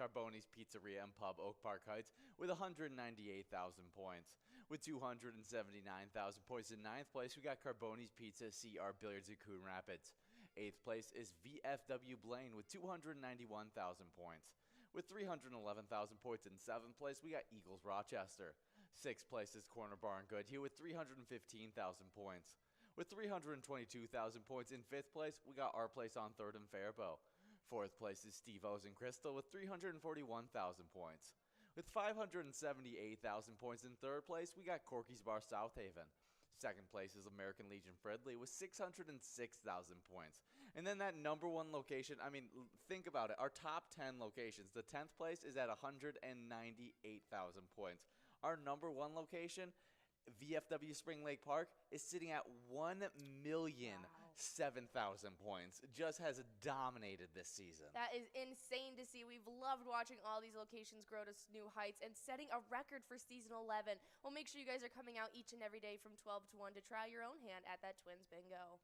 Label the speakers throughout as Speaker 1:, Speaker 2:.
Speaker 1: Carboni's Pizzeria and Pub, Oak Park Heights, with 198,000 points. With 279,000 points in 9th place, we got Carboni's Pizza, CR Billiards at Coon Rapids. 8th place is VFW Blaine with 291,000 points. With 311,000 points in 7th place, we got Eagles Rochester. 6th place is Corner Bar and Goodhue with 315,000 points. With 322,000 points in 5th place, we got Our Place on 3rd and Faribault. 4th place is Steve O's and Crystal with 341,000 points. With 578,000 points in 3rd place, we got Corky's Bar South Haven. 2nd place is American Legion Fridley with 606,000 points. And then that number 1 location, I mean, think about it. Our top 10 locations, the 10th place is at 198,000 points. Our number 1 location, VFW Spring Lake Park, is sitting at 1,007,000 points. Just has dominated this season.
Speaker 2: That is insane to see. We've loved watching all these locations grow to new heights and setting a record for season 11. Well, make sure you guys are coming out each and every day from 12 to 1 to try your own hand at that Twins Bingo.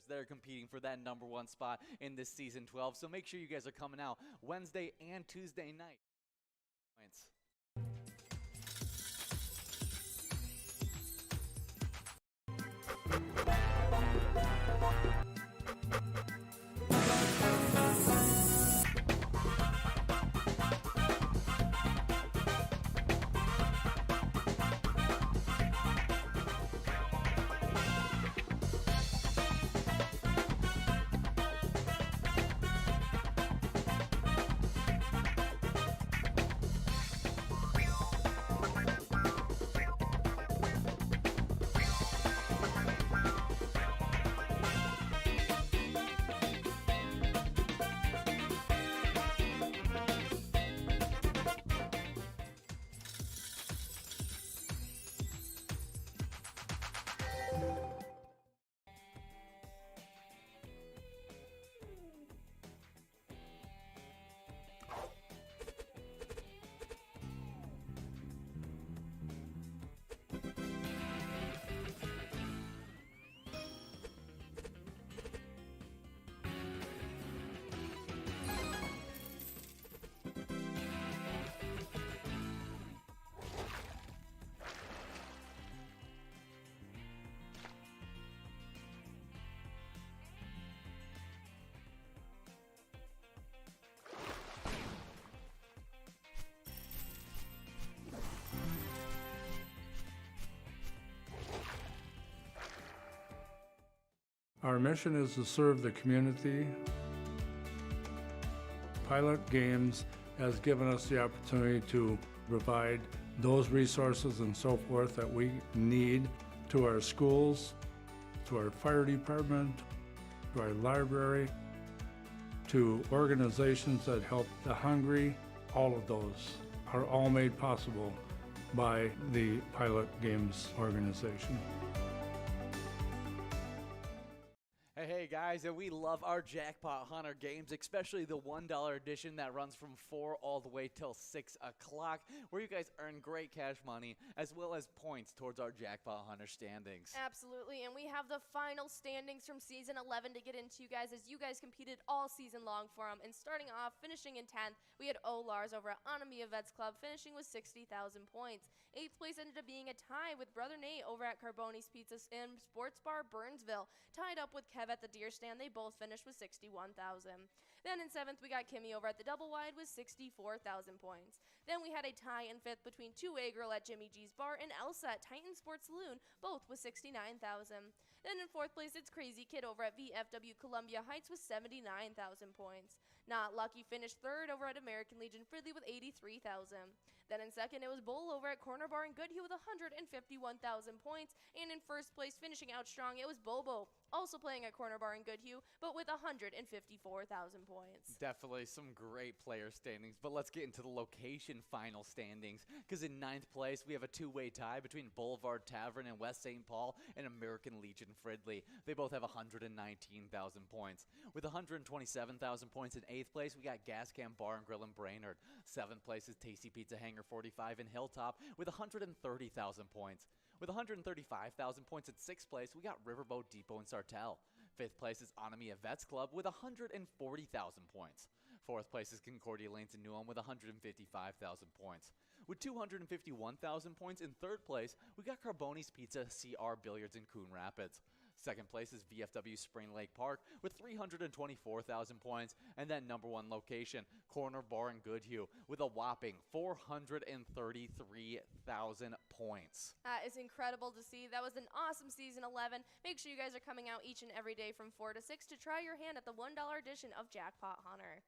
Speaker 1: players that are competing for that #1 spot in this season 12. So make sure you guys are coming out Wednesday and Tuesday night. Points.
Speaker 3: Our mission is to serve the community. Pilot Games has given us the opportunity to provide those resources and so forth that we need to our schools, to our fire department, to our library, to organizations that help the hungry. All of those are all made possible by the Pilot Games organization.
Speaker 1: Hey guys, and we love our Jackpot Hunter games, especially the $1 edition that runs from 4 all the way till 6 o'clock, where you guys earn great cash money as well as points towards our Jackpot Hunter standings.
Speaker 2: Absolutely, and we have the final standings from Season 11 to get into, guys, as you guys competed all season long for them. And starting off, finishing in 10th, we had Lars over at Anamia Vets Club, finishing with 60,000 points. 8th place ended up being a tie with Brother Nate over at Carboni's Pizza and Sports Bar Burnsville, tied up with Kev at the Deer Stand. They both finished with 61,000. Then in 7th, we got Kimmy over at the Double Wide with 64,000 points. Then we had a tie in 5th between 2A Girl at Jimmy G's Bar and Elsa at Titan Sports Saloon, both with 69,000. Then in 4th place, it's Crazy Kid over at VFW Columbia Heights with 79,000 points. Not Lucky finished 3rd over at American Legion Fridley with 83,000. Then in 2nd, it was Bull over at Corner Bar in Goodhue with 151,000 points. And in 1st place, finishing out strong, it was Bobo, also playing at Corner Bar in Goodhue, but with 154,000 points.
Speaker 1: Definitely some great player standings, but let's get into the location final standings, because in 9th place, we have a two-way tie between Boulevard Tavern in West St. Paul and American Legion Fridley. They both have 119,000 points. With 127,000 points in 8th place, we got Gas Can Bar and Grill in Brainerd. 7th place is Tasty Pizza Hangar 45 in Hilltop with 130,000 points. With 135,000 points in 6th place, we got Riverboat Depot in Sartell. 5th place is Anamia Vets Club with 140,000 points. 4th place is Concordia Lanes in New Ulm with 155,000 points. With 251,000 points in 3rd place, we got Carboni's Pizza CR Billiards in Coon Rapids. 2nd place is VFW Spring Lake Park with 324,000 points. And then #1 location, Corner Bar in Goodhue with a whopping 433,000 points.
Speaker 2: That is incredible to see. That was an awesome Season 11. Make sure you guys are coming out each and every day from 4 to 6 to try your hand at the $1 edition of Jackpot Hunter.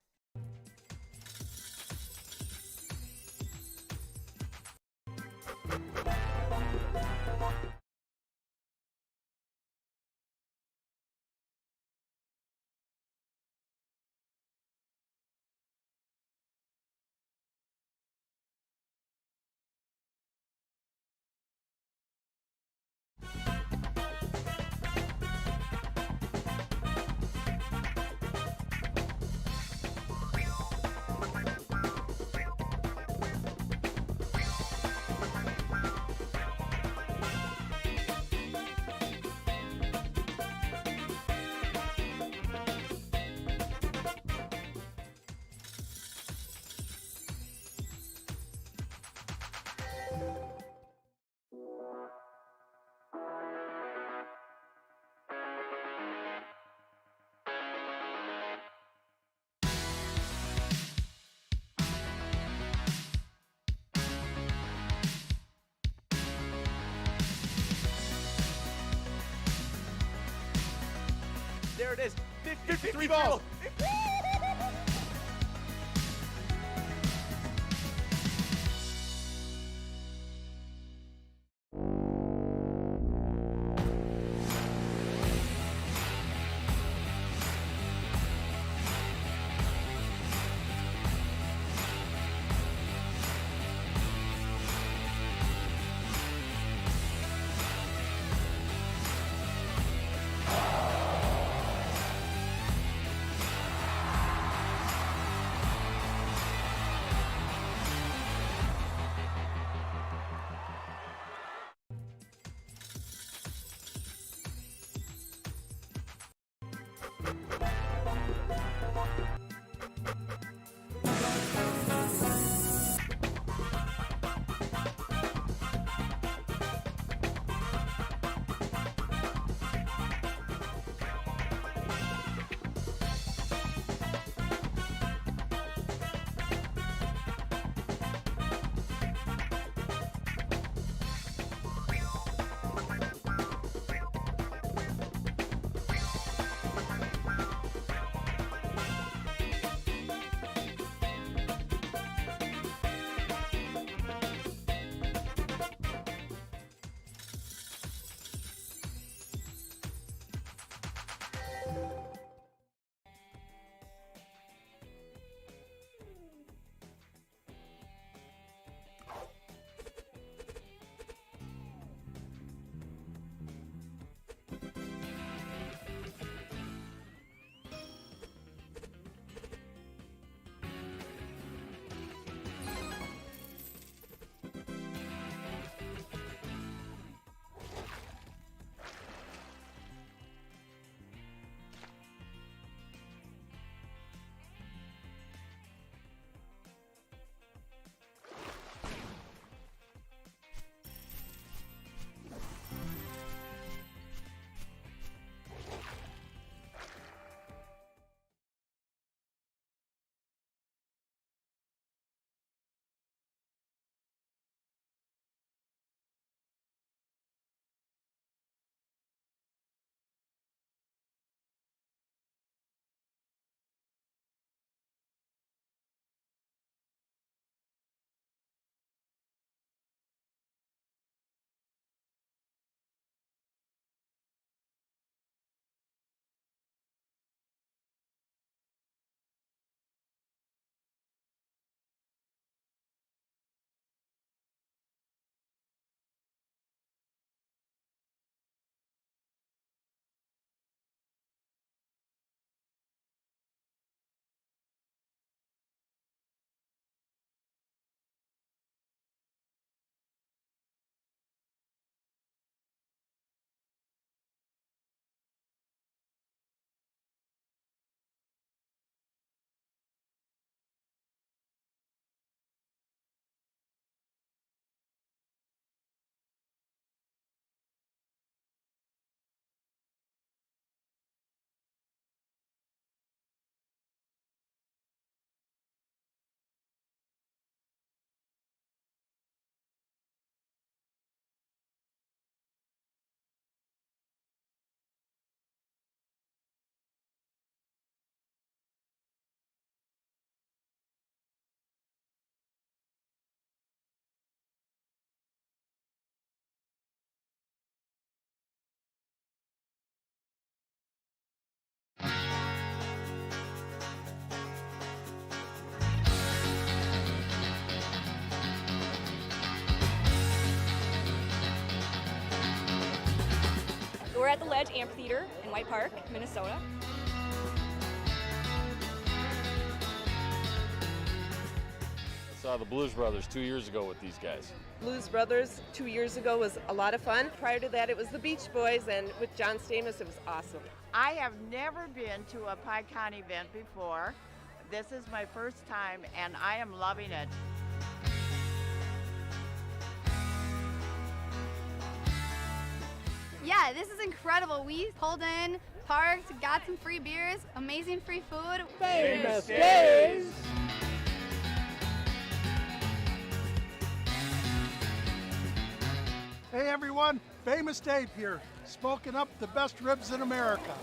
Speaker 1: There it is.
Speaker 4: 53 balls.
Speaker 5: We're at the Ledge Amphitheater in White Park, Minnesota.
Speaker 6: I saw the Blues Brothers 2 years ago with these guys.
Speaker 7: Blues Brothers 2 years ago was a lot of fun. Prior to that, it was the Beach Boys, and with John Stamos, it was awesome.
Speaker 8: I have never been to a PyCon event before. This is my first time, and I am loving it.
Speaker 9: Yeah, this is incredible. We pulled in, parked, got some free beers, amazing free food.
Speaker 4: Famous days!
Speaker 10: Hey everyone, Famous Dave here, smoking up the best ribs in America.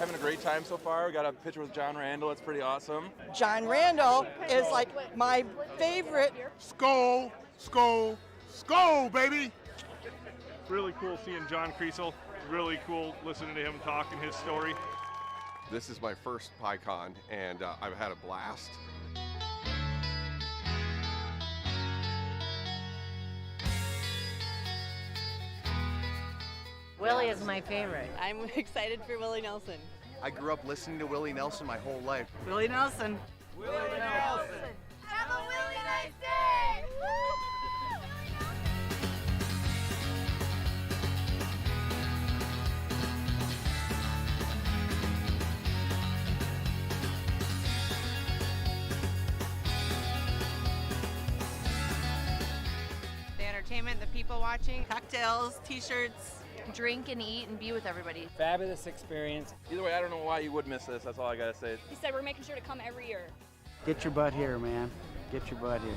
Speaker 10: having a great time so far. We got a picture with John Randall. It's pretty awesome.
Speaker 11: John Randall is like my favorite.
Speaker 4: Skol, skol, skol, baby! Really cool seeing John Kriesel. Really cool listening to him talk and his story.
Speaker 12: This is my first PyCon, and I've had a blast.
Speaker 13: Willie is my favorite.
Speaker 14: I'm excited for Willie Nelson.
Speaker 15: I grew up listening to Willie Nelson my whole life.
Speaker 14: Willie Nelson.
Speaker 4: Willie Nelson.
Speaker 9: Have a really nice day!
Speaker 14: The entertainment, the people watching, cocktails, t-shirts.
Speaker 13: Drink and eat and be with everybody.
Speaker 16: Fabulous experience.
Speaker 10: Either way, I don't know why you would miss this. That's all I gotta say.
Speaker 5: He said we're making sure to come every year.
Speaker 16: Get your butt here, man. Get your butt here.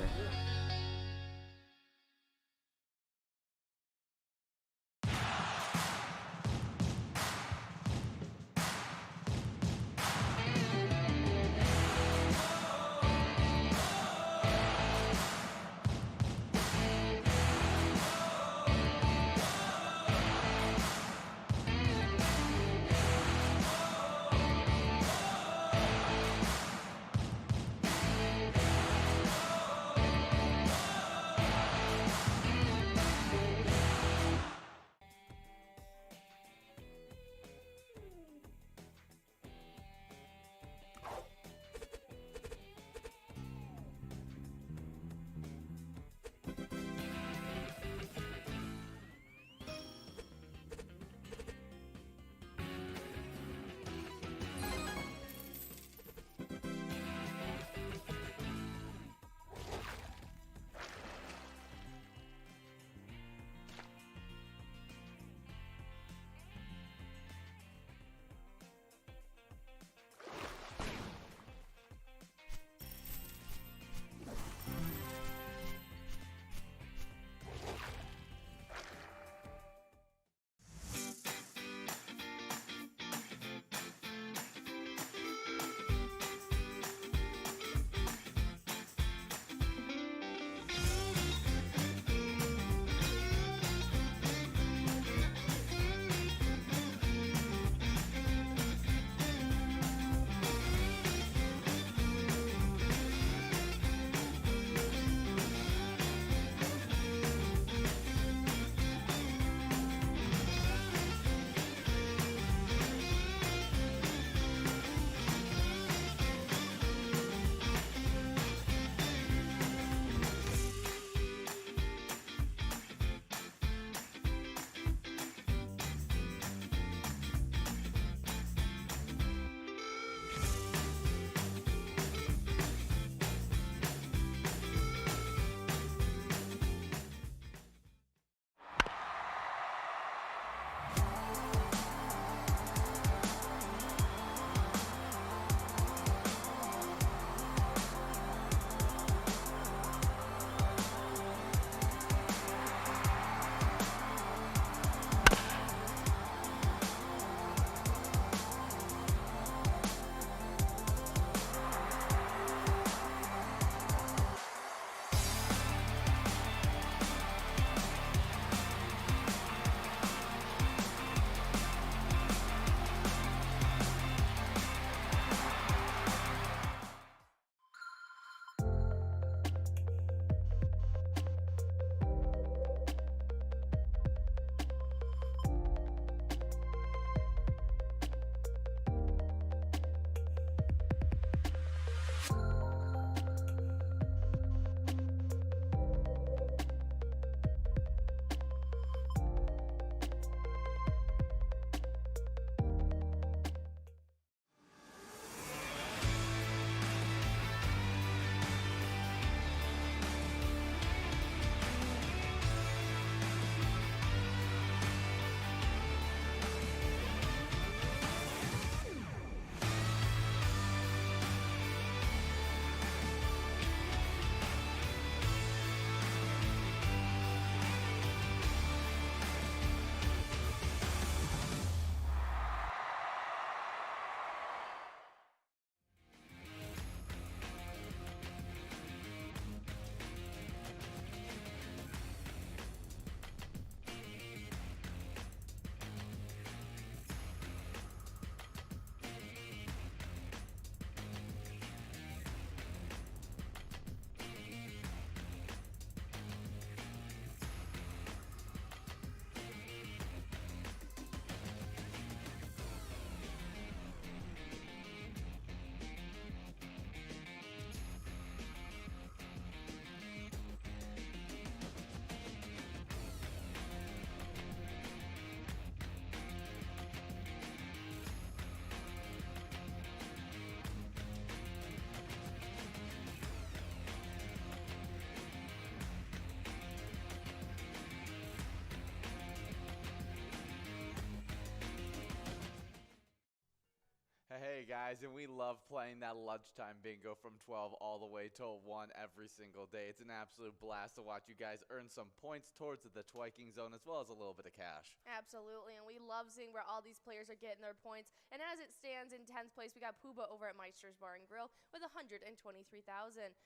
Speaker 1: guys, and we love playing that lunchtime bingo from 12 all the way till 1 every single day. It's an absolute blast to watch you guys earn some points towards the twiking zone as well as a little bit of cash.
Speaker 2: Absolutely, and we love seeing where all these players are getting their points. And as it stands in 10th place, we got Pooba over at Meister's Bar and Grill with 123,000.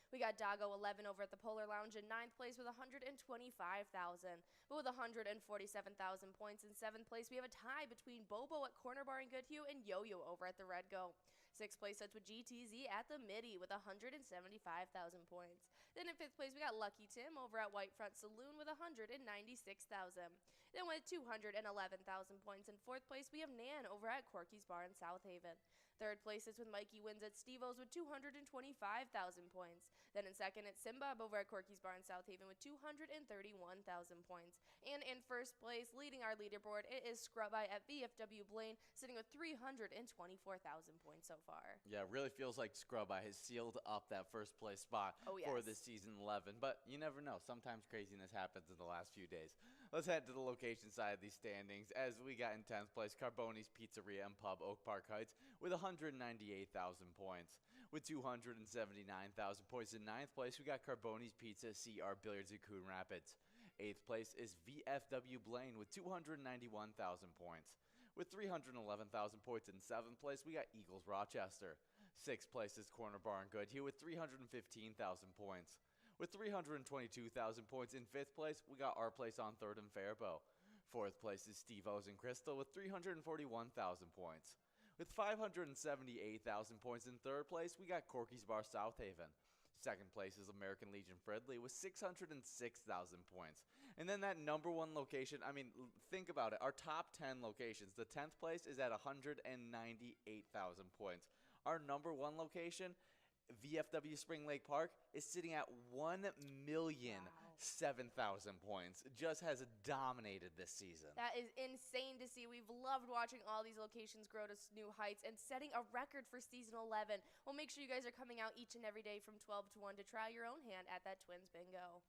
Speaker 2: We got Doggo 11 over at the Polar Lounge in 9th place with 125,000. But with 147,000 points in 7th place, we have a tie between Bobo at Corner Bar and Goodhue and Yo-Yo over at the Red Go. 6th place sets with GTZ at the Midi with 175,000 points. Then in 5th place, we got Lucky Tim over at Whitefront Saloon with 196,000. Then with 211,000 points in 4th place, we have Nan over at Corky's Bar in South Haven. 3rd place is with Mikey Wins at Steve-O's with 225,000 points. Then in 2nd, it's Simbab over at Corky's Bar in South Haven with 231,000 points. And in 1st place, leading our leaderboard, it is Scrub-Eye at VFW Blaine, sitting with 324,000 points so far.
Speaker 1: Yeah, it really feels like Scrub-Eye has sealed up that first place spot for this season 11. But you never know. Sometimes craziness happens in the last few days. Let's head to the location side of these standings as we got in 10th place Carboni's Pizzeria and Pub, Oak Park Heights, with 198,000 points. With 279,000 points in 9th place, we got Carboni's Pizza, CR Billiards in Coon Rapids. 8th place is VFW Blaine with 291,000 points. With 311,000 points in 7th place, we got Eagles Rochester. 6th place is Corner Bar and Goodhue with 315,000 points. With 322,000 points in 5th place, we got our place on 3rd and Faribault. 4th place is Steve-O's and Crystal with 341,000 points. With 578,000 points in 3rd place, we got Corky's Bar South Haven. 2nd place is American Legion Fridley with 606,000 points. And then that number 1 location, I mean, think about it. Our top 10 locations, the 10th place is at 198,000 points. Our number 1 location, VFW Spring Lake Park, is sitting at 1,007,000 points. Just has dominated this season.
Speaker 2: That is insane to see. We've loved watching all these locations grow to new heights and setting a record for season 11. Well, make sure you guys are coming out each and every day from 12 to 1 to try your own hand at that Twins Bingo.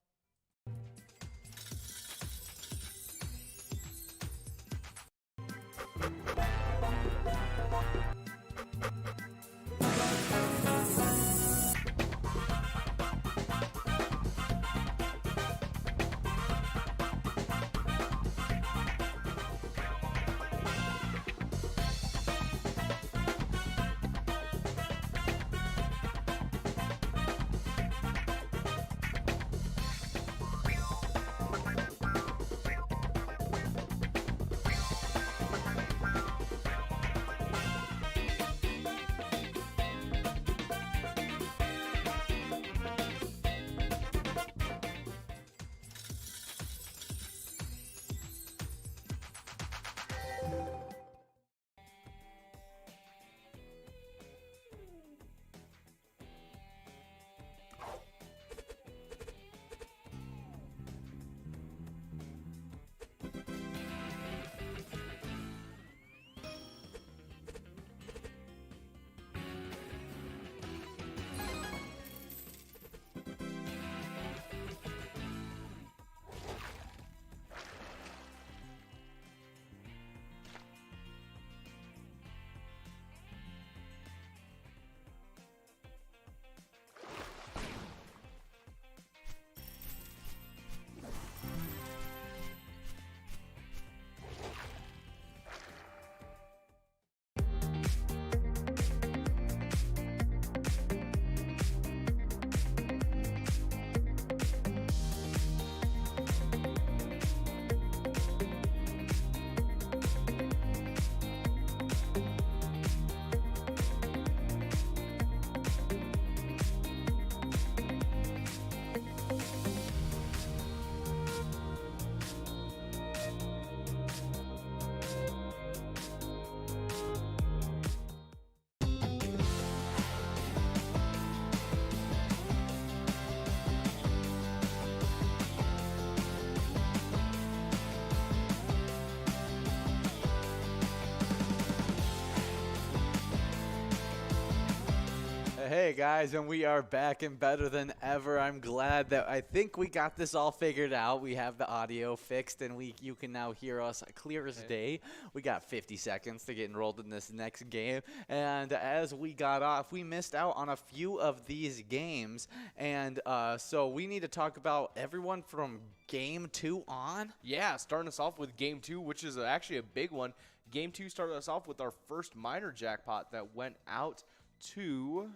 Speaker 1: Hey guys, and we are back and better than ever. I'm glad that I think we got this all figured out. We have the audio fixed, and you can now hear us clear as day. We got 50 seconds to get enrolled in this next game, and as we got off, we missed out on a few of these games, and so we need to talk about everyone from Game 2 on.
Speaker 17: Yeah, starting us off with Game 2, which is actually a big one. Game 2 started us off with our first minor jackpot that went out to...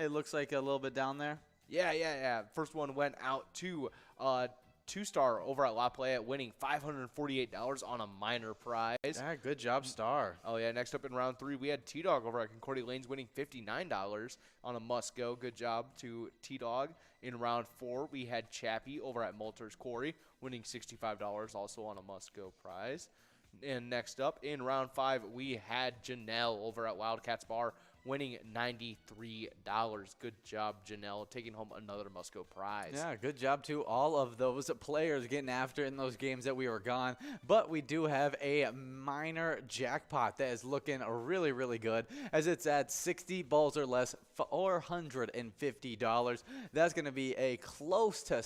Speaker 1: It looks like a little bit down there.
Speaker 17: Yeah. First one went out to 2-star over at La Playa, winning $548 on a minor prize.
Speaker 1: Yeah, good job, Star.
Speaker 17: Oh, yeah. Next up in round 3, we had T-Dog over at Concordia Lanes, winning $59 on a must-go. Good job to T-Dog. In round 4, we had Chappie over at Moulter's Quarry, winning $65 also on a must-go prize. And next up in round 5, we had Janelle over at Wildcats Bar, winning $93. Good job, Janelle, taking home another must-go prize.
Speaker 1: Yeah, good job to all of those players getting after it in those games that we were gone. But we do have a minor jackpot that is looking really, really good, as it's at 60 balls or less, $450. That's going to be a close to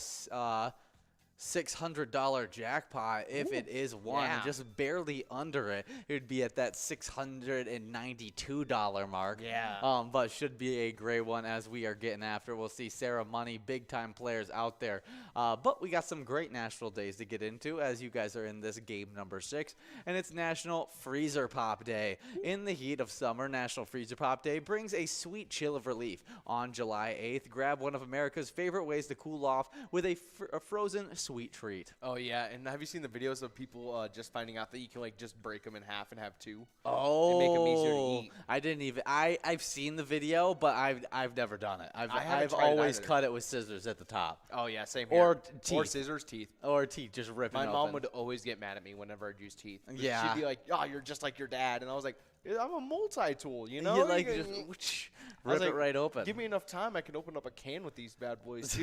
Speaker 1: $600 jackpot if it is one, and just barely under it. It would be at that $692 mark.
Speaker 17: Yeah.
Speaker 1: But should be a great one as we are getting after. We'll see Sarah Money, big-time players out there. But we got some great national days to get into as you guys are in this game number 6, and it's National Freezer Pop Day. In the heat of summer, National Freezer Pop Day brings a sweet chill of relief. On July 8th, grab one of America's favorite ways to cool off with a frozen sweet treat.
Speaker 17: Oh, yeah. And have you seen the videos of people just finding out that you can, like, just break them in half and have 2?
Speaker 1: Oh.
Speaker 17: And make them easier to eat.
Speaker 1: I didn't even. I've seen the video, but I've never done it. I've
Speaker 17: tried it
Speaker 1: always
Speaker 17: either.
Speaker 1: cut it with scissors at the top.
Speaker 17: Oh, yeah, same here.
Speaker 1: Or teeth.
Speaker 17: Or scissors, teeth.
Speaker 1: Or teeth, just ripping
Speaker 17: My
Speaker 1: it
Speaker 17: mom
Speaker 1: open.
Speaker 17: would always get mad at me whenever I'd use teeth.
Speaker 1: Yeah.
Speaker 17: She'd be like, oh, you're just like your dad. And I was like, I'm a multi-tool, you know?
Speaker 1: You like
Speaker 17: You
Speaker 1: just
Speaker 17: I was
Speaker 1: rip it
Speaker 17: like,
Speaker 1: right open.
Speaker 17: Give me enough time, I can open up a can with these bad boys, too.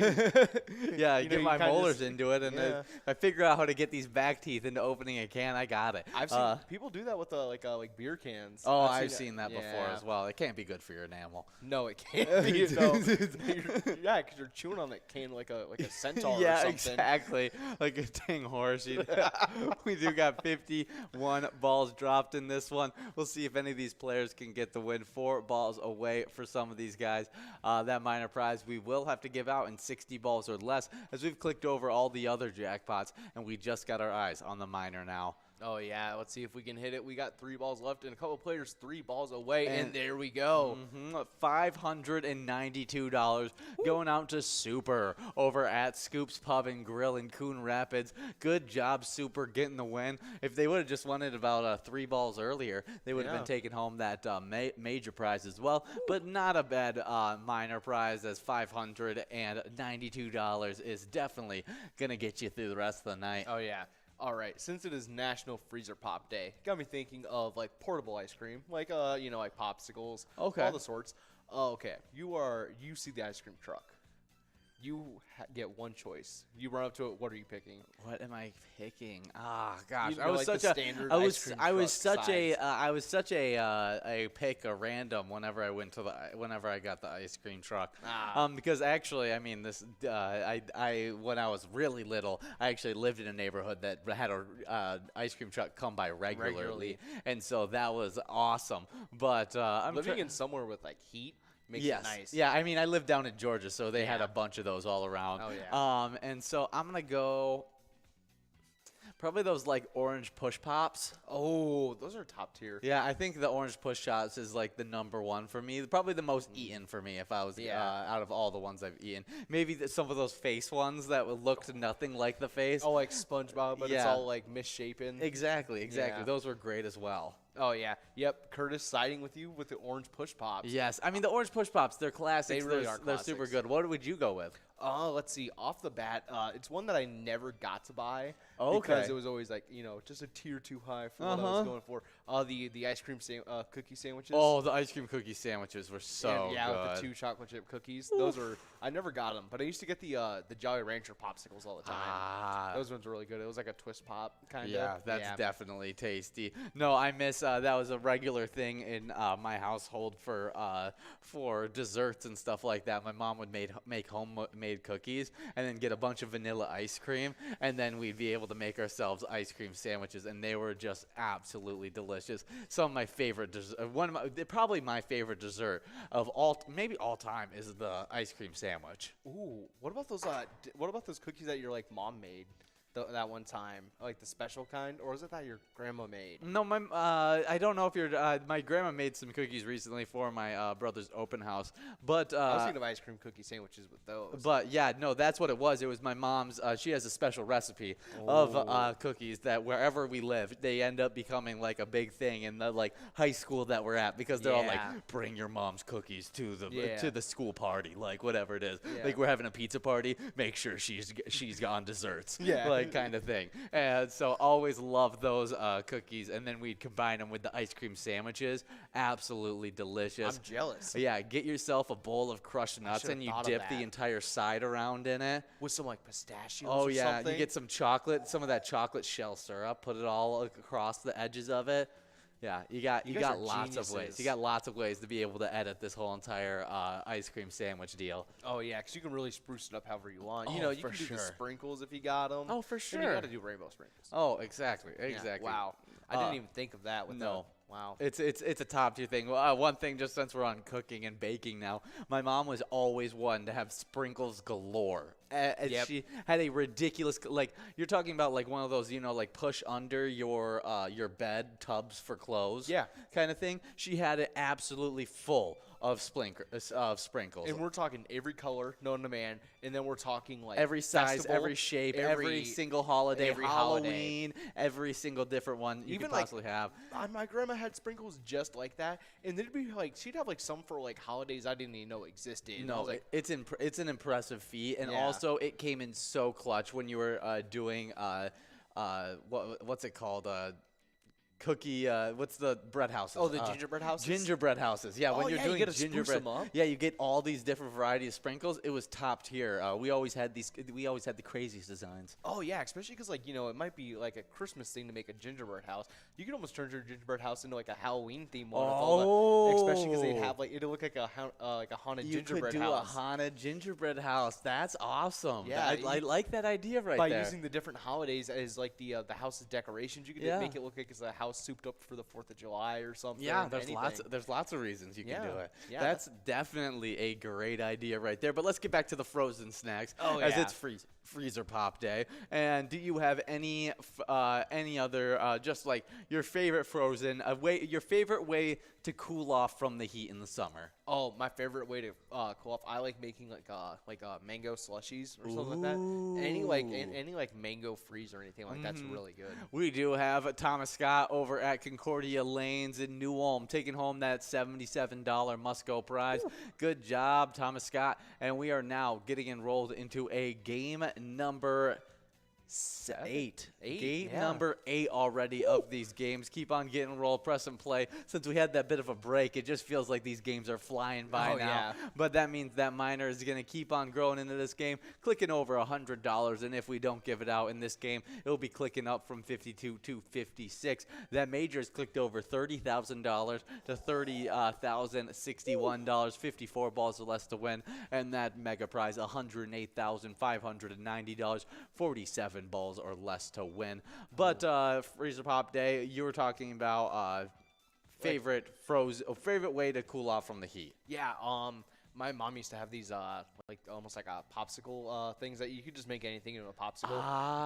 Speaker 1: Yeah,
Speaker 17: You know,
Speaker 1: get
Speaker 17: you
Speaker 1: my
Speaker 17: kinda
Speaker 1: molars
Speaker 17: just-
Speaker 1: into it, and
Speaker 17: yeah.
Speaker 1: if I figure out how to get these back teeth into opening a can, I got it.
Speaker 17: I've seen people do that with like beer cans.
Speaker 1: Oh, I've seen that before
Speaker 17: yeah.
Speaker 1: as well. It can't be good for your enamel.
Speaker 17: No, it can't be. No. Yeah, because you're chewing on that can like a centaur or
Speaker 1: Yeah,
Speaker 17: something.
Speaker 1: exactly. Like a dang horse. We do got 51 balls dropped in this one. We'll see if any of these players can get the win. 4 balls away for some of these guys. That minor prize we will have to give out in 60 balls or less, as we've clicked over all the other jackpots, and we just got our eyes on the minor now.
Speaker 17: Oh, yeah. Let's see if we can hit it. We got 3 balls left, and a couple players 3 balls away, and there we go.
Speaker 1: $592 going out to Super over at Scoops Pub and Grill in Coon Rapids. Good job, Super, getting the win. If they would have just won it about 3 balls earlier, they would have been taking home that major prize as well. But not a bad minor prize, as $592 is definitely going to get you through the rest of the night.
Speaker 17: Oh, yeah. All right, since it is National Freezer Pop Day, got me thinking of like portable ice cream, like like popsicles, all the sorts. Okay, you see the ice cream truck. You get one choice. You run up to it. What are you picking?
Speaker 1: What am I picking? Ah, gosh,
Speaker 17: You
Speaker 1: I
Speaker 17: know,
Speaker 1: was
Speaker 17: like
Speaker 1: such
Speaker 17: the
Speaker 1: a
Speaker 17: standard
Speaker 1: I
Speaker 17: ice
Speaker 1: was
Speaker 17: cream
Speaker 1: I was
Speaker 17: truck
Speaker 1: such
Speaker 17: size.
Speaker 1: a pick a random whenever I went to whenever I got the ice cream truck. Because actually, I mean, this I when I was really little, I actually lived in a neighborhood that had a ice cream truck come by regularly, and so that was awesome. But I'm
Speaker 17: living in somewhere with like heat. Makes
Speaker 1: yes.
Speaker 17: it nice.
Speaker 1: Yeah, I mean, I lived down in Georgia, so they had a bunch of those all around.
Speaker 17: Oh, yeah.
Speaker 1: And so I'm going to go probably those, like, orange push pops.
Speaker 17: Oh, those are top tier.
Speaker 1: Yeah, I think the orange push shots is, like, the #1 for me. Probably the most eaten for me if I was out of all the ones I've eaten. Maybe some of those face ones that would look nothing like the face.
Speaker 17: Oh, like SpongeBob, but it's all, like, misshapen.
Speaker 1: Exactly.
Speaker 17: Yeah.
Speaker 1: Those were great as well.
Speaker 17: Oh, yeah. Yep, Curtis siding with you with the orange push pops.
Speaker 1: Yes. I mean, the orange push pops, they're classics.
Speaker 17: They really are
Speaker 1: They're super good. What would you go with?
Speaker 17: Let's see. Off the bat, it's one that I never got to buy. Because
Speaker 1: Okay.
Speaker 17: it was always like, just a tier too high for what I was going for. The ice cream cookie sandwiches.
Speaker 1: Oh, the ice cream cookie sandwiches were so
Speaker 17: and, yeah,
Speaker 1: good.
Speaker 17: with the 2 chocolate chip cookies. Those were I never got them, but I used to get the Jolly Rancher popsicles all the time. Those ones were really good. It was like a twist pop kind of.
Speaker 1: Yeah, that's definitely tasty. No, I miss that was a regular thing in my household for desserts and stuff like that. My mom would make homemade cookies and then get a bunch of vanilla ice cream, and then we'd be able to make ourselves ice cream sandwiches, and they were just absolutely delicious. Some of my favorite probably my favorite dessert of maybe all time is the ice cream sandwich.
Speaker 17: Ooh, what about those cookies that your like mom made? That one time, like the special kind, or is it that your grandma made?
Speaker 1: No, I don't know if my grandma made some cookies recently for my brother's open house, but
Speaker 17: I was thinking of ice cream cookie sandwiches with those.
Speaker 1: But yeah, no, that's what it was. It was my mom's. She has a special recipe of cookies that wherever we live, they end up becoming like a big thing in the like high school that we're at, because they're all like, bring your mom's cookies to the school party, like whatever it is. Like we're having a pizza party, make sure she's on desserts. Kind of thing. And so always love those cookies, and then we'd combine them with the ice cream sandwiches. Absolutely delicious.
Speaker 17: I'm jealous.
Speaker 1: Yeah, get yourself a bowl of crushed nuts and you dip the entire side around in it
Speaker 17: with some like pistachios.
Speaker 1: Oh
Speaker 17: or
Speaker 1: yeah,
Speaker 17: something.
Speaker 1: you get some of that chocolate shell syrup, put it all across the edges of it. Yeah, you got lots of ways. You got lots of ways to be able to edit this whole entire ice cream sandwich deal.
Speaker 17: Oh yeah, because you can really spruce it up however you want.
Speaker 1: Oh,
Speaker 17: you can do the sprinkles if you got them.
Speaker 1: Oh, for sure.
Speaker 17: And you got to do rainbow sprinkles.
Speaker 1: Oh, exactly.
Speaker 17: Yeah, wow, I didn't even think of that. Wow.
Speaker 1: It's a top tier thing. One thing, just since we're on cooking and baking now, my mom was always one to have sprinkles galore. She had a ridiculous, like, you're talking about like one of those, like push under your bed tubs for clothes, kind of thing. She had it absolutely full of sprinkles.
Speaker 17: And we're talking every color known to man, and then we're talking like
Speaker 1: every size,
Speaker 17: festival,
Speaker 1: every shape, every single holiday,
Speaker 17: every
Speaker 1: Halloween, every single different one you could possibly have.
Speaker 17: My grandma had sprinkles just like that, and there'd be like she'd have like some for like holidays I didn't even know existed.
Speaker 1: No, it's an impressive feat, and also it came in so clutch when you were doing what's it called? Cookie, what's the bread houses?
Speaker 17: Oh, the gingerbread houses?
Speaker 1: Gingerbread houses, yeah. When you're doing
Speaker 17: you
Speaker 1: gingerbread, yeah, you get all these different varieties of sprinkles. It was top tier. We always had the craziest designs.
Speaker 17: Oh yeah, especially because it might be like a Christmas thing to make a gingerbread house. You could almost turn your gingerbread house into like a Halloween theme one. Especially because they'd have it'd look like a haunted gingerbread house.
Speaker 1: You could do a haunted gingerbread house. That's awesome.
Speaker 17: Yeah,
Speaker 1: I like that idea right
Speaker 17: there.
Speaker 1: By
Speaker 17: using the different holidays as like the house's decorations, you could make it look like it's a house souped up for the 4th of July or something.
Speaker 1: Yeah, there's lots of reasons you can do it.
Speaker 17: Yeah,
Speaker 1: that's definitely a great idea right there. But let's get back to the frozen snacks,
Speaker 17: as
Speaker 1: it's freezer pop day. And do you have any other just like your favorite frozen your favorite way to cool off from the heat in the summer?
Speaker 17: Oh, my favorite way to cool off. I like making like mango slushies or something like that. Any mango freeze or anything like that's really good.
Speaker 1: We do have Thomas Scott over at Concordia Lanes in New Ulm taking home that $77 Musco prize. Good job, Thomas Scott. And we are now getting enrolled into a game number 8. Game number 8 already of these games. Keep on getting rolled, press and play. Since we had that bit of a break, it just feels like these games are flying by now.
Speaker 17: Yeah.
Speaker 1: But that means that miner is going to keep on growing into this game, clicking over $100. And if we don't give it out in this game, it'll be clicking up from 52 to 56. That major has clicked over $30,000 to $30,061. 54 balls or less to win. And that mega prize, $108,590. 47 balls or less to win. But Freezer Pop Day, you were talking about favorite way to cool off from the heat.
Speaker 17: Yeah, my mom used to have these almost like a popsicle things that you could just make anything into a popsicle.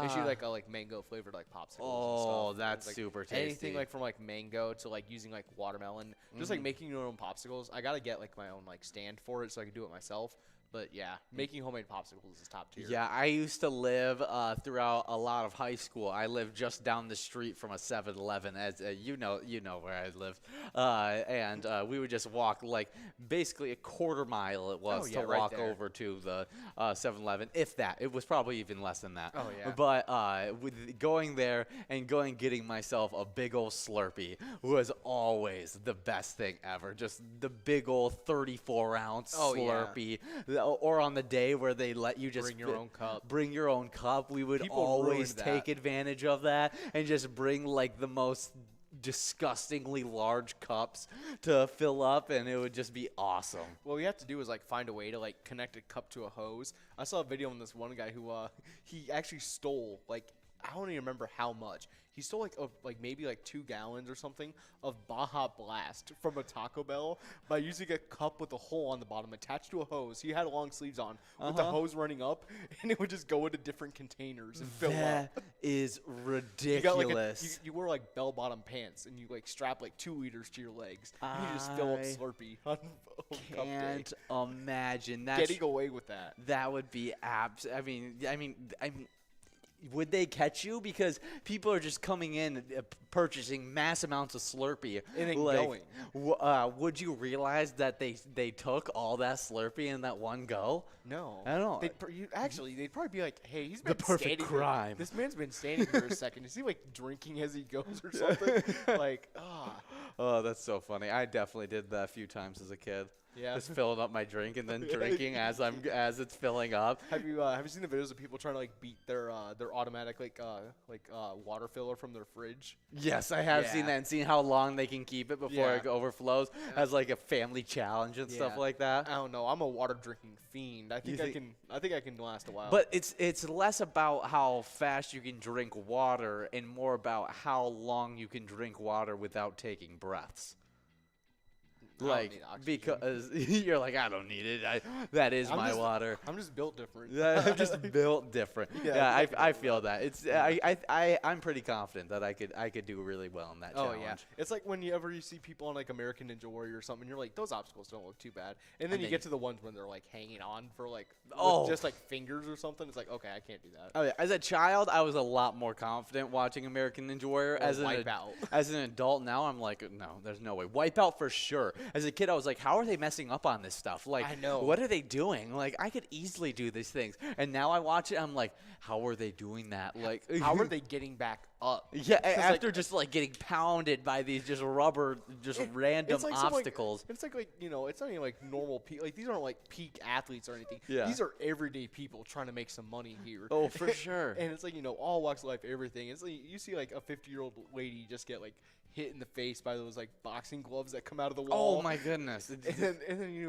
Speaker 17: And she like mango flavored popsicles.
Speaker 1: Oh,
Speaker 17: and stuff.
Speaker 1: that's super tasty.
Speaker 17: Anything from mango to using watermelon, just making your own popsicles. I gotta get my own stand for it so I can do it myself. But yeah, making homemade popsicles is top tier.
Speaker 1: Yeah, I used to live throughout a lot of high school. I lived just down the street from a 7-Eleven, as you know where I lived, and we would just walk like basically a quarter mile it was to
Speaker 17: right
Speaker 1: walk
Speaker 17: there.
Speaker 1: over to the 7-Eleven, if that. It was probably even less than that.
Speaker 17: Oh, yeah.
Speaker 1: But with going there and getting myself a big old Slurpee was always the best thing ever. Just the big old 34-ounce Slurpee. Or on the day where they let you just
Speaker 17: Bring your own cup.
Speaker 1: Bring your own cup. We would
Speaker 17: People
Speaker 1: always
Speaker 17: ruined
Speaker 1: take
Speaker 17: that.
Speaker 1: advantage of that and just bring like the most disgustingly large cups to fill up, and it would just be awesome.
Speaker 17: What we have to do is like find a way to like connect a cup to a hose. I saw a video on this one guy who he actually stole like I don't even remember how much. He stole like maybe 2 gallons or something of Baja Blast from a Taco Bell by using a cup with a hole on the bottom attached to a hose. He had long sleeves on with the hose running up, and it would just go into different containers and fill up.
Speaker 1: That is ridiculous.
Speaker 17: You wear like bell-bottom pants, and you like strap like 2 liters to your legs, and you just fill up Slurpee on cup day.
Speaker 1: Can't imagine that.
Speaker 17: Getting away with that.
Speaker 1: That would be I mean, would they catch you? Because people are just coming in purchasing mass amounts of Slurpee.
Speaker 17: And then going.
Speaker 1: Would you realize that they took all that Slurpee in that one go?
Speaker 17: No.
Speaker 1: I don't know.
Speaker 17: They'd probably be like, hey, he's been
Speaker 1: The perfect
Speaker 17: standing
Speaker 1: crime.
Speaker 17: Here. This man's been standing here a second. Is he like drinking as he goes or something?
Speaker 1: Oh, that's so funny. I definitely did that a few times as a kid.
Speaker 17: Yeah.
Speaker 1: Just filling up my drink and then drinking as it's filling up.
Speaker 17: Have you seen the videos of people trying to like beat their automatic water filler from their fridge?
Speaker 1: Yes, I have seen that and seen how long they can keep it before it overflows as like a family challenge and stuff like that.
Speaker 17: I don't know. I'm a water drinking fiend. I think I can last a while.
Speaker 1: But it's less about how fast you can drink water and more about how long you can drink water without taking breaths. Like, because you're like, I don't need it. That is my water.
Speaker 17: I'm just built different.
Speaker 1: I'm just built different. Yeah, I feel that. It's I'm pretty confident that I could do really well in that challenge.
Speaker 17: Oh yeah, it's like whenever you see people on like American Ninja Warrior or something, you're like, those obstacles don't look too bad, and then you get to the ones when they're like hanging on for like with just like fingers or something. It's like, okay, I can't do that.
Speaker 1: Oh yeah. As a child, I was a lot more confident watching American Ninja Warrior. As an adult now, I'm like, no, there's no way. Wipeout for sure. As a kid, I was like, how are they messing up on this stuff? Like,
Speaker 17: I know.
Speaker 1: What are they doing? Like, I could easily do these things. And now I watch it, I'm like, how are they doing that? Like,
Speaker 17: how are they getting back up?
Speaker 1: Yeah, after just like getting pounded by these just random obstacles.
Speaker 17: It's like it's not even like normal people. Like, these aren't like peak athletes or anything.
Speaker 1: Yeah.
Speaker 17: These are everyday people trying to make some money here.
Speaker 1: Oh, for sure.
Speaker 17: And it's like, all walks of life, everything. It's like you see like a 50-year-old lady just get like hit in the face by those like boxing gloves that come out of the wall.
Speaker 1: Oh my goodness!
Speaker 17: And then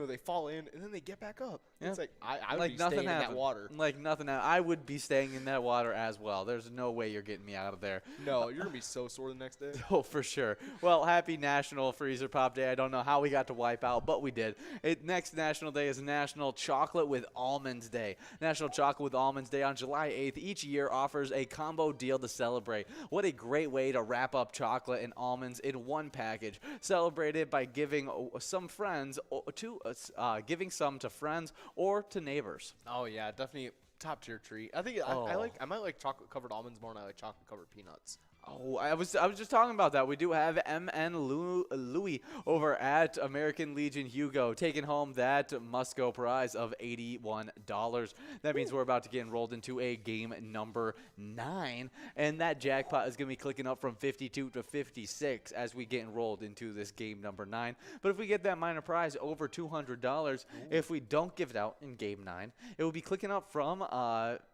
Speaker 17: they fall in and then they get back up. Yeah. It's like I would
Speaker 1: like
Speaker 17: be staying in that water.
Speaker 1: Like nothing. I would be staying in that water as well. There's no way you're getting me out of there.
Speaker 17: No, you're gonna be so sore the next day.
Speaker 1: Oh, for sure. Well, happy National Freezer Pop Day. I don't know how we got to wipe out, but we did. Next National Day is National Chocolate with Almonds Day. National Chocolate with Almonds Day on July 8th each year offers a combo deal to celebrate. What a great way to wrap up chocolate and almonds in one package. Celebrated by giving some to friends or to neighbors.
Speaker 17: Oh yeah, definitely top tier treat. I think I might like chocolate covered almonds more than I like chocolate covered peanuts.
Speaker 1: Oh, I was just talking about that. We do have MN Louis over at American Legion Hugo taking home that must-go prize of $81. That means we're about to get enrolled into a game number 9, and that jackpot is going to be clicking up from 52 to 56 as we get enrolled into this game number 9. But if we get that minor prize over $200, if we don't give it out in game 9, it will be clicking up from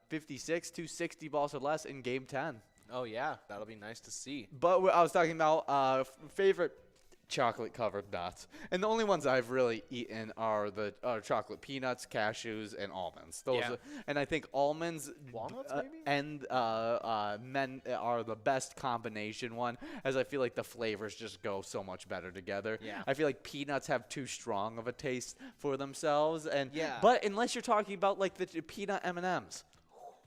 Speaker 1: 56 to 60 balls or less in game 10.
Speaker 17: Oh, yeah. That'll be nice to see.
Speaker 1: But I was talking about favorite chocolate-covered nuts. And the only ones I've really eaten are the chocolate peanuts, cashews, and almonds. And I think almonds
Speaker 17: walnuts, maybe?
Speaker 1: And men are the best combination one, as I feel like the flavors just go so much better together.
Speaker 17: Yeah.
Speaker 1: I feel like peanuts have too strong of a taste for themselves.
Speaker 17: Yeah.
Speaker 1: But unless you're talking about like the peanut M&Ms.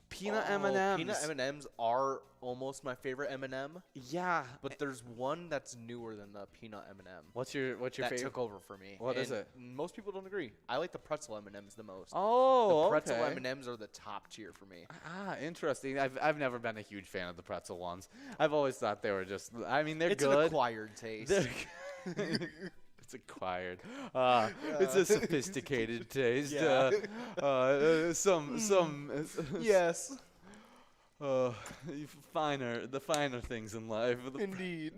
Speaker 1: Peanut M&Ms.
Speaker 17: Peanut M&Ms are almost my favorite M&M.
Speaker 1: Yeah.
Speaker 17: But there's one that's newer than the peanut M&M.
Speaker 1: What's your
Speaker 17: that
Speaker 1: favorite?
Speaker 17: took over for me.
Speaker 1: What is it?
Speaker 17: Most people don't agree. I like the pretzel M&Ms the most.
Speaker 1: Oh,
Speaker 17: the pretzel
Speaker 1: okay.
Speaker 17: M&Ms are the top tier for me.
Speaker 1: Ah, interesting. I've never been a huge fan of the pretzel ones. I've always thought they were just. I mean, they're
Speaker 17: it's
Speaker 1: good.
Speaker 17: It's an acquired taste.
Speaker 1: It's acquired. It's a sophisticated taste.
Speaker 17: Yeah.
Speaker 1: Yes. The finer things in life.
Speaker 17: Indeed.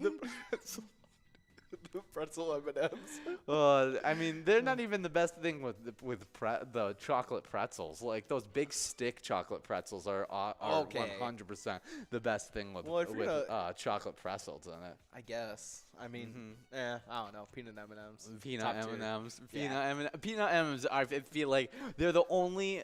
Speaker 17: The pretzel M&Ms.
Speaker 1: I mean, they're not even the best thing with the chocolate pretzels. Like those big stick chocolate pretzels are
Speaker 17: okay.
Speaker 1: 100% the best thing with chocolate pretzels in it.
Speaker 17: I guess. I mean, I don't know. Peanut M&Ms.
Speaker 1: Peanut M&Ms. Peanut M&Ms. I feel like they're the only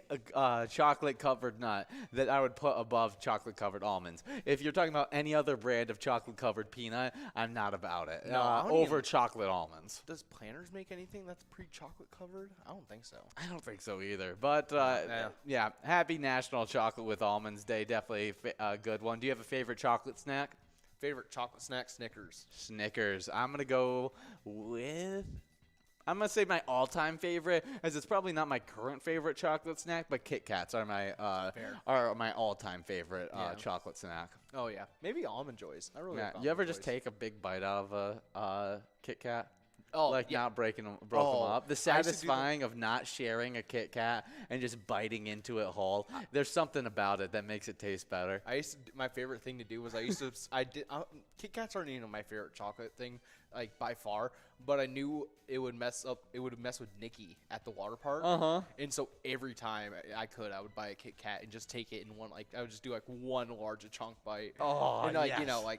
Speaker 1: chocolate covered nut that I would put above chocolate covered almonds. If you're talking about any other brand of chocolate covered peanut, I'm not about it.
Speaker 17: No,
Speaker 1: over chocolate almonds.
Speaker 17: Does Planters make anything that's pre-chocolate covered? I don't think so.
Speaker 1: I don't think so either. But yeah, happy National Chocolate with Almonds Day. Definitely a good one. Do you have a favorite chocolate snack?
Speaker 17: Favorite chocolate snack, Snickers.
Speaker 1: Snickers. I'm going to go with... I'm going to say my all-time favorite, as it's probably not my current favorite chocolate snack, but Kit Kats are my all-time favorite chocolate snack.
Speaker 17: Oh, yeah. Maybe Almond Joys. I really like
Speaker 1: You ever
Speaker 17: Almond
Speaker 1: just
Speaker 17: Joys.
Speaker 1: take a big bite out of a Kit Kat?
Speaker 17: Oh,
Speaker 1: like
Speaker 17: yeah.
Speaker 1: not broke them up. The satisfying of not sharing a Kit Kat and just biting into it whole. There's something about it that makes it taste better.
Speaker 17: My favorite thing to do was Kit Kats aren't even my favorite chocolate thing, like by far, but I knew it would mess with Nikki at the water park. And so every time I would buy a Kit Kat and just take it in one, like I would just do like one large chunk bite.
Speaker 1: Oh,
Speaker 17: and like
Speaker 1: yes.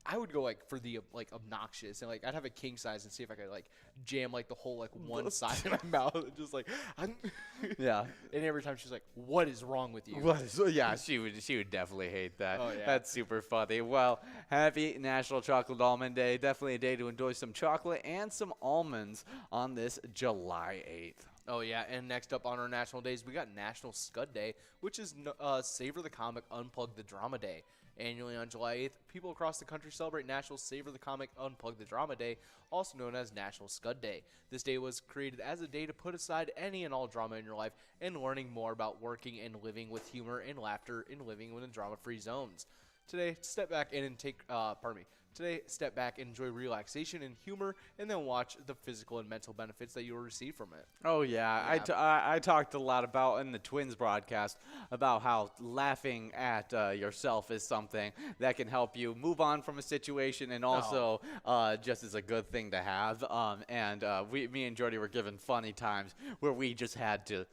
Speaker 17: I would go like for the obnoxious, and like I'd have a king size and see if I could like jam like the whole like one side of my mouth and just like
Speaker 1: yeah.
Speaker 17: And every time she's like, "What is wrong with you?"
Speaker 1: Yeah, she would definitely hate that.
Speaker 17: Oh, yeah.
Speaker 1: That's super funny. Well, happy National Chocolate Almond Day. Definitely a day to enjoy some chocolate and some almonds on this July 8th.
Speaker 17: Oh, yeah, and next up on our national days, we got National Scud Day, which is Savor the Comic, Unplug the Drama Day. Annually on July 8th, people across the country celebrate National Savor the Comic, Unplug the Drama Day, also known as National Scud Day. This day was created as a day to put aside any and all drama in your life and learning more about working and living with humor and laughter and living within drama-free zones. Today, step back and step back and enjoy relaxation and humor, and then watch the physical and mental benefits that you will receive from it.
Speaker 1: Oh, yeah. I talked a lot about in the Twins broadcast about how laughing at yourself is something that can help you move on from a situation and also just is a good thing to have. Me and Jordy were given funny times where we just had to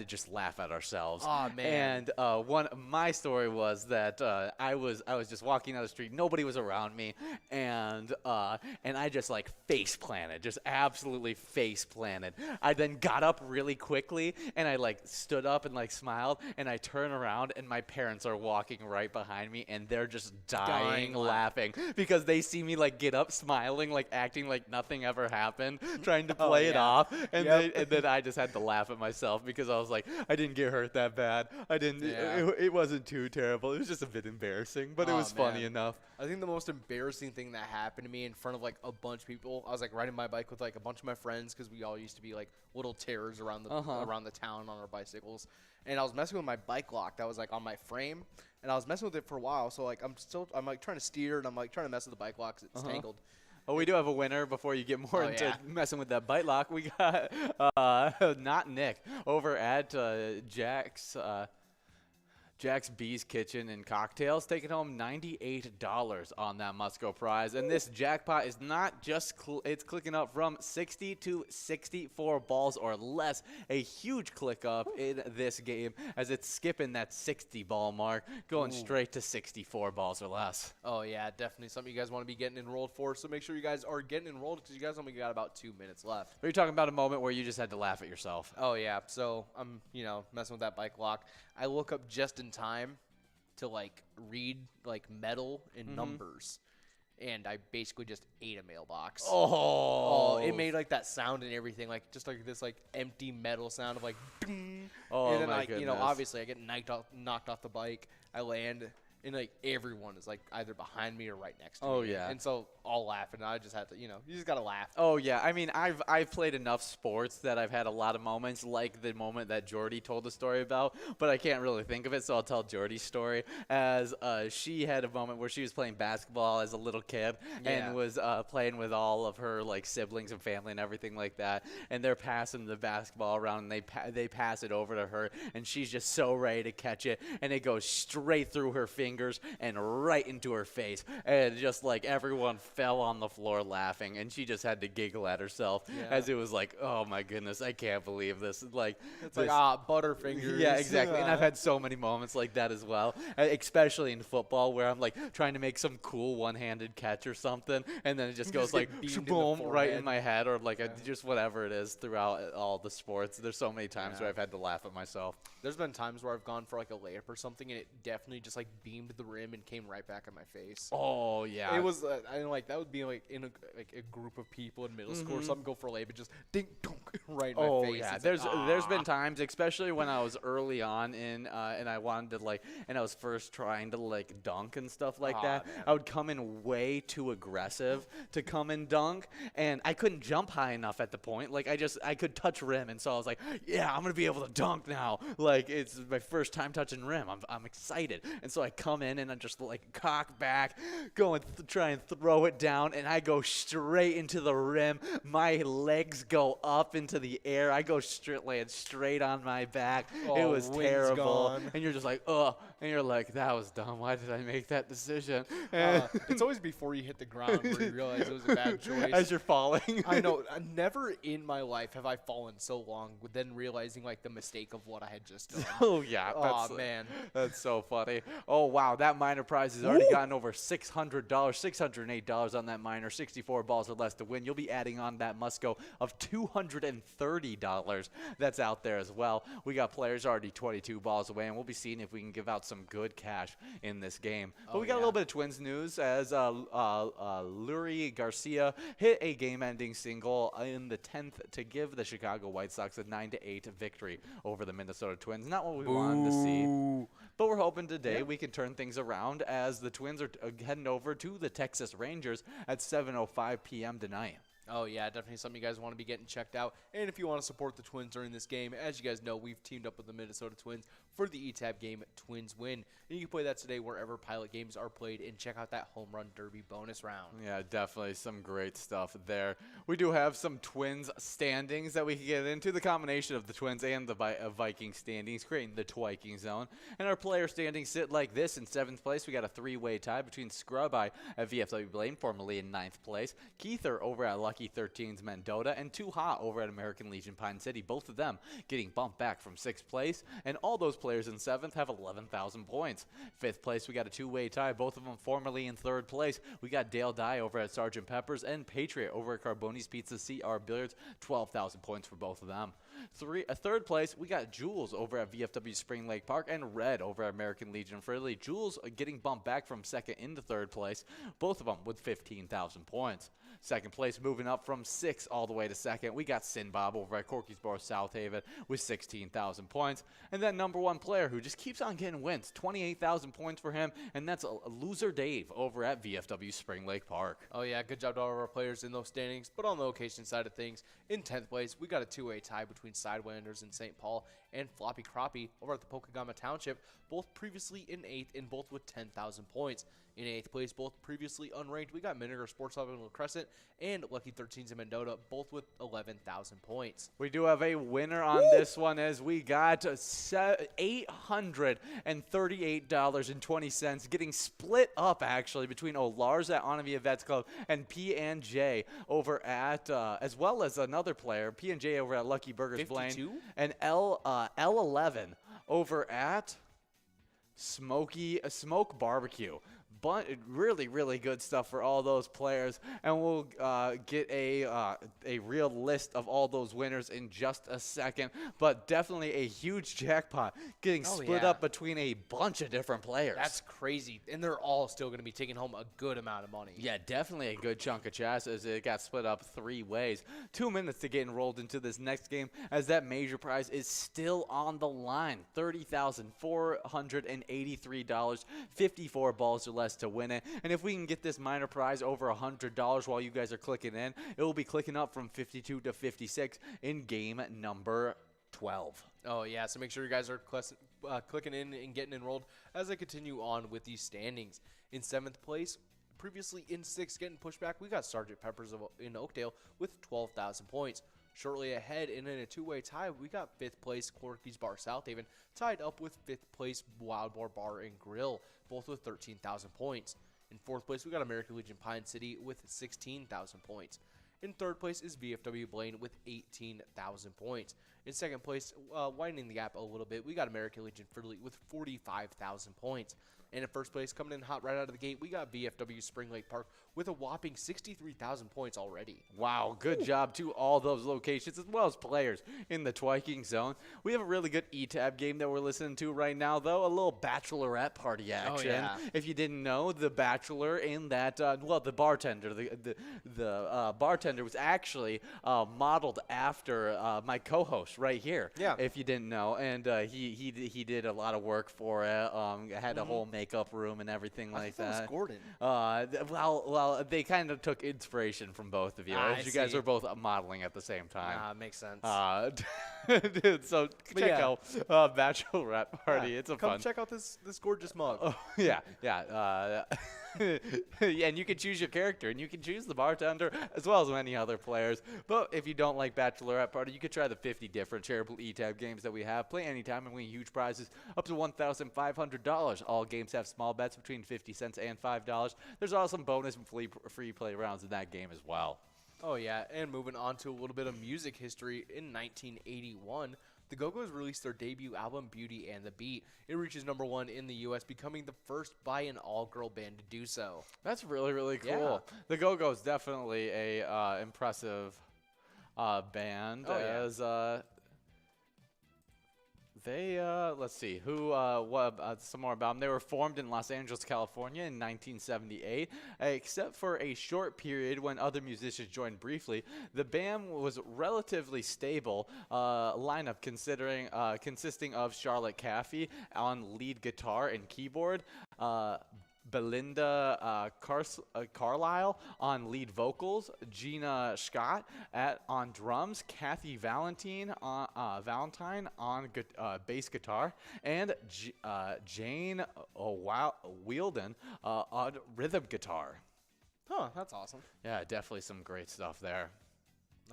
Speaker 1: just laugh at ourselves.
Speaker 17: Oh, man.
Speaker 1: And my story was that I was just walking down the street. Nobody was around me. And I just like face planted, just absolutely face planted. I then got up really quickly and I like stood up and like smiled and I turn around and my parents are walking right behind me and they're just dying laughing because they see me like get up smiling, like acting like nothing ever happened, trying to play it off. And then I just had to laugh at myself because I was like, I didn't get hurt that bad. I didn't. It wasn't too terrible. It was just a bit embarrassing, but it was funny enough.
Speaker 17: I think the most embarrassing thing that happened to me in front of like a bunch of people, I was like riding my bike with like a bunch of my friends because we all used to be like little terrors around the town on our bicycles, and I was messing with my bike lock that was like on my frame, and I was messing with it for a while. So like I'm like trying to steer and I'm like trying to mess with the bike lock 'cause it's tangled.
Speaker 1: Oh, we do have a winner before you get more into messing with that bite lock. We got not Nick over at Jack's Bees Kitchen and Cocktails, taking home $98 on that must-go prize. And this jackpot is not just it's clicking up from 60 to 64 balls or less. A huge click up in this game as it's skipping that 60 ball mark, going straight to 64 balls or less.
Speaker 17: Oh, yeah, definitely something you guys want to be getting enrolled for. So make sure you guys are getting enrolled because you guys only got about 2 minutes left.
Speaker 1: Are you talking about a moment where you just had to laugh at yourself?
Speaker 17: Oh, yeah. So I'm, messing with that bike lock. I look up just in time to like read like metal and numbers, and I basically just ate a mailbox.
Speaker 1: Oh,
Speaker 17: it made like that sound and everything, like just like this like empty metal sound of like, ding.
Speaker 1: Oh,
Speaker 17: and then
Speaker 1: my
Speaker 17: like
Speaker 1: goodness.
Speaker 17: obviously I get knocked off the bike. I land. And, like, everyone is, like, either behind me or right next to me.
Speaker 1: Oh, yeah.
Speaker 17: And so I'll laugh, and I just have to, you just got to laugh.
Speaker 1: Oh, yeah. I mean, I've played enough sports that I've had a lot of moments, like the moment that Jordy told the story about, but I can't really think of it, so I'll tell Jordy's story. As she had a moment where she was playing basketball as a little kid and was playing with all of her, like, siblings and family and everything like that, and they're passing the basketball around, and they pass it over to her, and she's just so ready to catch it, and it goes straight through her fingers and right into her face, and just like everyone fell on the floor laughing, and she just had to giggle at herself as it was like, oh my goodness, I can't believe this. Like
Speaker 17: it's like butterfingers.
Speaker 1: Yeah, exactly. And I've had so many moments like that as well, especially in football where I'm like trying to make some cool one-handed catch or something, and then it just goes like boom right in my head, or like just whatever it is throughout all the sports. There's so many times where I've had to laugh at myself.
Speaker 17: There's been times where I've gone for like a layup or something, and it definitely just like beamed the rim and came right back at my face.
Speaker 1: Oh yeah,
Speaker 17: it was. I know, like that would be like in a group of people in middle school or something. Go for a layup, and just ding dunk right in my face.
Speaker 1: Oh yeah,
Speaker 17: it's
Speaker 1: there's been times, especially when I was early on in and I wanted to like, and I was first trying to like dunk and stuff like that.
Speaker 17: Man.
Speaker 1: I would come in way too aggressive to come and dunk, and I couldn't jump high enough at the point. Like I could touch rim, and so I was like, yeah, I'm gonna be able to dunk now. Like it's my first time touching rim. I'm excited, and so I come in and I'm just like cock back, go and try and throw it down, and I go straight into the rim. My legs go up into the air. I go land straight on my back. It was terrible.
Speaker 17: Gone.
Speaker 1: And you're just like, ugh. And you're like, that was dumb. Why did I make that decision?
Speaker 17: It's always before you hit the ground where you realize it was a bad choice.
Speaker 1: As you're falling.
Speaker 17: I know. Never in my life have I fallen so long with then realizing like the mistake of what I had just done.
Speaker 1: Oh yeah.
Speaker 17: Man,
Speaker 1: that's so funny. Oh wow, that minor prize has already gotten over $600, $608 on that minor. 64 balls or less to win. You'll be adding on that must-go of $230 that's out there as well. We got players already 22 balls away, and we'll be seeing if we can give out some good cash in this game. But we got a little bit of Twins news as Lurie Garcia hit a game-ending single in the 10th to give the Chicago White Sox a 9-8 victory over the Minnesota Twins. Not what we wanted to see. But we're hoping today we can turn things around as the Twins are heading over to the Texas Rangers at 7:05 p.m. tonight.
Speaker 17: Oh, yeah, definitely something you guys want to be getting checked out. And if you want to support the Twins during this game, as you guys know, we've teamed up with the Minnesota Twins for the E-Tab game, Twins Win. And you can play that today wherever Pilot games are played, and check out that Home Run Derby bonus round.
Speaker 1: Yeah, definitely some great stuff there. We do have some Twins standings that we can get into. The combination of the Twins and the Viking standings, creating the Twiking zone. And our player standings sit like this. In 7th place, we got a 3-way tie between Scrub-Eye at VFW Blaine, formerly in 9th place. Keither over at Lucky 13's Mendota, and Too Hot over at American Legion Pine City. Both of them getting bumped back from 6th place, and all those players in 7th have 11,000 points. 5th place, we got a 2-way tie, both of them formerly in 3rd place. We got Dale Dye over at Sgt. Pepper's and Patriot over at Carboni's Pizza CR Billiards, 12,000 points for both of them. 3rd place, we got Jules over at VFW Spring Lake Park and Red over at American Legion Friendly. Jules getting bumped back from 2nd into 3rd place, both of them with 15,000 points. 2nd place, moving up from 6th all the way to 2nd, we got Sin Bob over at Corkeysboro South Haven with 16,000 points. And then number 1 player who just keeps on getting wins, 28,000 points for him, and that's a Loser Dave over at VFW Spring Lake Park.
Speaker 17: Oh, yeah, good job to all of our players in those standings. But on the location side of things, in 10th place, we got a 2-way tie between Sidelanders in St. Paul and Floppy Crappie over at the Pokegama Township, both previously in 8th and both with 10,000 points. In 8th place, both previously unranked, we got Miniger Sports Hub in La Crescent and Lucky 13's in Mendota, both with 11,000 points.
Speaker 1: We do have a winner on this one as we got $838.20 getting split up actually between Lars at Onavia Vets Club and P&J over at, as well as another player, P&J over at Lucky Burgers
Speaker 17: 52?
Speaker 1: Blaine, and L11 over at Smoke Barbecue. really, really good stuff for all those players, and we'll get a real list of all those winners in just a second. But definitely a huge jackpot getting split up between a bunch of different players.
Speaker 17: That's crazy, and they're all still going to be taking home a good amount of money.
Speaker 1: Yeah, definitely a good chunk of cash as it got split up 3 ways. 2 minutes to get enrolled into this next game as that major prize is still on the line. $30,483, 54 balls or less to win it. And if we can get this minor prize over $100 while you guys are clicking in, it will be clicking up from 52 to 56 in game number 12.
Speaker 17: Oh, yeah, so make sure you guys are clicking in and getting enrolled as I continue on with these standings. In 7th place, previously in 6th, getting pushed back, we got Sergeant Pepper's in Oakdale with 12,000 points. Shortly ahead, and in a 2-way tie, we got 5th place Corky's Bar Southaven tied up with 5th place Wild Boar Bar and Grill, both with 13,000 points. In 4th place, we got American Legion Pine City with 16,000 points. In 3rd place is VFW Blaine with 18,000 points. In 2nd place, widening the gap a little bit, we got American Legion Fridley with 45,000 points. And in 1st place, coming in hot right out of the gate, we got VFW Spring Lake Park with a whopping 63,000 points already.
Speaker 1: Wow, good job to all those locations as well as players in the Twiking zone. We have a really good E-Tab game that we're listening to right now, though. A little bachelorette party action.
Speaker 17: Oh, yeah.
Speaker 1: If you didn't know, the bachelor in that, the bartender, the bartender was actually modeled after my co-host right here.
Speaker 17: Yeah.
Speaker 1: If you didn't know, and he did a lot of work for it. Had a whole makeup room and everything like that.
Speaker 17: I thought it was Gordon.
Speaker 1: Well, they kind of took inspiration from both of you. As you guys are both modeling at the same time.
Speaker 17: Makes sense.
Speaker 1: So check out Bachelorette Party. It's
Speaker 17: Come
Speaker 1: fun.
Speaker 17: check out this gorgeous mug.
Speaker 1: Oh, yeah. And you can choose your character, and you can choose the bartender as well as many other players. But if you don't like Bachelorette Party, you could try the 50 different Charitable E-Tab games that we have. Play anytime and win huge prizes up to $1,500. All games have small bets between 50 cents and $5. There's also some bonus and free play rounds in that game as well.
Speaker 17: Oh, yeah, and moving on to a little bit of music history, in 1981, the Go-Go's released their debut album, Beauty and the Beat. It reaches #1 in the U.S., becoming the first by an all-girl band to do so.
Speaker 1: That's really, really cool.
Speaker 17: Yeah.
Speaker 1: The Go-Go's definitely a impressive band.
Speaker 17: Oh, yeah.
Speaker 1: As they, let's see, some more about them. They were formed in Los Angeles, California in 1978. Except for a short period when other musicians joined briefly, the band was relatively stable lineup consisting of Charlotte Caffey on lead guitar and keyboard, Belinda Carlisle on lead vocals, Gina Scott on drums, Kathy Valentine on bass guitar, and Jane Wielden on rhythm guitar.
Speaker 17: Huh, that's awesome.
Speaker 1: Yeah, definitely some great stuff there.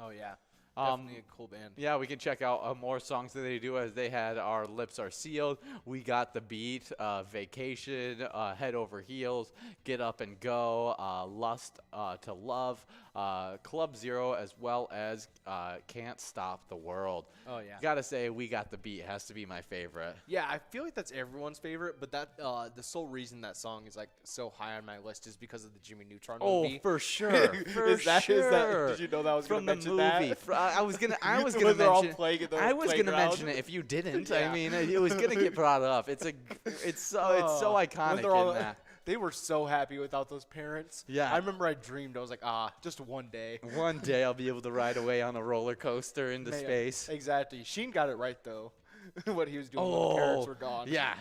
Speaker 17: Oh, yeah. Definitely a cool band.
Speaker 1: Yeah, we can check out more songs that they do as they had Our Lips Are Sealed, We Got the Beat, Vacation, Head Over Heels, Get Up and Go, Lust to Love, Club Zero, as well as Can't Stop the World.
Speaker 17: Oh, yeah.
Speaker 1: Gotta say, We Got the Beat has to be my favorite.
Speaker 17: Yeah, I feel like that's everyone's favorite, but that the sole reason that song is like so high on my list is because of the Jimmy Neutron movie.
Speaker 1: Oh, for sure. Did
Speaker 17: you know that I was going to mention that?
Speaker 1: I was gonna mention it if you didn't.
Speaker 17: Yeah.
Speaker 1: I mean, it was gonna get brought up. It's so iconic in that.
Speaker 17: They were so happy without those parents.
Speaker 1: Yeah.
Speaker 17: I remember I dreamed. I was like, just one day.
Speaker 1: One day I'll be able to ride away on a roller coaster into space.
Speaker 17: Exactly. Sheen got it right though. What he was doing when the parents were gone.
Speaker 1: Yeah,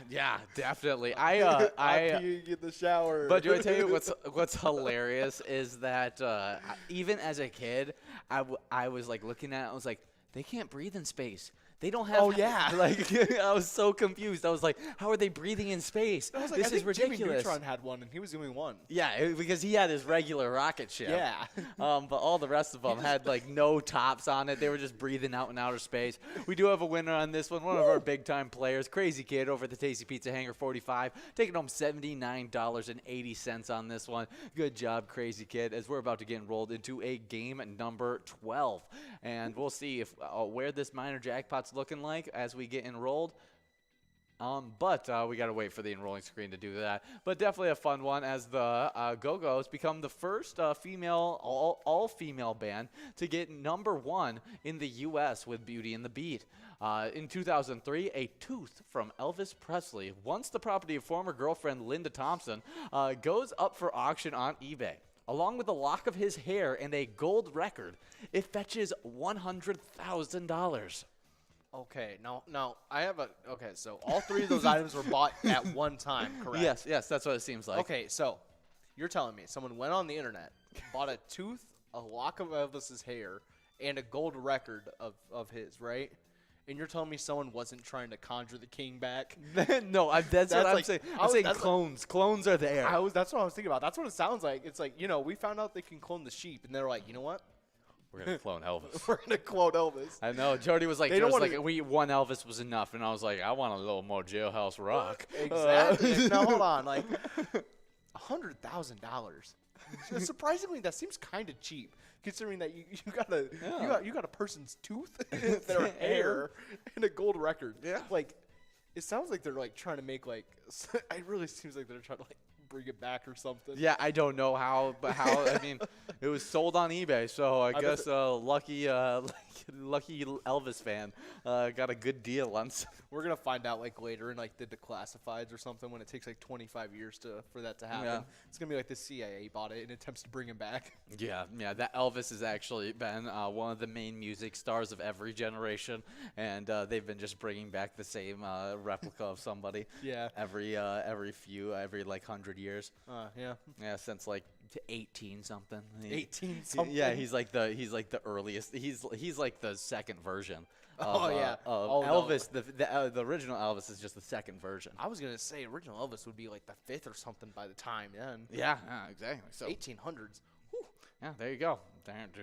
Speaker 1: definitely.
Speaker 17: I peeing in the shower.
Speaker 1: But do I tell you what's hilarious is that even as a kid, I was like looking at it, I was like, they can't breathe in space. They don't have.
Speaker 17: Oh yeah.
Speaker 1: Like I was so confused. I was like, how are they breathing in space?
Speaker 17: I was like,
Speaker 1: this is ridiculous.
Speaker 17: Jimmy Neutron had one, and he was doing one.
Speaker 1: Yeah, because he had his regular rocket ship.
Speaker 17: Yeah.
Speaker 1: But all the rest of them had like no tops on it. They were just breathing out in outer space. We do have a winner on this one. One of our big time players, Crazy Kid, over at the Tasty Pizza Hangar 45, taking home $79.80 on this one. Good job, Crazy Kid. As we're about to get enrolled into a game number 12, and we'll see if where this minor jackpot's looking like as we get enrolled. But we got to wait for the enrolling screen to do that. But definitely a fun one, as the Go-Go's become the first female, all-female band to get #1 in the U.S. with Beauty and the Beat. In 2003, a tooth from Elvis Presley, once the property of former girlfriend Linda Thompson, goes up for auction on eBay. Along with a lock of his hair and a gold record, it fetches $100,000.
Speaker 17: Okay, now I have a. Okay, so all three of those items were bought at one time, correct?
Speaker 1: Yes, that's what it seems like.
Speaker 17: Okay, so you're telling me someone went on the internet, bought a tooth, a lock of Elvis's hair, and a gold record of his, right? And you're telling me someone wasn't trying to conjure the king back?
Speaker 1: No, that's what I'm
Speaker 17: like,
Speaker 1: saying. I'm saying clones. Clones are there.
Speaker 17: That's what I was thinking about. That's what it sounds like. It's like, we found out they can clone the sheep, and they're like, you know what?
Speaker 1: We're going to clone Elvis.
Speaker 17: We're going to clone Elvis.
Speaker 1: I know. Jordy was like,
Speaker 17: They don't wanna-
Speaker 1: one Elvis was enough. And I was like, I want a little more Jailhouse Rock.
Speaker 17: Exactly. Now, hold on. Like, $100,000. Surprisingly, that seems kind of cheap, considering that you got a person's tooth, their hair, and a gold record.
Speaker 1: Yeah.
Speaker 17: Like, it sounds like they're like trying to make like. It really seems like they're trying to like bring it back or something.
Speaker 1: Yeah, I don't know how, but how. I mean, it was sold on eBay, so I guess lucky Elvis fan got a good deal on.
Speaker 17: We're gonna find out like later in like the declassifieds or something when it takes like 25 years for that to happen.
Speaker 1: Yeah.
Speaker 17: It's gonna be like the CIA bought it and attempts to bring him back.
Speaker 1: Yeah, that Elvis has actually been one of the main music stars of every generation, and they've been just bringing back the same replica of somebody.
Speaker 17: Yeah.
Speaker 1: Every like 100 years.
Speaker 17: Yeah.
Speaker 1: Yeah, since like 18 something.
Speaker 17: 18 something.
Speaker 1: Yeah, he's like the earliest. He's like the second version.
Speaker 17: Oh, yeah.
Speaker 1: Of Elvis. No. The original Elvis is just the second version.
Speaker 17: I was gonna say original Elvis would be like the 5th or something by the time then.
Speaker 1: Yeah, exactly. So
Speaker 17: 1800s.
Speaker 1: Yeah, there you go.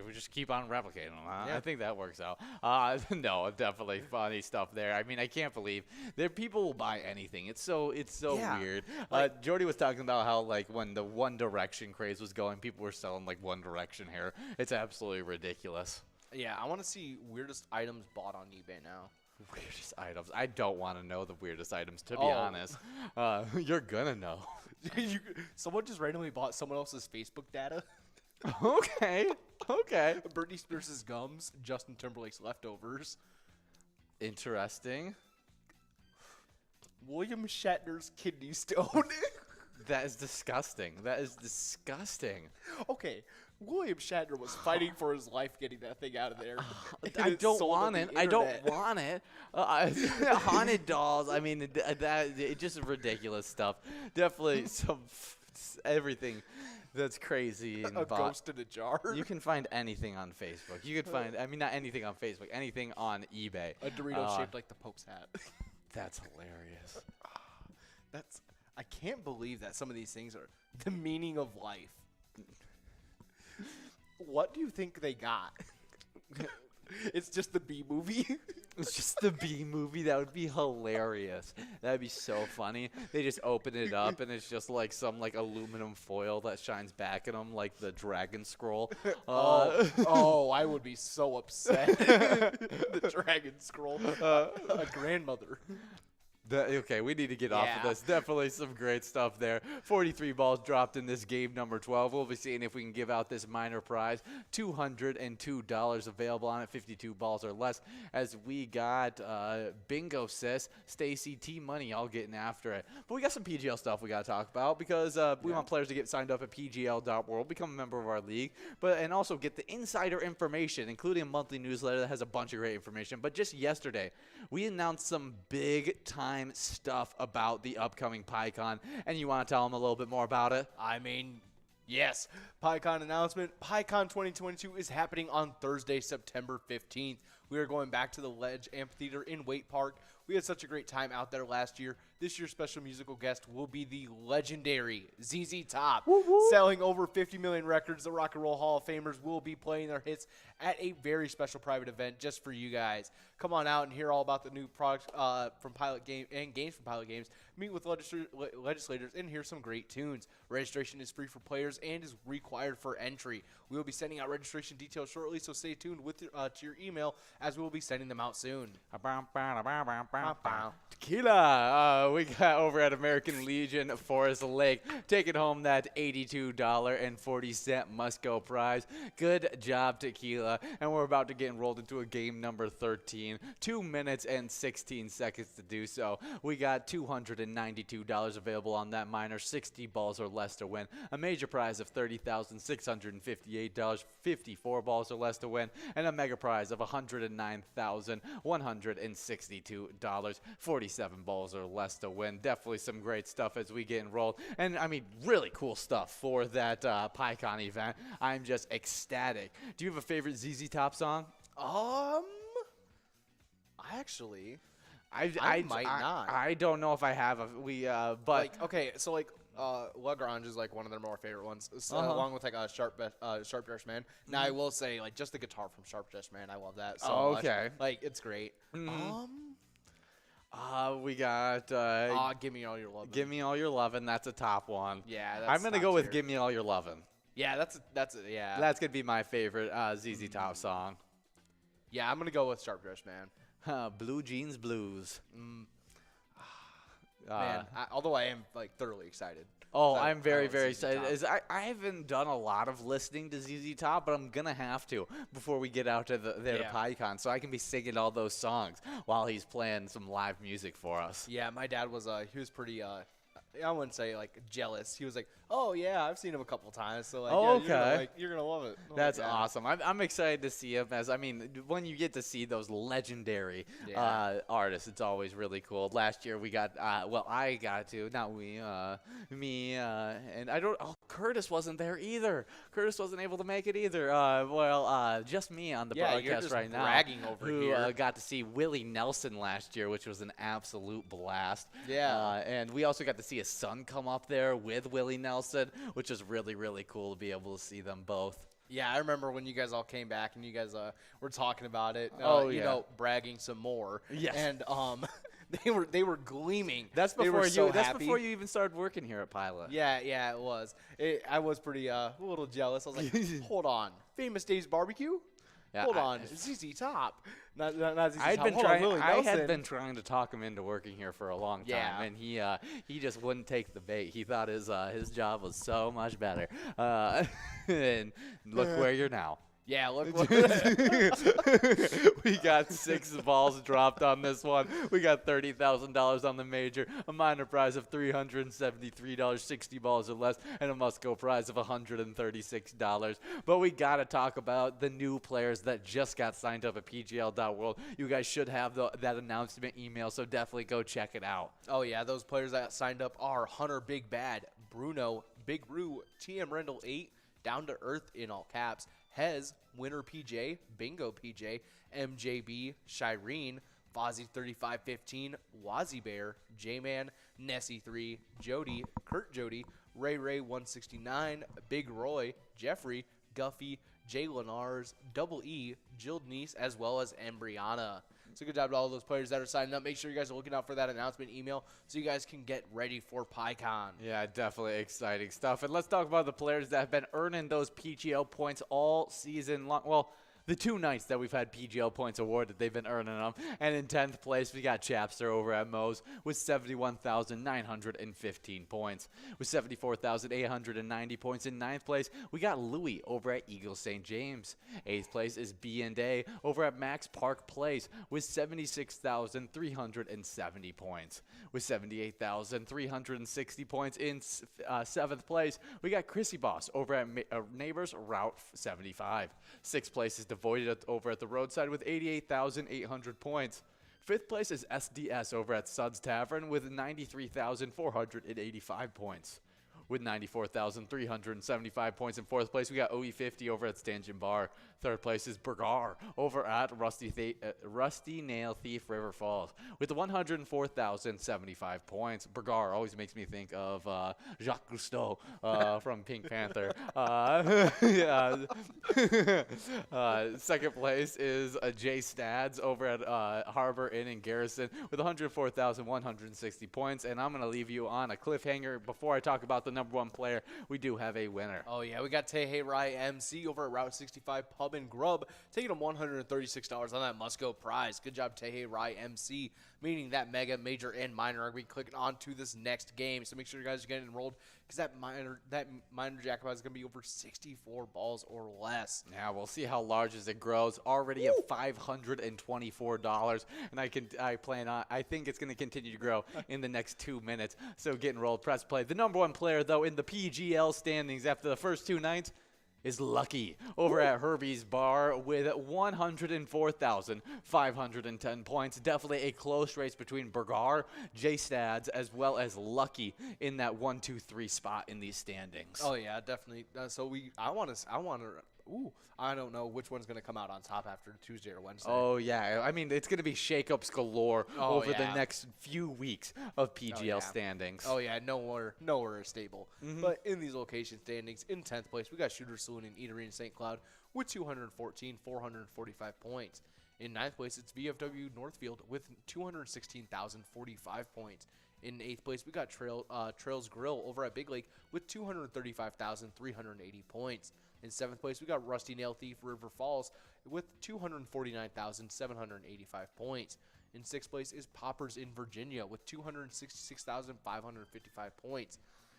Speaker 1: We just keep on replicating them.
Speaker 17: Yeah.
Speaker 1: I think that works out. No, definitely funny stuff there. I mean, I can't believe people will buy anything. It's so weird. Jordy was talking about how like when the One Direction craze was going, people were selling like One Direction hair. It's absolutely ridiculous.
Speaker 17: Yeah, I want to see weirdest items bought on eBay now.
Speaker 1: Weirdest items. I don't want to know the weirdest items, to be honest. You're gonna know.
Speaker 17: Someone just randomly bought someone else's Facebook data.
Speaker 1: Okay.
Speaker 17: Britney Spears' gums, Justin Timberlake's leftovers.
Speaker 1: Interesting.
Speaker 17: William Shatner's kidney stone.
Speaker 1: That is disgusting.
Speaker 17: Okay, William Shatner was fighting for his life getting that thing out of there.
Speaker 1: I don't want it. Haunted dolls. I mean, it's just ridiculous stuff. Definitely everything that's crazy.
Speaker 17: A ghost in a jar.
Speaker 1: You can find anything on Facebook. You could find, not anything on Facebook, anything on eBay.
Speaker 17: A Dorito shaped like the Pope's hat.
Speaker 1: That's hilarious.
Speaker 17: I can't believe that some of these things are the meaning of life. What do you think they got? It's just the B movie.
Speaker 1: It's just the B movie. That would be hilarious. That'd be so funny. They just open it up and it's just like some like aluminum foil that shines back at them like the dragon scroll.
Speaker 17: I would be so upset. The dragon scroll. A grandmother.
Speaker 1: Okay, we need to get off of this. Definitely some great stuff there. 43 balls dropped in this game number 12. We'll be seeing if we can give out this minor prize. $202 available on it, 52 balls or less. As we got Bingo Sis, Stacy, T-Money all getting after it. But we got some PGL stuff we got to talk about because we want players to get signed up at pgl.world, become a member of our league, and also get the insider information, including a monthly newsletter that has a bunch of great information. But just yesterday, we announced some big-time stuff about the upcoming PyCon, and you want to tell them a little bit more about it?
Speaker 17: I mean, yes. PyCon announcement. PyCon 2022 is happening on Thursday, September 15th. We are going back to the Ledge Amphitheater in Waite Park. We had such a great time out there last year. This year's special musical guest will be the legendary ZZ Top. Selling over 50 million records, the Rock and Roll Hall of Famers will be playing their hits at a very special private event just for you guys. Come on out and hear all about the new products from Pilot Game and games from Pilot Games. Meet with legislators and hear some great tunes. Registration is free for players and is required for entry. We will be sending out registration details shortly, so stay tuned with to your email as we will be sending them out soon.
Speaker 1: Tequila. We got over at American Legion Forest Lake taking home that $82.40 must-go prize. Good job, Tequila. And we're about to get enrolled into a game number 13. 2 minutes and 16 seconds to do so. We got $292 available on that minor, 60 balls or less to win. A major prize of $30,658, 54 balls or less to win. And a mega prize of $109,162, 47 balls or less to win. Definitely some great stuff as we get enrolled. And, I mean, really cool stuff for that PyCon event. I'm just ecstatic. Do you have a favorite ZZ Top song? I might not. I don't know if I have a but
Speaker 17: like, okay, so like Lagrange is like one of their more favorite ones, along with like Sharp Dressed Man. Now I will say like just the guitar from Sharp Dressed Man, I love that so much. Like it's great.
Speaker 1: We got
Speaker 17: Give Me All Your Lovin'.
Speaker 1: Give Me All Your Lovin', that's a top one.
Speaker 17: Yeah,
Speaker 1: I'm gonna go with Give Me All Your Lovin'.
Speaker 17: Yeah, that's yeah.
Speaker 1: That's gonna be my favorite ZZ Top song.
Speaker 17: Yeah, I'm gonna go with Sharp Dressed Man.
Speaker 1: Blue Jeans Blues.
Speaker 17: Man, although I am like thoroughly excited.
Speaker 1: Oh, I'm very, very excited. I haven't done a lot of listening to ZZ Top, but I'm going to have to before we get out to to PyCon, so I can be singing all those songs while he's playing some live music for us.
Speaker 17: Yeah, my dad was he was pretty I wouldn't say like jealous. He was like, "Oh yeah, I've seen him a couple times." So like, you're gonna love it.
Speaker 1: That's awesome. I'm excited to see him. When you get to see those legendary artists, it's always really cool. Last year we got I got to, not we, me, and I don't. Oh, Curtis wasn't there either. Curtis wasn't able to make it either. Just me on the broadcast right now.
Speaker 17: Bragging over here.
Speaker 1: Got to see Willie Nelson last year, which was an absolute blast.
Speaker 17: Yeah.
Speaker 1: And we also got to see his son come up there with Willie Nelson, which is really, really cool to be able to see them both.
Speaker 17: Yeah, I remember when you guys all came back and you guys were talking about it. You know, bragging some more.
Speaker 1: Yes.
Speaker 17: And they were gleaming.
Speaker 1: That's before
Speaker 17: That's
Speaker 1: before you even started working here at Pilot.
Speaker 17: Yeah, it was. I was pretty a little jealous. I was like, hold on, Famous Dave's Barbecue.
Speaker 1: Yeah,
Speaker 17: hold on, ZZ Top. Not ZZ Top.
Speaker 1: I had been trying to talk him into working here for a long time, and he just wouldn't take the bait. He thought his job was so much better. And look where you're now.
Speaker 17: Yeah, look.
Speaker 1: We got 6 balls dropped on this one. We got $30,000 on the major, a minor prize of $373, 60 balls or less, and a must-go prize of $136. But we got to talk about the new players that just got signed up at PGL.World. You guys should have that announcement email, so definitely go check it out.
Speaker 17: Oh, yeah, those players that signed up are Hunter Big Bad, Bruno, Big Roo, TM Rendell 8, Down to Earth in all caps, Hez, Winner PJ, Bingo PJ, MJB, Shireen, Fozzie 3515, Wazzy Bear, J-Man, Nessie 3, Jody, Kurt Jody, Ray 169, Big Roy, Jeffrey, Guffy, Jay Lenars, Double E, Jill Denise, as well as Embriana. So good job to all those players that are signing up. Make sure you guys are looking out for that announcement email so you guys can get ready for PyCon.
Speaker 1: Yeah, definitely exciting stuff. And let's talk about the players that have been earning those PGL points all season long. Well, the 2 nights that we've had PGL points awarded, they've been earning them. And in 10th place, we got Chapster over at Moe's with 71,915 points. With 74,890 points in 9th place, we got Louie over at Eagle St. James. 8th place is B&A over at Max Park Place with 76,370 points. With 78,360 points in 7th place, we got Chrissy Boss over at Neighbors Route 75. 6th place is Devoted over at the Roadside with 88,800 points. 5th place is SDS over at Suds Tavern with 93,485 points. with 94,375 points. In fourth place, we got OE50 over at Stanchion Bar. Third place is Burgar over at Rusty Nail Thief River Falls with 104,075 points. Burgar always makes me think of Jacques Cousteau from Pink Panther. Second place is Jay Stads over at Harbor Inn in Garrison with 104,160 points. And I'm going to leave you on a cliffhanger. Before I talk about the number one player, we do have a winner.
Speaker 17: Oh, yeah, we got Tehe Rai MC over at Route 65 Pub and Grub, taking him $136 on that Musco prize. Good job, Tehe Rai MC, meaning that mega, major, and minor are going to be clicking on to this next game. So make sure you guys are getting enrolled because that minor jackpot is going to be over 64 balls or less.
Speaker 1: Yeah, we'll see how large as it grows. Already at $524, and I think it's going to continue to grow in the next 2 minutes. So get enrolled, press play. The number one player, though, in the PGL standings after the first 2 nights is Lucky over at Herbie's Bar with 104,510 points. Definitely a close race between Burgar, J Stads, as well as Lucky in that 1, 2, 3 spot in these standings.
Speaker 17: Oh yeah, definitely. I don't know which one's going to come out on top after Tuesday or Wednesday.
Speaker 1: Oh, yeah. I mean, it's going to be shakeups galore over the next few weeks of PGL standings.
Speaker 17: Oh, yeah. Nowhere is stable. But in these location standings, in 10th place, we got Shooter Saloon and Eatery in St. Cloud with 445 points. In 9th place, it's VFW Northfield with 216,045 points. In 8th place, we got Trails Grill over at Big Lake with 235,380 points. In 7th place, we got Rusty Nail Thief River Falls with 249,785 points. In 6th place is Poppers in Virginia with 266,555 points.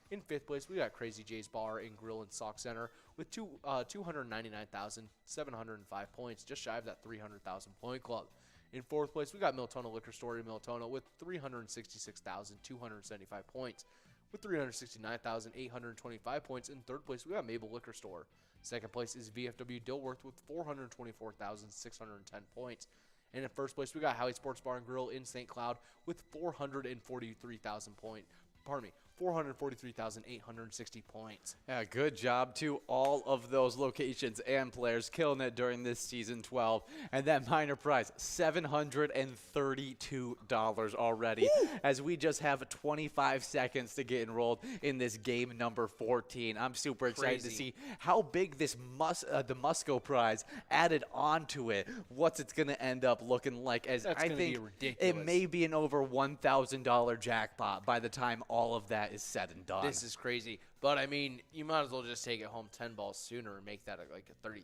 Speaker 17: In 5th place, we got Crazy J's Bar and Grill and Sock Center with 299,705 points, just shy of that 300,000 point club. In 4th place, we got Miltona Liquor Store in Miltona with 366,275 points. With 369,825 points. In 3rd place, we got Mabel Liquor Store. 2nd place is VFW Dilworth with 424,610 points. And in 1st place, we got Howie Sports Bar and Grill in St. Cloud with 443,860 points.
Speaker 1: Yeah, good job to all of those locations and players killing it during this season 12. And that minor prize, $732 already. Woo! As we just have 25 seconds to get enrolled in this game number 14. I'm super excited to see how big this the Musco prize added onto it. What's it's going to end up looking like, as I think it may be an over $1,000 jackpot by the time all of that is said and done.
Speaker 17: This is crazy. But, I mean, you might as well just take it home 10 balls sooner and make that like a $30,000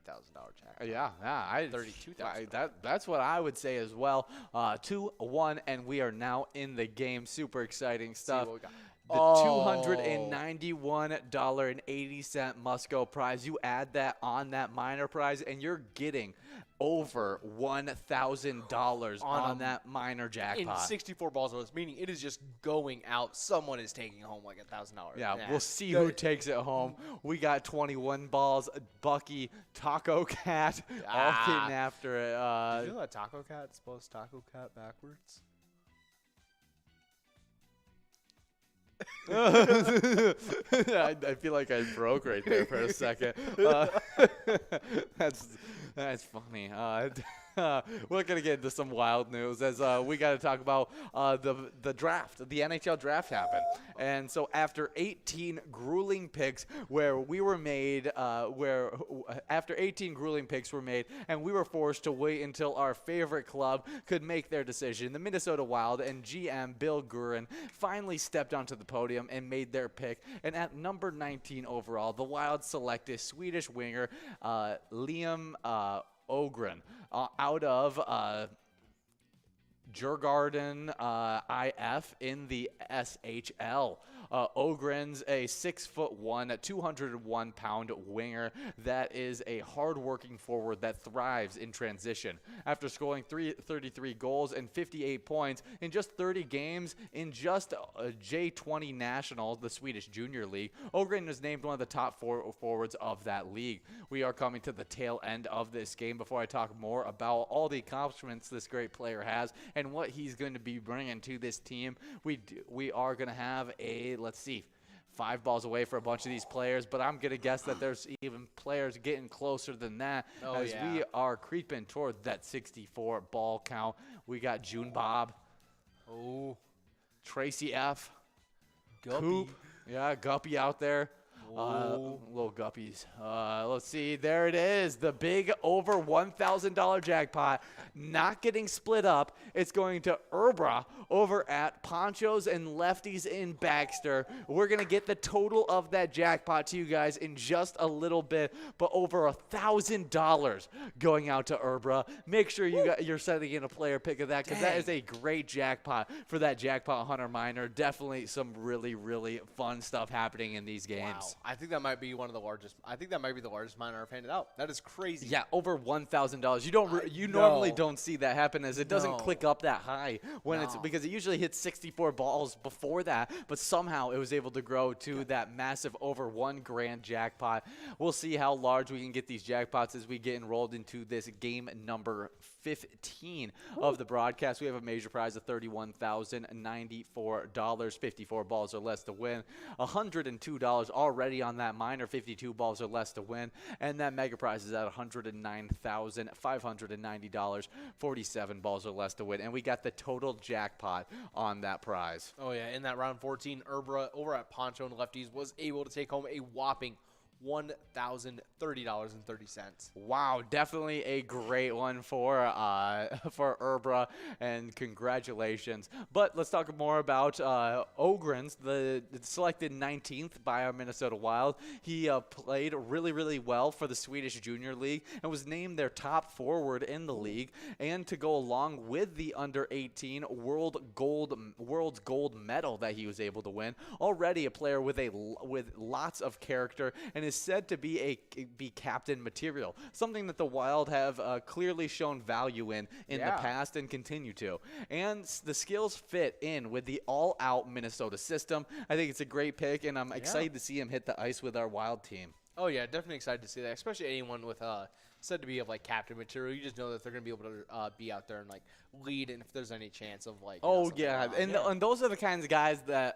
Speaker 17: jackpot.
Speaker 1: Yeah.
Speaker 17: $32,000.
Speaker 1: That's what I would say as well. 2-1, and we are now in the game. Super exciting stuff.
Speaker 17: See what we got.
Speaker 1: The $291.80 Musco prize. You add that on that minor prize, and you're getting over $1,000 on that minor jackpot.
Speaker 17: In 64 balls, meaning it is just going out. Someone is taking home like $1,000.
Speaker 1: Yeah, we'll see who takes it home. We got 21 balls. Bucky, Taco Cat, all getting after it.
Speaker 17: Did you know that Taco Cat spells Taco Cat backwards?
Speaker 1: I feel like I broke right there for a second. That's funny. We're going to get into some wild news as we got to talk about the draft. The NHL draft happened. And so after 18 grueling picks after 18 grueling picks were made and we were forced to wait until our favorite club could make their decision, the Minnesota Wild and GM Bill Guerin finally stepped onto the podium and made their pick. And at number 19 overall, the Wild selected Swedish winger Liam Ogren out of Djurgården IF in the SHL. Ogren's a 6'1", 201-pound winger that is a hard-working forward that thrives in transition. After scoring 33 goals and 58 points in just 30 games in just J20 National, the Swedish Junior League, Ogren is named one of the top forwards of that league. We are coming to the tail end of this game. Before I talk more about all the accomplishments this great player has and what he's going to be bringing to this team, we are going to have a, let's see, 5 balls away for a bunch of these players, but I'm going to guess that there's even players getting closer than that as we are creeping toward that 64 ball count. We got June Bob.
Speaker 17: Oh.
Speaker 1: Tracy F.
Speaker 17: Guppy.
Speaker 1: Coop. Yeah, Guppy out there. Little guppies. Let's see. There it is. The big over $1,000 jackpot. Not getting split up. It's going to Urbra over at Ponchos and Lefties in Baxter. We're going to get the total of that jackpot to you guys in just a little bit, but over $1,000 going out to Urbra. Make sure you're setting in a player pick of that because that is a great jackpot for that jackpot hunter miner. Definitely some really, really fun stuff happening in these games.
Speaker 17: Wow. I think that might be one of the largest. I think that might be the largest miner I've handed out. That is crazy.
Speaker 1: Yeah, over $1,000. You normally don't see that happen as it doesn't click up that high when it's because it usually hits 64 balls before that, but somehow it was able to grow to that massive over $1,000 jackpot. We'll see how large we can get these jackpots as we get enrolled into this game number 15 of the broadcast. We have a major prize of $31,094, 54 balls or less to win, $102 already on that minor, 52 balls or less to win, and that mega prize is at $109,590, 47 balls or less to win, and we got the total jackpot on that prize.
Speaker 17: Oh yeah, in that round 14, Urbra over at Poncho and Lefties was able to take home a whopping $1,030.30.
Speaker 1: Wow, definitely a great one for Urbra, and congratulations. But let's talk more about Ogrens, the selected 19th by our Minnesota Wild. He played really, really well for the Swedish Junior League and was named their top forward in the league, and to go along with the under-18 world's gold medal that he was able to win. Already a player with lots of character and is said to be captain material, something that the Wild have clearly shown value in the past and continue to. And the skills fit in with the all-out Minnesota system. I think it's a great pick, and I'm excited to see him hit the ice with our Wild team.
Speaker 17: Oh yeah, definitely excited to see that, especially anyone with said to be of like captain material. You just know that they're going to be able to be out there and like lead, and if there's any chance of like
Speaker 1: and those are the kinds of guys that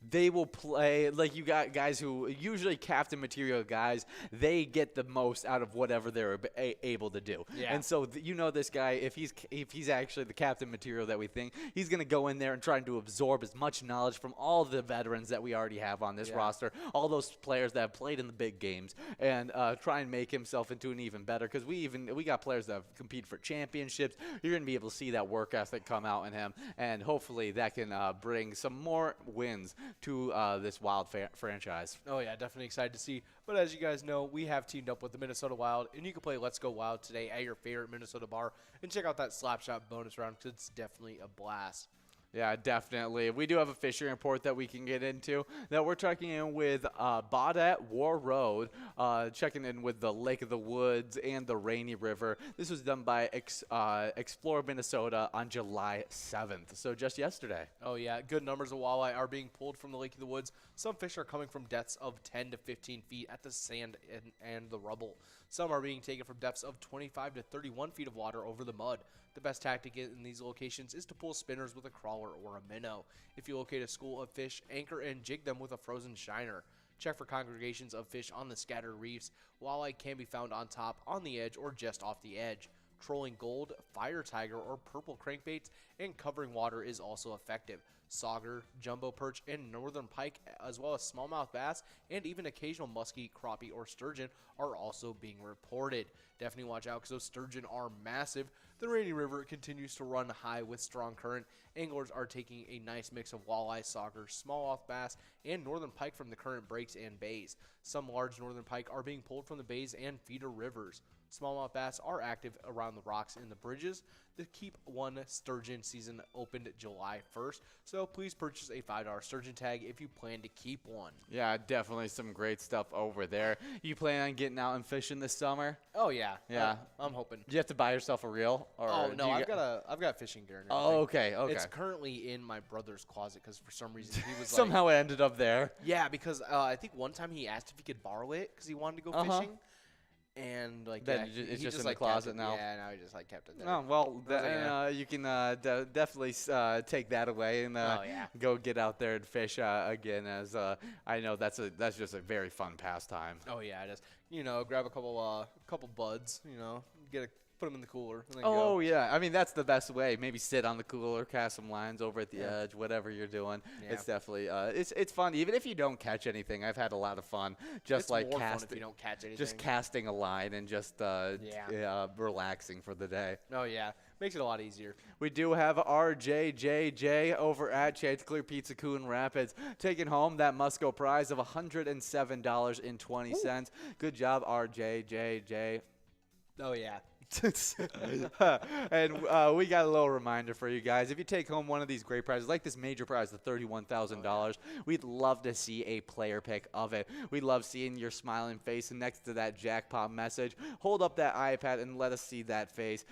Speaker 1: they will play, like you got guys who usually captain material guys, they get the most out of whatever they're able to do. Yeah. And so this guy, if he's actually the captain material that we think, he's going to go in there and try to absorb as much knowledge from all the veterans that we already have on this roster, all those players that have played in the big games, and try and make himself into an even better, because we got players that have competed for championships. You're going to be able to see that work ethic come out in him, and hopefully that can bring some more wins to this Wild franchise.
Speaker 17: Oh yeah, definitely excited to see. But as you guys know, we have teamed up with the Minnesota Wild, and you can play Let's Go Wild today at your favorite Minnesota bar and check out that Slapshot bonus round, because it's definitely a blast.
Speaker 1: Yeah, definitely. We do have a fishing report that we can get into that we're checking in with Baudette War Road, checking in with the Lake of the Woods and the Rainy River. This was done by Explore Minnesota on July 7th, so just yesterday.
Speaker 17: Oh, yeah. Good numbers of walleye are being pulled from the Lake of the Woods. Some fish are coming from depths of 10 to 15 feet at the sand and the rubble. Some are being taken from depths of 25 to 31 feet of water over the mud. The best tactic in these locations is to pull spinners with a crawler or a minnow. If you locate a school of fish, anchor and jig them with a frozen shiner. Check for congregations of fish on the scattered reefs. Walleye can be found on top, on the edge, or just off the edge. Trolling gold, fire tiger, or purple crankbaits and covering water is also effective. Sauger, jumbo perch, and northern pike, as well as smallmouth bass and even occasional muskie, crappie, or sturgeon are also being reported. Definitely watch out, because those sturgeon are massive. The Rainy River continues to run high with strong current. Anglers are taking a nice mix of walleye, sauger, smallmouth bass, and northern pike from the current breaks and bays. Some large northern pike are being pulled from the bays and feeder rivers. Smallmouth bass are active around the rocks in the bridges. The Keep One Sturgeon season opened July 1st, so please purchase a $5 sturgeon tag if you plan to keep one.
Speaker 1: Yeah, definitely some great stuff over there. You plan on getting out and fishing this summer?
Speaker 17: Oh yeah,
Speaker 1: yeah.
Speaker 17: I'm hoping.
Speaker 1: Do you have to buy yourself a reel? Or
Speaker 17: oh no, I've got fishing gear. And
Speaker 1: oh okay.
Speaker 17: It's currently in my brother's closet because for some reason he was
Speaker 1: somehow it ended up there.
Speaker 17: Yeah, because I think one time he asked if he could borrow it because he wanted to go fishing. And like
Speaker 1: Then it's just in the closet now.
Speaker 17: Yeah, now he just like kept it there.
Speaker 1: Oh well, you can definitely take that away and go get out there and fish again. As I know that's just a very fun pastime.
Speaker 17: Oh yeah, it is. Grab a couple buds. Put them in the cooler. And then
Speaker 1: Oh
Speaker 17: go.
Speaker 1: yeah, I mean that's the best way. Maybe sit on the cooler, cast some lines over at the edge, whatever you're doing.
Speaker 17: Yeah.
Speaker 1: It's definitely it's fun. Even if you don't catch anything, I've had a lot of fun. Just
Speaker 17: It's
Speaker 1: like
Speaker 17: more fun
Speaker 1: casting,
Speaker 17: if you don't catch anything.
Speaker 1: just casting a line and just relaxing for the day.
Speaker 17: Oh yeah, makes it a lot easier.
Speaker 1: We do have RJJJ over at Chanticleer Pizza Coon Rapids taking home that must-go prize of $107.20. Good job, RJJJ.
Speaker 17: Oh yeah.
Speaker 1: And we got a little reminder for you guys. If you take home one of these great prizes, like this major prize, the $31,000, we'd love to see a player pick of it. We love seeing your smiling face next to that jackpot message. Hold up that iPad and let us see that face.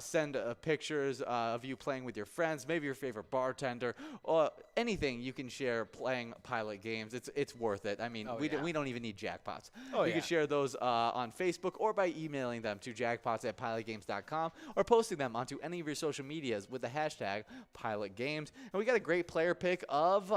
Speaker 1: Send pictures of you playing with your friends, maybe your favorite bartender, or anything you can share playing Pilot games. It's worth it. I mean, we don't even need jackpots. You can share those on Facebook or by emailing them to jackpots@pilotgames.com or posting them onto any of your social medias with the hashtag PilotGames. And we got a great player pick of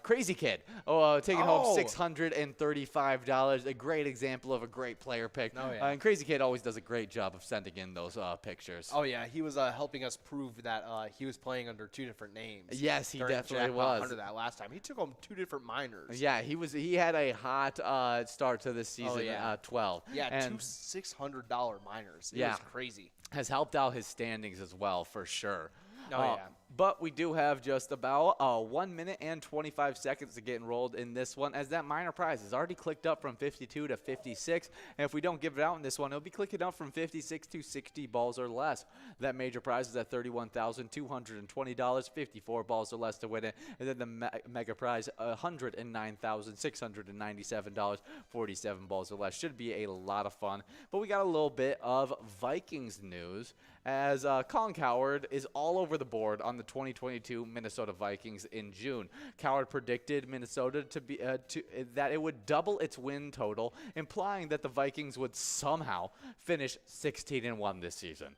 Speaker 1: Crazy Kid. Taking home $635. A great example of a great player pick.
Speaker 17: Oh, yeah.
Speaker 1: And Crazy Kid always does a great job of sending in those pictures.
Speaker 17: Oh yeah, he was helping us prove that he was playing under 2 different names.
Speaker 1: Yes, he definitely
Speaker 17: Jackpot
Speaker 1: was.
Speaker 17: Under that last time, he took home 2 different minors.
Speaker 1: Yeah, he had a hot start to this season. 12.
Speaker 17: Yeah,
Speaker 1: and
Speaker 17: two $600 minors. It was crazy.
Speaker 1: Has helped out his standings as well, for sure.
Speaker 17: Oh, yeah.
Speaker 1: But we do have just about 1 minute and 25 seconds to get enrolled in this one, as that minor prize is already clicked up from 52 to 56. And if we don't give it out in this one, it'll be clicking up from 56 to 60 balls or less. That major prize is at $31,220, 54 balls or less to win it. And then the mega prize, $109,697, 47 balls or less. Should be a lot of fun. But we got a little bit of Vikings news, as Colin Cowherd is all over the board on the 2022 Minnesota Vikings in June. Cowherd predicted Minnesota to be that it would double its win total, implying that the Vikings would somehow finish 16-1 this season.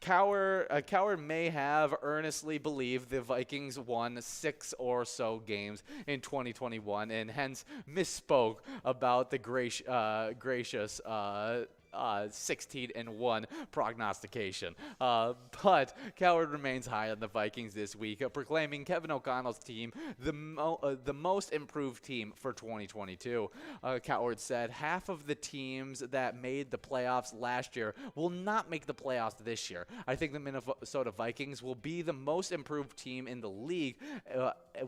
Speaker 1: Cowherd may have earnestly believed the Vikings won 6 or so games in 2021 and hence misspoke about the gracious 16-1 prognostication. But Cowherd remains high on the Vikings this week, proclaiming Kevin O'Connell's team the most improved team for 2022. Cowherd said half of the teams that made the playoffs last year will not make the playoffs this year. I think the Minnesota Vikings will be the most improved team in the league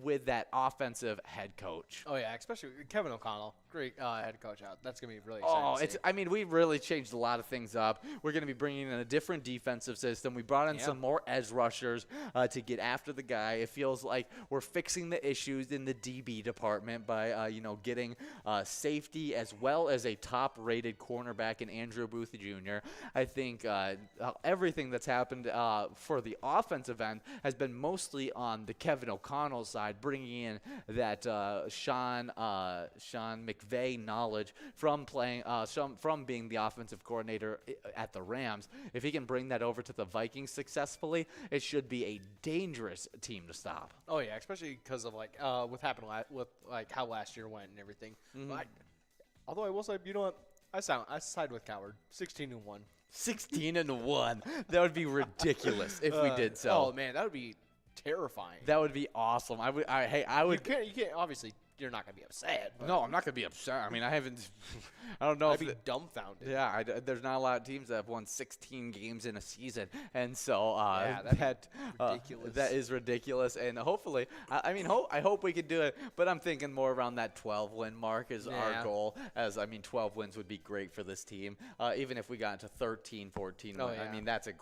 Speaker 1: with that offensive head coach.
Speaker 17: Oh yeah, especially Kevin O'Connell, great head coach out. That's gonna be really exciting.
Speaker 1: I mean, we really changed a lot of things up. We're going to be bringing in a different defensive system. We brought in some more edge rushers to get after the guy. It feels like we're fixing the issues in the DB department by getting safety as well as a top-rated cornerback in Andrew Booth Jr. I think everything that's happened for the offensive end has been mostly on the Kevin O'Connell side, bringing in that Sean McVay knowledge from playing from being the offensive coordinator at the Rams. If he can bring that over to the Vikings successfully, it should be a dangerous team to stop.
Speaker 17: Oh yeah, especially because of what happened with how last year went and everything. Although I will say, you know what, I side with Cowherd. 16-1.
Speaker 1: 16-1. That would be ridiculous if we did so.
Speaker 17: Oh man, that would be terrifying.
Speaker 1: That would be awesome. I would.
Speaker 17: You can't obviously. You're not gonna be upset.
Speaker 1: No, I'm not gonna be upset. I mean, I don't know.
Speaker 17: I'd be dumbfounded.
Speaker 1: Yeah, there's not a lot of teams that have won 16 games in a season, and so that is ridiculous. And hopefully, I hope we could do it. But I'm thinking more around that 12-win mark is our goal. 12 wins would be great for this team. Even if we got into 13, 14, I mean, that's an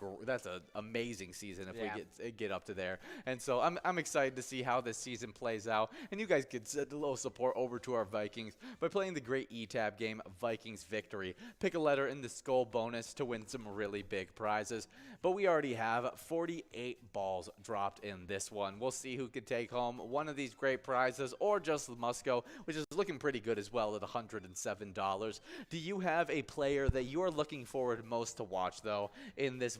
Speaker 1: amazing season if we get up to there. And so I'm excited to see how this season plays out. And you guys could show support over to our Vikings by playing the great E-Tab game Vikings Victory. Pick a letter in the Skull bonus to win some really big prizes. But we already have 48 balls dropped in this one. We'll see who could take home one of these great prizes or just the Musco, which is looking pretty good as well at $107. Do you have a player that you are looking forward most to watch, though, in this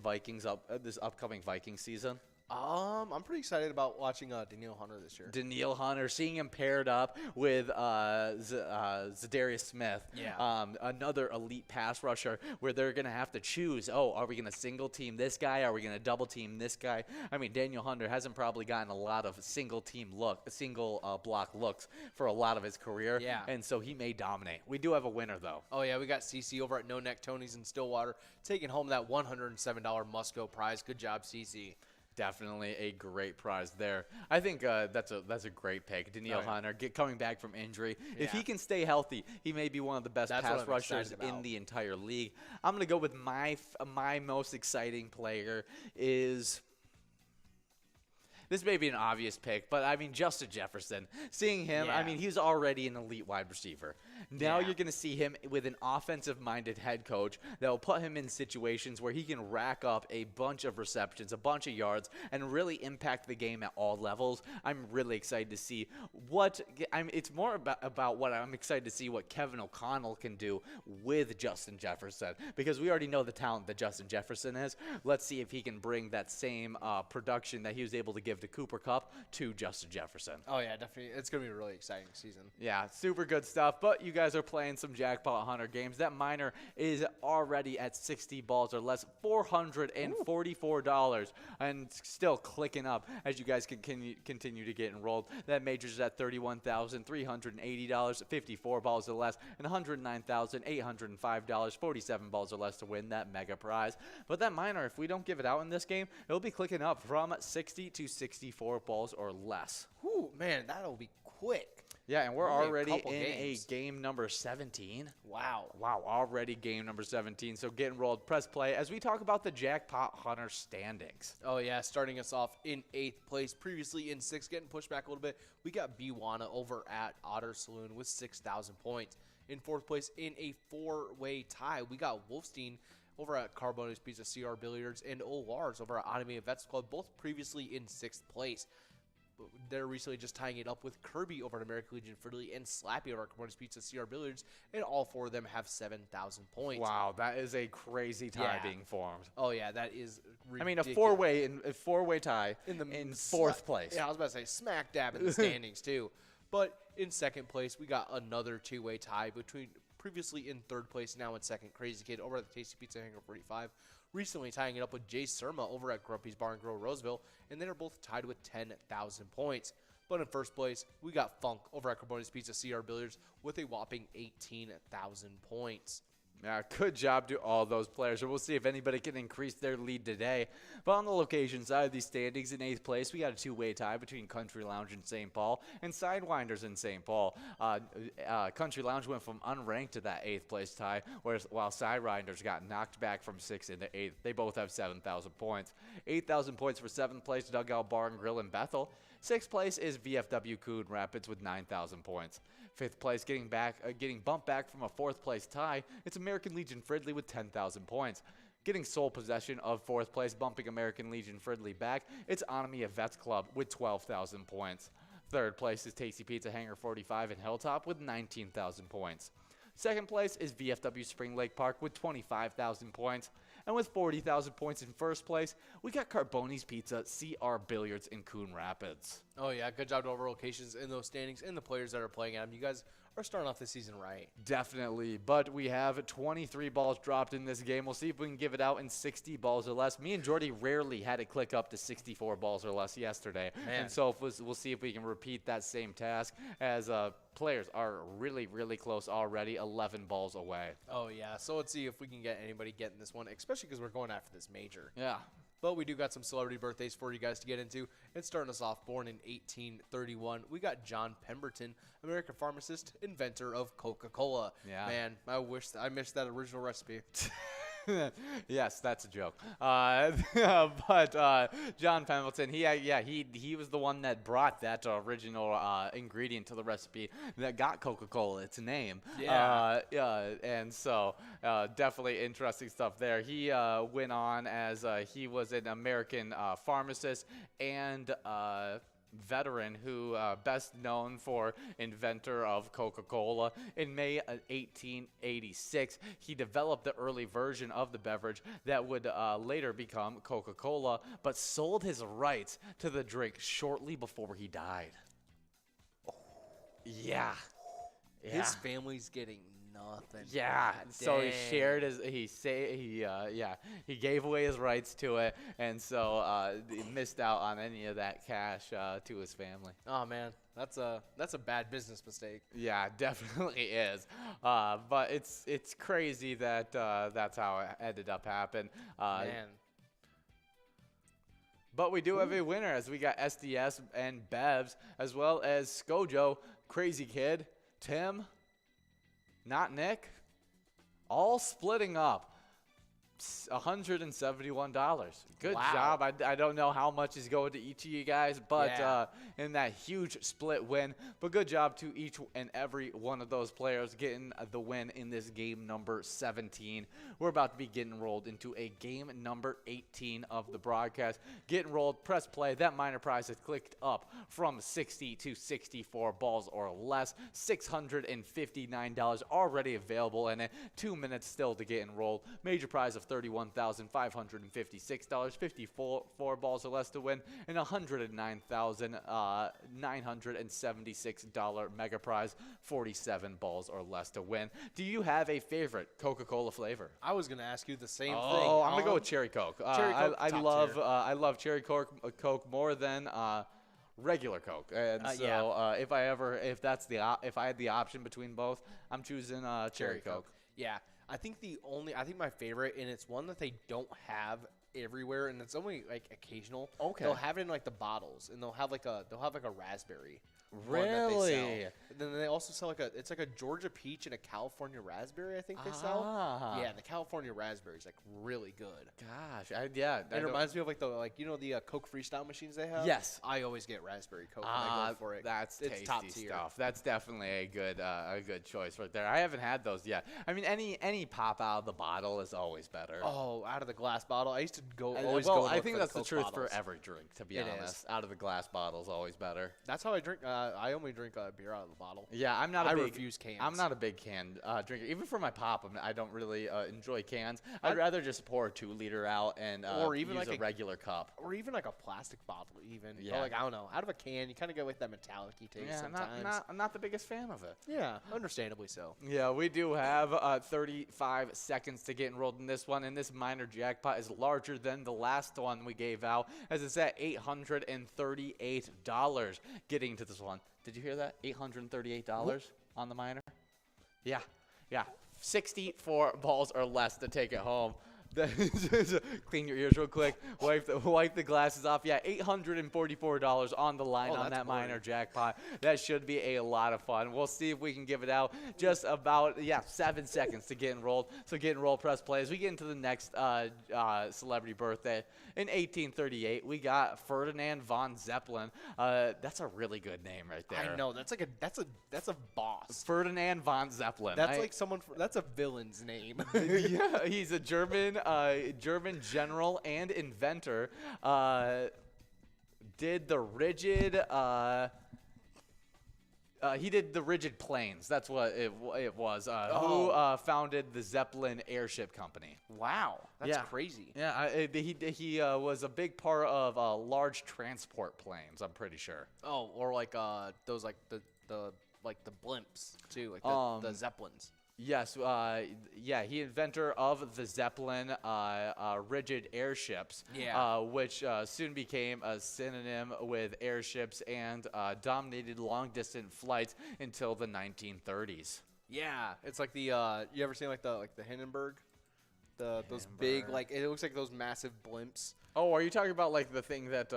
Speaker 1: this upcoming Vikings season?
Speaker 17: I'm pretty excited about watching Daniil Hunter this year.
Speaker 1: Daniil Hunter, seeing him paired up with Zadarius Smith, another elite pass rusher, where they're going to have to choose, are we going to single team this guy? Are we going to double team this guy? I mean, Daniil Hunter hasn't probably gotten a lot of single block looks for a lot of his career, and so he may dominate. We do have a winner, though.
Speaker 17: Oh, yeah, we got CC over at No Neck Tony's in Stillwater taking home that $107 Musco prize. Good job, CC.
Speaker 1: Definitely a great prize there. I think that's a great pick. Daniil Hunter coming back from injury. Yeah. If he can stay healthy, he may be one of the best pass rushers in the entire league. I'm going to go with my most exciting player is... This may be an obvious pick, but I mean, Justin Jefferson. Seeing him, I mean, he's already an elite wide receiver. Now you're going to see him with an offensive-minded head coach that will put him in situations where he can rack up a bunch of receptions, a bunch of yards, and really impact the game at all levels. I'm really excited to see it's more about what I'm excited to see what Kevin O'Connell can do with Justin Jefferson, because we already know the talent that Justin Jefferson is. Let's see if he can bring that same production that he was able to give to Cooper Kupp to Justin Jefferson.
Speaker 17: Oh, yeah, definitely. It's going to be a really exciting season.
Speaker 1: Yeah, super good stuff. But you guys are playing some Jackpot Hunter games. That minor is already at 60 balls or less, $444, and still clicking up as you guys continue to get enrolled. That major is at $31,380, 54 balls or less, and $109,805, 47 balls or less to win that mega prize. But that minor, if we don't give it out in this game, it'll be clicking up from 60 to 64 balls or less.
Speaker 17: Ooh, man, that'll be quick.
Speaker 1: Yeah, and we're already in a game number 17.
Speaker 17: Wow,
Speaker 1: already game number 17. So get enrolled, press play as we talk about the Jackpot Hunter standings.
Speaker 17: Oh, yeah, starting us off in 8th place, previously in 6th, getting pushed back a little bit. We got Biwana over at Otter Saloon with 6,000 points. In 4th place, in a 4-way tie, we got Wolfstein over at Carbona's Pizza, CR Billiards, and Olars over at Automated Vets Club, both previously in 6th place. They're recently just tying it up with Kirby over at American Legion Fridley and Slappy over at Carbona's Pizza, CR Billiards, and all 4 of them have 7,000 points.
Speaker 1: Wow, that is a crazy tie being formed.
Speaker 17: Oh, yeah, that is ridiculous.
Speaker 1: I mean, a four-way tie in 4th place.
Speaker 17: Yeah, I was about to say smack dab in the standings, too. But in 2nd place, we got another 2-way tie between previously in 3rd place, now in 2nd, Crazy Kid over at the Tasty Pizza Hangar 45. Recently tying it up with Jay Surma over at Grumpy's Bar and Grill Roseville, and they are both tied with 10,000 points. But in 1st place, we got Funk over at Carbona's Pizza, CR Billiards with a whopping 18,000 points.
Speaker 1: Yeah, good job to all those players. We'll see if anybody can increase their lead today. But on the location side of these standings, in 8th place, we got a 2-way tie between Country Lounge in St. Paul and Sidewinders in St. Paul. Country Lounge went from unranked to that 8th place tie, while Sidewinders got knocked back from 6th into 8th. They both have 7,000 points. 8,000 points for 7th place, Dugout Bar and Grill in Bethel. 6th place is VFW Coon Rapids with 9,000 points. 5th place, getting bumped back from a 4th place tie, it's American Legion Fridley with 10,000 points. Getting sole possession of 4th place, bumping American Legion Fridley back, it's Anami Vets Club with 12,000 points. 3rd place is Tasty Pizza Hangar 45 in Hilltop with 19,000 points. 2nd place is VFW Spring Lake Park with 25,000 points. And with 40,000 points in 1st place, we got Carboni's Pizza, CR Billiards in Coon Rapids.
Speaker 17: Oh, yeah. Good job to all our locations in those standings and the players that are playing at them. You guys are starting off the season right.
Speaker 1: Definitely. But we have 23 balls dropped in this game. We'll see if we can give it out in 60 balls or less. Me and Jordy rarely had it click up to 64 balls or less yesterday.
Speaker 17: Man.
Speaker 1: And so we'll see if we can repeat that same task as players are really, really close already, 11 balls away.
Speaker 17: Oh, yeah. So let's see if we can get anybody getting this one, especially because we're going after this major.
Speaker 1: Yeah.
Speaker 17: But we do got some celebrity birthdays for you guys to get into. And starting us off, born in 1831, we got John Pemberton, American pharmacist, inventor of Coca-Cola.
Speaker 1: Yeah.
Speaker 17: Man, I missed that original recipe.
Speaker 1: Yes, that's a joke. But John Pendleton, he was the one that brought that original ingredient to the recipe that got Coca-Cola its name.
Speaker 17: Yeah.
Speaker 1: And so definitely interesting stuff there. He went on as he was an American pharmacist and veteran who best known for inventor of Coca-Cola. In May of 1886, he developed the early version of the beverage that would later become Coca-Cola, but sold his rights to the drink shortly before he died. Yeah.
Speaker 17: His family's getting nothing.
Speaker 1: Yeah,
Speaker 17: God
Speaker 1: so he
Speaker 17: dang.
Speaker 1: shared he gave away his rights to it, and so he missed out on any of that cash to his family.
Speaker 17: Oh man, that's a bad business mistake.
Speaker 1: Yeah, definitely is. But it's crazy that that's how it ended up happening.
Speaker 17: Man.
Speaker 1: But we do have a winner, as we got SDS and Bevs, as well as Skojo, Crazy Kid, Tim, not Nick, all splitting up $171. Good job. I don't know how much is going to each of you guys, but in that huge split win. But good job to each and every one of those players getting the win in this game number 17. We're about to be getting rolled into a game number 18 of the broadcast. Getting rolled, press play. That minor prize has clicked up from 60 to 64 balls or less. $659 already available in it. 2 minutes still to get enrolled. Major prize of $31,556, 54 balls or less to win, and $109,976 mega prize, 47 balls or less to win. Do you have a favorite Coca-Cola flavor?
Speaker 17: I was gonna ask you the same thing.
Speaker 1: Oh, I'm gonna go with Cherry Coke.
Speaker 17: Cherry Coke,
Speaker 1: I love Cherry Coke more than regular Coke. And so if I had the option between both, I'm choosing Cherry Coke.
Speaker 17: Yeah. I think my favorite, and it's one that they don't have everywhere, and it's only like occasional.
Speaker 1: Okay.
Speaker 17: They'll have it in like the bottles, and they'll have like a raspberry.
Speaker 1: Really?
Speaker 17: One that they sell. And then they also sell it's like a Georgia peach and a California raspberry, I think they sell. Yeah, the California raspberry is like really good.
Speaker 1: Gosh,
Speaker 17: It reminds me of the Coke Freestyle machines they have.
Speaker 1: Yes.
Speaker 17: I always get raspberry Coke when I go for it.
Speaker 1: That's
Speaker 17: it's
Speaker 1: tasty
Speaker 17: top tier
Speaker 1: stuff. That's definitely a good choice right there. I haven't had those yet. I mean, any pop out of the bottle is always better.
Speaker 17: Oh, out of the glass bottle. I used to go
Speaker 1: I think that's the truth for every drink, to be honest. Out of the glass bottle is always better.
Speaker 17: That's how I drink. I only drink beer out of the bottle.
Speaker 1: Yeah, I
Speaker 17: refuse cans.
Speaker 1: I'm not a big can drinker. Even for my pop, I don't really enjoy cans. I'd rather just pour a 2-liter out and
Speaker 17: or even
Speaker 1: use
Speaker 17: like
Speaker 1: a regular cup.
Speaker 17: Or even like a plastic bottle even.
Speaker 1: Yeah.
Speaker 17: Or like, I don't know. Out of a can, you kind of get with that metallic-y taste sometimes.
Speaker 1: I'm not the biggest fan of it.
Speaker 17: Yeah, understandably so.
Speaker 1: Yeah, we do have 35 seconds to get enrolled in this one, and this minor jackpot is larger than the last one we gave out, as it's at $838 getting to this one. Did you hear that? $838 on the minor? Yeah. 64 balls or less to take it home. Clean your ears real quick. Wipe the glasses off. Yeah, $844 on the line on that minor jackpot. That should be a lot of fun. We'll see if we can give it out. Just about 7 seconds to get enrolled. So get enrolled, press play. As we get into the next celebrity birthday, in 1838, we got Ferdinand von Zeppelin. That's a really good name right there.
Speaker 17: I know. That's a boss.
Speaker 1: Ferdinand von Zeppelin.
Speaker 17: That's like that's a villain's name.
Speaker 1: Yeah, he's a German general and inventor. Did the rigid planes. That's what it was. Who founded the Zeppelin Airship Company?
Speaker 17: Wow, that's crazy.
Speaker 1: Yeah, he was a big part of large transport planes. I'm pretty sure.
Speaker 17: Oh, or like those like the blimps too, like the Zeppelins.
Speaker 1: Yes, he inventor of the Zeppelin rigid airships, which soon became a synonym with airships and dominated long-distance flights until the 1930s.
Speaker 17: Yeah, it's like the you ever seen like the Hindenburg? Those big, like, it looks like those massive blimps.
Speaker 1: Oh, are you talking about like the thing that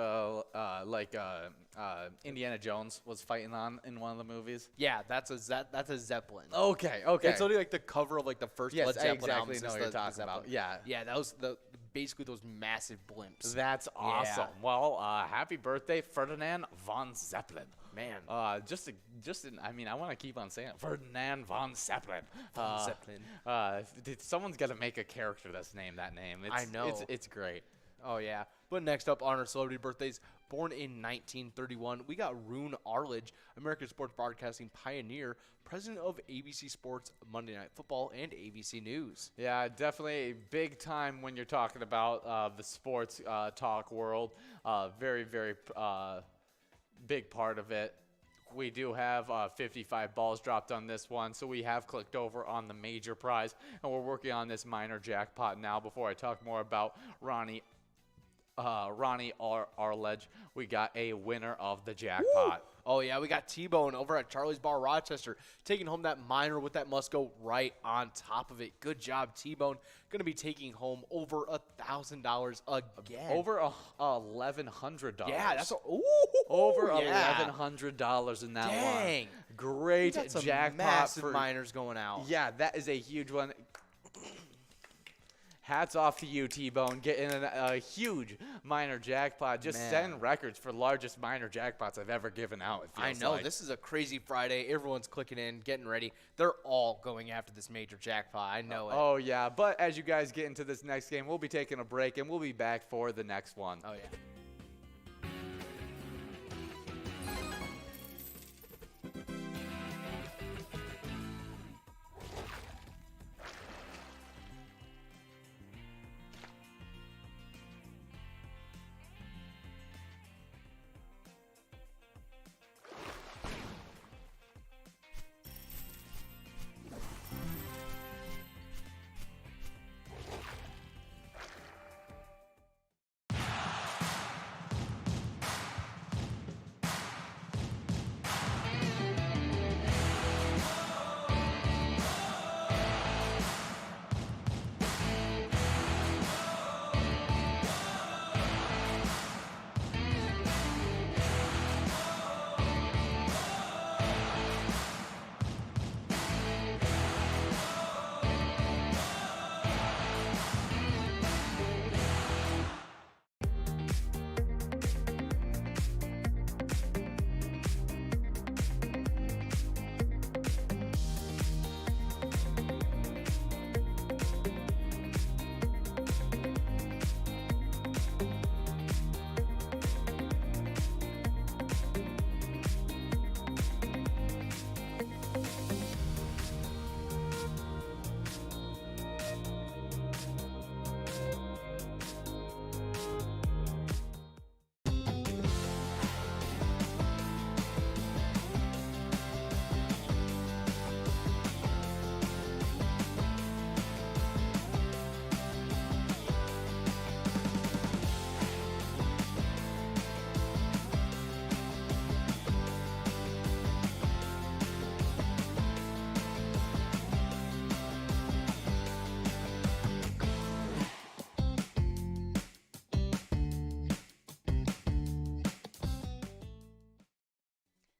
Speaker 1: Indiana Jones was fighting on in one of the movies?
Speaker 17: Yeah, that's a Zeppelin.
Speaker 1: Okay.
Speaker 17: It's only like the cover of like the first
Speaker 1: Yes,
Speaker 17: Led Zeppelin
Speaker 1: exactly
Speaker 17: album.
Speaker 1: know what you're talking about. Yeah.
Speaker 17: Yeah, that was basically those massive blimps.
Speaker 1: That's awesome.
Speaker 17: Yeah.
Speaker 1: Well, happy birthday, Ferdinand von Zeppelin.
Speaker 17: Man.
Speaker 1: I want to keep on saying it. Ferdinand von Zeppelin. Someone's got to make a character that's named that name.
Speaker 17: I know.
Speaker 1: It's great.
Speaker 17: Oh, yeah. But next up on our celebrity birthdays, born in 1931, we got Rune Arledge, American sports broadcasting pioneer, president of ABC Sports, Monday Night Football, and ABC News.
Speaker 1: Yeah, definitely a big time when you're talking about the sports talk world. Very, very big part of it. We do have 55 balls dropped on this one, so we have clicked over on the major prize, and we're working on this minor jackpot now. Before I talk more about Ronnie Arledge, we got a winner of the jackpot.
Speaker 17: Woo! Oh, yeah, we got T-Bone over at Charlie's Bar Rochester, taking home that minor with that Musco right on top of it. Good job, T-Bone. Going to be taking home over $1,000 again.
Speaker 1: Over $1,100.
Speaker 17: Yeah, that's
Speaker 1: over $1,100 in that one. Great jackpot.
Speaker 17: Massive minors going out.
Speaker 1: Yeah, that is a huge one. Hats off to you, T-Bone, getting a huge minor jackpot. Just setting records for largest minor jackpots I've ever given out. It feels
Speaker 17: I know.
Speaker 1: like.
Speaker 17: This is a crazy Friday. Everyone's clicking in, getting ready. They're all going after this major jackpot. I know it.
Speaker 1: Oh, yeah. But as you guys get into this next game, we'll be taking a break, and we'll be back for the next one.
Speaker 17: Oh, yeah.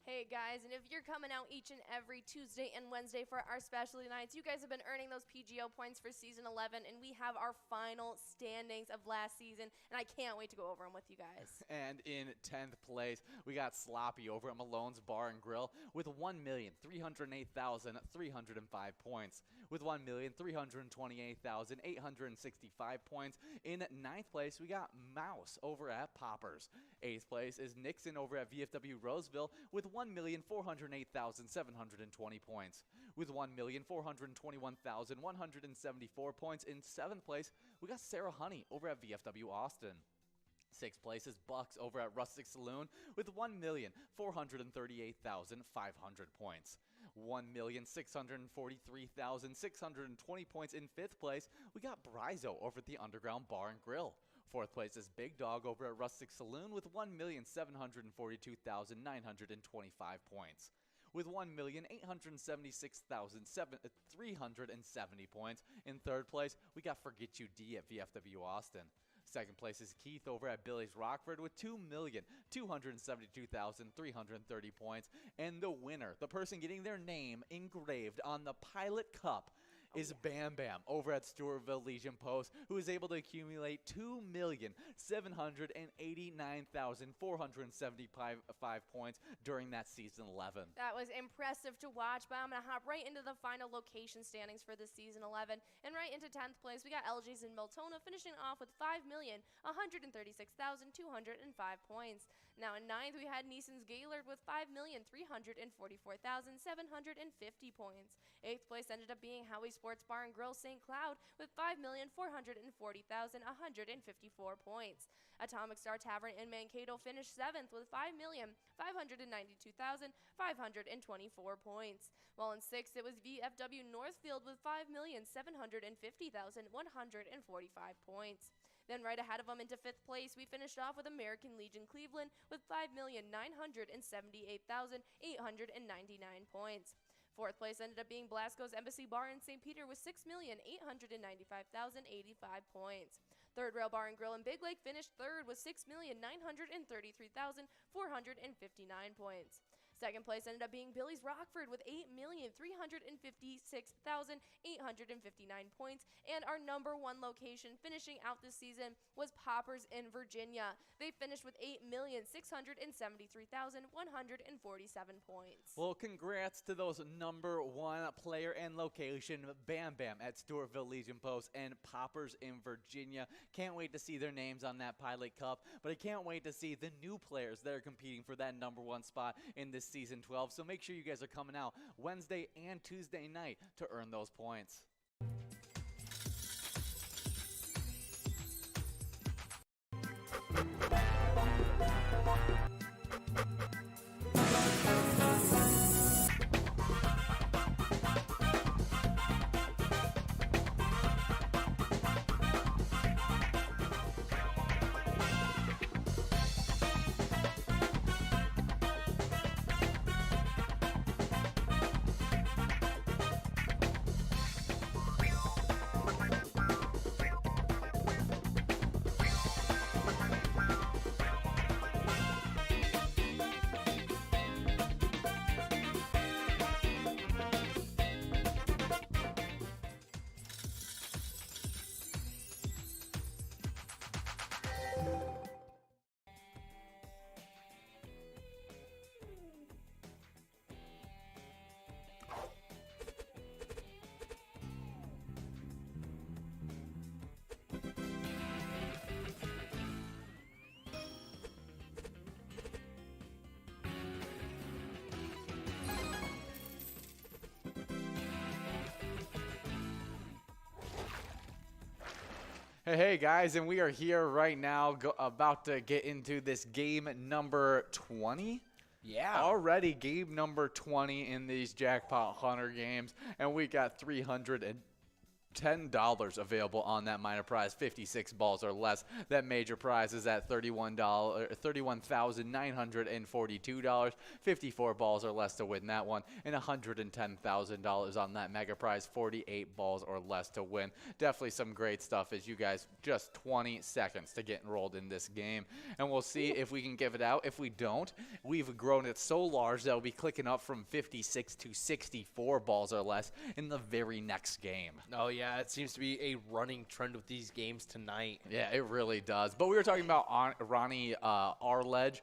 Speaker 2: Hey guys, and if you're coming out each and every Tuesday and Wednesday for our specialty nights, you guys have been earning those PGO points for season 11, and we have our final standings of last season, and I can't wait to go over them with you guys.
Speaker 1: And in 10th place, we got Sloppy over at Malone's Bar and Grill with 1,308,305 points. With 1,328,865 points. In 9th place, we got Mouse over at Poppers. 8th place is Nixon over at VFW Roseville with 1,408,720 points. With 1,421,174 points. In 7th place, we got Sarah Honey over at VFW Austin. 6th place is Bucks over at Rustic Saloon with 1,438,500 points. 1,643,620 points. In 5th place, we got Brizo over at the Underground Bar and Grill. 4th place is Big Dog over at Rustic Saloon with 1,742,925 points. With 1,876,370 points. In 3rd place, we got Forget You D at VFW Austin. Second place is Keith over at Billy's Rockford with 2,272,330 points. And the winner, the person getting their name engraved on the Pilot Cup, is Bam Bam over at Stewartville Legion Post, who is able to accumulate 2,789,475 points during that season 11.
Speaker 2: That was impressive to watch, but I'm going to hop right into the final location standings for this season 11. And right into 10th place, we got LG's in Miltona finishing off with 5,136,205 points. Now in 9th, we had Neeson's Gaylord with 5,344,750 points. 8th place ended up being Howie Sports Bar and Grill St. Cloud with 5,440,154 points. Atomic Star Tavern in Mankato finished 7th with 5,592,524 points. While in 6th, it was VFW Northfield with 5,750,145 points. Then right ahead of them into 5th place, we finished off with American Legion Cleveland with 5,978,899 points. 4th place ended up being Blasco's Embassy Bar in St. Peter with 6,895,085 points. Third Rail Bar and Grill in Big Lake finished 3rd with 6,933,459 points. Second place ended up being Billy's Rockford with 8,356,859 points. And our number 1 location finishing out this season was Poppers in Virginia. They finished with 8,673,147 points.
Speaker 1: Well, congrats to those number 1 player and location, Bam Bam at Stewartville Legion Post and Poppers in Virginia. Can't wait to see their names on that Pilot Cup, but I can't wait to see the new players that are competing for that number 1 spot in this season 12. So make sure you guys are coming out Wednesday and Tuesday night to earn those points. Hey guys, and we are here right now about to get into this game number 20.
Speaker 17: Yeah.
Speaker 1: Already game number 20 in these Jackpot Hunter games, and we got $310 available on that minor prize, 56 balls or less. That major prize is at $31,942, 54 balls or less to win that one, and $110,000 on that mega prize, 48 balls or less to win. Definitely some great stuff as you guys just 20 seconds to get enrolled in this game, and we'll see if we can give it out. If we don't, we've grown it so large that we'll be clicking up from 56 to 64 balls or less in the very next game.
Speaker 17: Oh yeah. Yeah, it seems to be a running trend with these games tonight.
Speaker 1: Yeah, it really does. But we were talking about Ronnie Arledge.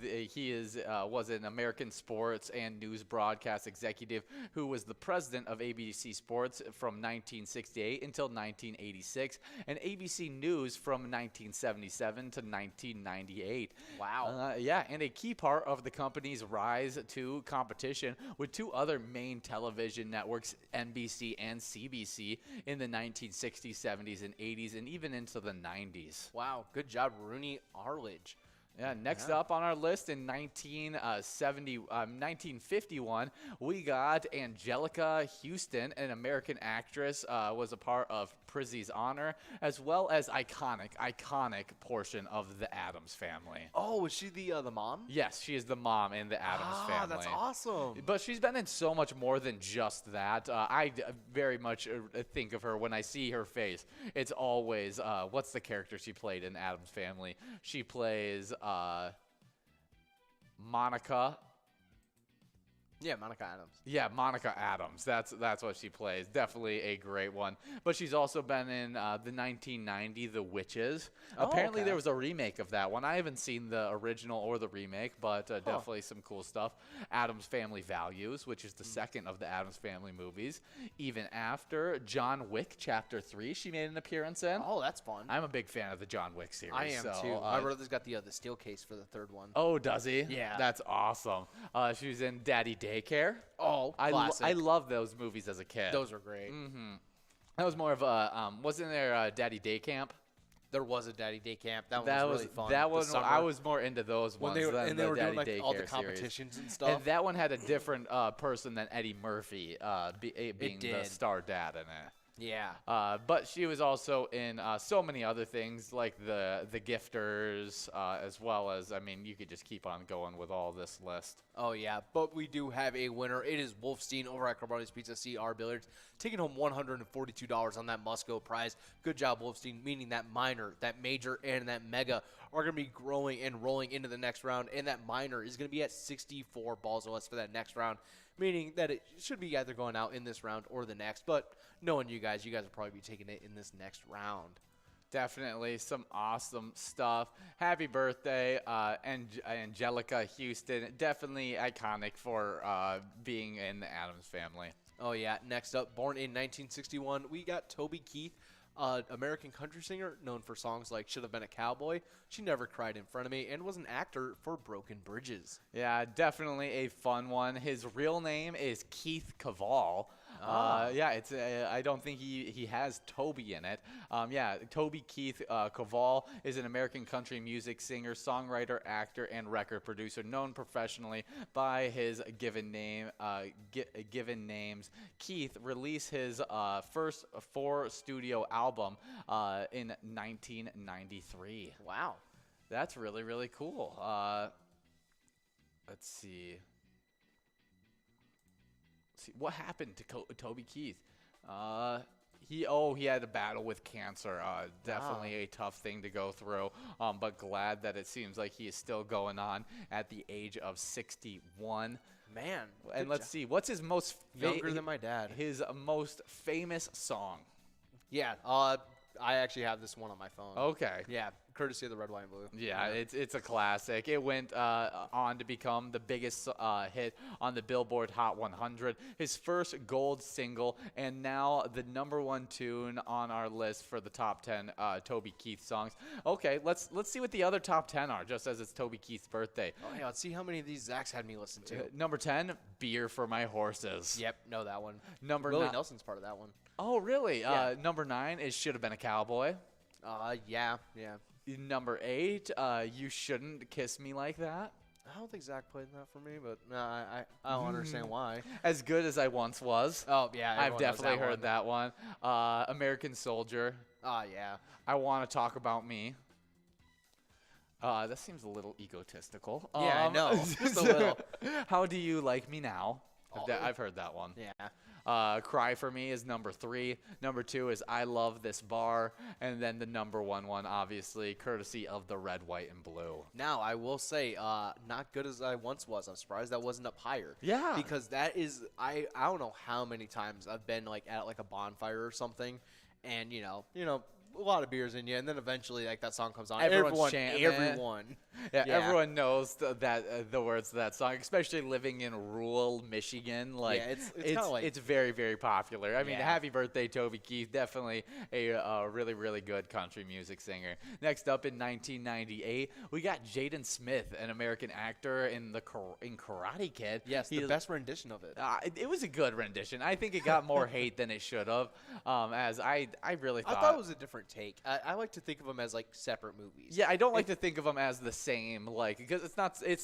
Speaker 1: He was an American sports and news broadcast executive who was the president of ABC Sports from 1968 until 1986, and ABC News from 1977 to 1998.
Speaker 17: Wow.
Speaker 1: Yeah, and a key part of the company's rise to competition with 2 other main television networks, NBC and CBC, in the 1960s, 70s, and 80s, and even into the 90s.
Speaker 17: Wow, good job, Rooney Arledge.
Speaker 1: Yeah, next up on our list in 1951, we got Angelica Houston, an American actress, was a part of Prizzy's honor, as well as iconic portion of the Addams Family.
Speaker 17: Oh, is she the mom?
Speaker 1: Yes, she is the mom in the Addams Family.
Speaker 17: That's awesome.
Speaker 1: But she's been in so much more than just that. I very much think of her when I see her face. It's always, what's the character she played in Addams Family? She plays Monica.
Speaker 17: Yeah, Monica Adams.
Speaker 1: Yeah, Monica Adams. That's what she plays. Definitely a great one. But she's also been in the 1990 The Witches. Apparently there was a remake of that one. I haven't seen the original or the remake, but definitely some cool stuff. Addams Family Values, which is the second of the Addams Family movies. Even After, John Wick Chapter 3 she made an appearance in.
Speaker 17: Oh, that's fun.
Speaker 1: I'm a big fan of the John Wick series.
Speaker 17: I am too. My brother's got the steel case for the third one.
Speaker 1: Oh, does he?
Speaker 17: Yeah.
Speaker 1: That's awesome. She was in Daddy Daycare.
Speaker 17: Oh, classic.
Speaker 1: I love those movies as a kid.
Speaker 17: Those are great.
Speaker 1: Mm-hmm. That was more of a wasn't there Daddy Day Camp?
Speaker 17: There was a Daddy Day Camp. That one was really fun.
Speaker 1: That one I was more into those ones
Speaker 17: they were,
Speaker 1: than
Speaker 17: and they
Speaker 1: the
Speaker 17: were
Speaker 1: Daddy
Speaker 17: doing like all the
Speaker 1: Daycare
Speaker 17: competitions
Speaker 1: series.
Speaker 17: and stuff.
Speaker 1: And that one had a different person than Eddie Murphy being the star dad in it.
Speaker 17: Yeah.
Speaker 1: But she was also in so many other things like the Gifters, as well as, I mean, you could just keep on going with all this list.
Speaker 17: Oh, yeah. But we do have a winner. It is Wolfstein over at Carboni's Pizza CR Billiards, taking home $142 on that must-go prize. Good job, Wolfstein, meaning that minor, that major, and that mega are going to be growing and rolling into the next round, and that minor is going to be at 64 balls or less for that next round, meaning that it should be either going out in this round or the next. But knowing you guys will probably be taking it in this next round.
Speaker 1: Definitely some awesome stuff. Happy birthday, Angelica Houston. Definitely iconic for being in the Addams Family.
Speaker 17: Oh, yeah. Next up, born in 1961, we got Toby Keith. American country singer known for songs like Should Have Been a Cowboy, She Never Cried in Front of Me, and was an actor for Broken Bridges.
Speaker 1: Yeah, definitely a fun one. His real name is Keith Cavall. Yeah, it's I don't think he has Toby in it. Yeah, Toby Keith Cavall is an American country music singer, songwriter, actor, and record producer known professionally by his given names. Keith released his first 4 studio album in 1993.
Speaker 17: Wow.
Speaker 1: That's really, really cool. Let's see. What happened to Toby Keith? He had a battle with cancer. Definitely a tough thing to go through. But glad that it seems like he is still going on at the age of 61.
Speaker 17: Man.
Speaker 1: And let's see, what's his most
Speaker 17: younger than my dad?
Speaker 1: His most famous song.
Speaker 17: Yeah. I actually have this one on my phone.
Speaker 1: Okay.
Speaker 17: Yeah, courtesy of the Red, White, and Blue.
Speaker 1: Yeah, it's a classic. It went on to become the biggest hit on the Billboard Hot 100, his first gold single, and now the #1 tune on our list for the top 10 Toby Keith songs. Okay, let's see what the other top 10 are, just as it's Toby Keith's birthday.
Speaker 17: Oh, yeah, let's see how many of these Zach's had me listen to.
Speaker 1: Number 10, Beer for My Horses.
Speaker 17: Yep, know that one.
Speaker 1: Willie
Speaker 17: Nelson's part of that one.
Speaker 1: Oh, really?
Speaker 17: Yeah.
Speaker 1: Number 9 is Should Have Been a Cowboy.
Speaker 17: Yeah.
Speaker 1: Number 8, You Shouldn't Kiss Me Like That.
Speaker 17: I don't think Zach played that for me, but I don't understand why.
Speaker 1: As Good as I Once Was.
Speaker 17: Oh, yeah.
Speaker 1: I've definitely heard that one. American Soldier.
Speaker 17: Yeah.
Speaker 1: I Want to Talk About Me. That seems a little egotistical.
Speaker 17: Yeah, I know. Just a little.
Speaker 1: How Do You Like Me Now? I've heard that one.
Speaker 17: Yeah.
Speaker 1: Cry For Me is number 3. Number 2 is I Love This Bar. And then the #1 one, obviously, courtesy of the Red, White, and Blue.
Speaker 17: Now, I will say, Not Good As I Once Was. I'm surprised that wasn't up higher.
Speaker 1: Yeah.
Speaker 17: Because that is, I don't know how many times I've been at a bonfire or something, and, you know, a lot of beers in you, and then eventually that song comes on.
Speaker 1: Everyone chanting
Speaker 17: everyone.
Speaker 1: Yeah, everyone knows the words to that song, especially living in rural Michigan. It's very, very popular. I mean, happy birthday, Toby Keith. Definitely a really, really good country music singer. Next up in 1998, we got Jaden Smith, an American actor in Karate Kid.
Speaker 17: Yes, the best rendition of it.
Speaker 1: It was a good rendition. I think it got more hate than it should have. As I really thought
Speaker 17: it was a different different take. I like to think of them as like separate movies.
Speaker 1: Yeah, I don't like to think of them as the same, like, because it's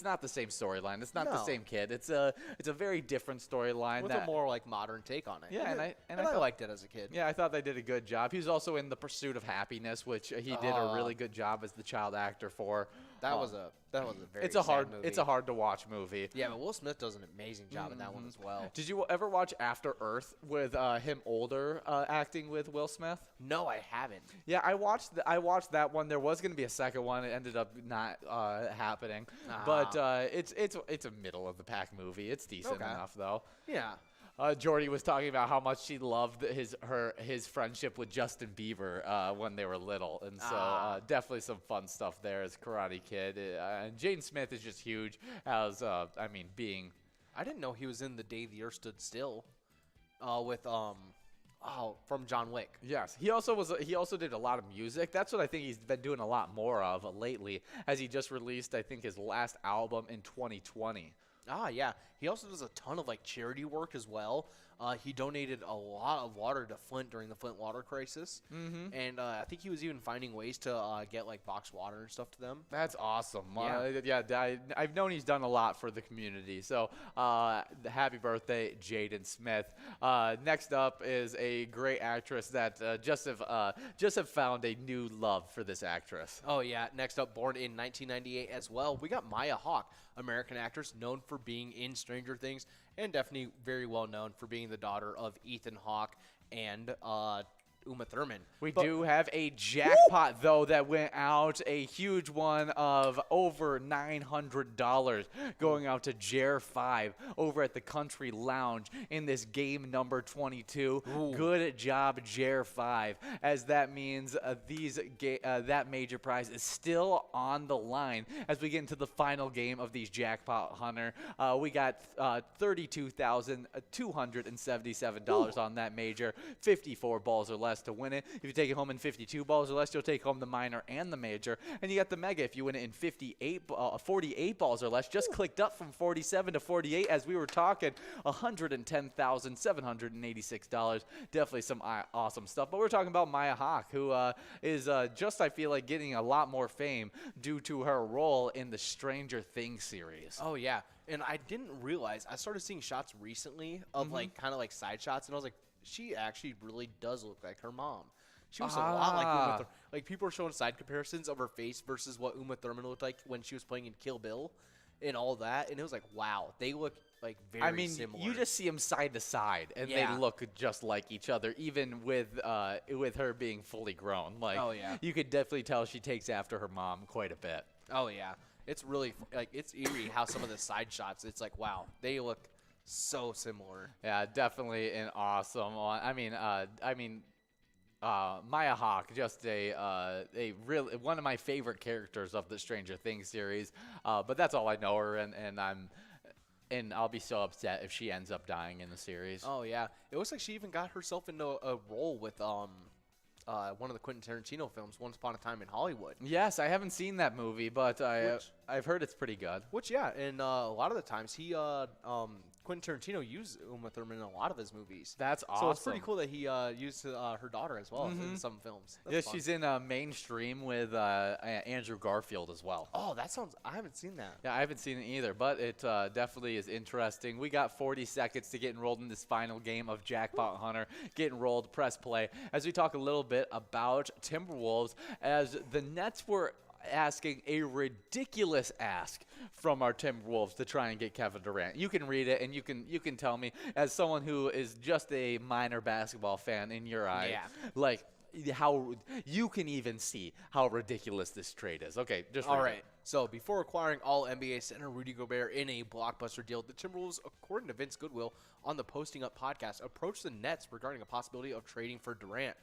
Speaker 1: not the same storyline. It's not the
Speaker 17: No.
Speaker 1: same kid. It's a very different storyline
Speaker 17: with a more like modern take on it.
Speaker 1: Yeah, and I
Speaker 17: I
Speaker 1: thought-
Speaker 17: liked it as a kid.
Speaker 1: Yeah, I thought they did a good job. He was also in The Pursuit of Happiness, which he did a really good job as the child actor for.
Speaker 17: That was a very
Speaker 1: it's a
Speaker 17: sad
Speaker 1: hard
Speaker 17: movie.
Speaker 1: it's a hard to watch movie.
Speaker 17: Yeah, but Will Smith does an amazing job in that one as well.
Speaker 1: Did you ever watch After Earth with him older acting with Will Smith?
Speaker 17: No, I haven't.
Speaker 1: Yeah, I watched that one. There was going to be a second one. It ended up not happening. But it's a middle of the pack movie. It's decent enough though.
Speaker 17: Yeah.
Speaker 1: Jordy was talking about how much she loved his friendship with Justin Bieber when they were little, and so definitely some fun stuff there as Karate Kid. And Jaden Smith is just huge as being.
Speaker 17: I didn't know he was in The Day the Earth Stood Still, with from John Wick.
Speaker 1: Yes, he also did a lot of music. That's what I think he's been doing a lot more of lately, as he just released I think his last album in 2020.
Speaker 17: Yeah. He also does a ton of like charity work as well. He donated a lot of water to Flint during the Flint water crisis, and I think he was even finding ways to get like boxed water and stuff to them.
Speaker 1: That's awesome.
Speaker 17: Yeah.
Speaker 1: I've known he's done a lot for the community. So happy birthday, Jaden Smith. Next up is a great actress that just have found a new love for this actress.
Speaker 17: Oh yeah. Next up, born in 1998 as well, we got Maya Hawke, American actress known for being in Stranger Things, and definitely very well known for being the daughter of Ethan Hawke and Uma Thurman.
Speaker 1: We do have a jackpot, though, that went out, a huge one of over $900 going out to Jer 5 over at the Country Lounge in this game number 22.
Speaker 17: Ooh.
Speaker 1: Good job, Jer 5, as that means that major prize is still on the line as we get into the final game of these Jackpot Hunter. We got $32,277 on that major, 54 balls or less to win it. If you take it home in 52 balls or less, you'll take home the minor and the major. And you got the mega if you win it in 48 balls or less. Just clicked up from 47 to 48 as we were talking. $110,786. Definitely some awesome stuff. But we're talking about Maya Hawke, who is just, I feel like, getting a lot more fame due to her role in the Stranger Things series.
Speaker 17: Oh yeah, and I didn't realize, I started seeing shots recently of like kind of like side shots, and I was like, she actually really does look like her mom. She was a lot like Uma Thurman. Like, people are showing side comparisons of her face versus what Uma Thurman looked like when she was playing in Kill Bill and all that, and it was like, wow, they look like very similar.
Speaker 1: You just see them side to side, and they look just like each other, even with her being fully grown. Like, you could definitely tell she takes after her mom quite a bit.
Speaker 17: Oh yeah, it's really like, it's eerie how some of the side shots, it's like, wow, they look so similar.
Speaker 1: Yeah, definitely an awesome one. Maya Hawke, just a really one of my favorite characters of the Stranger Things series. But that's all I know her, and I'll be so upset if she ends up dying in the series.
Speaker 17: Oh yeah, it looks like she even got herself into a role with one of the Quentin Tarantino films, Once Upon a Time in Hollywood.
Speaker 1: Yes, I haven't seen that movie, but I've heard it's pretty good.
Speaker 17: Which, yeah, and a lot of the times Quentin Tarantino used Uma Thurman in a lot of his movies.
Speaker 1: That's awesome.
Speaker 17: So it's pretty cool that he used her daughter as well in some films. That's fun.
Speaker 1: She's in Mainstream with Andrew Garfield as well.
Speaker 17: Oh, I haven't seen that.
Speaker 1: Yeah, I haven't seen it either, but it definitely is interesting. We got 40 seconds to get enrolled in this final game of Jackpot Hunter. Get enrolled, press play. As we talk a little bit about Timberwolves, as the Nets were asking a ridiculous ask from our Timberwolves to try and get Kevin Durant. You can read it, and you can tell me, as someone who is just a minor basketball fan in your eye, like, how you can even see how ridiculous this trade is. Okay, just
Speaker 17: all right. So before acquiring all NBA center Rudy Gobert in a blockbuster deal, the Timberwolves, according to Vince Goodwill on the Posting Up podcast, approached the Nets regarding a possibility of trading for Durant.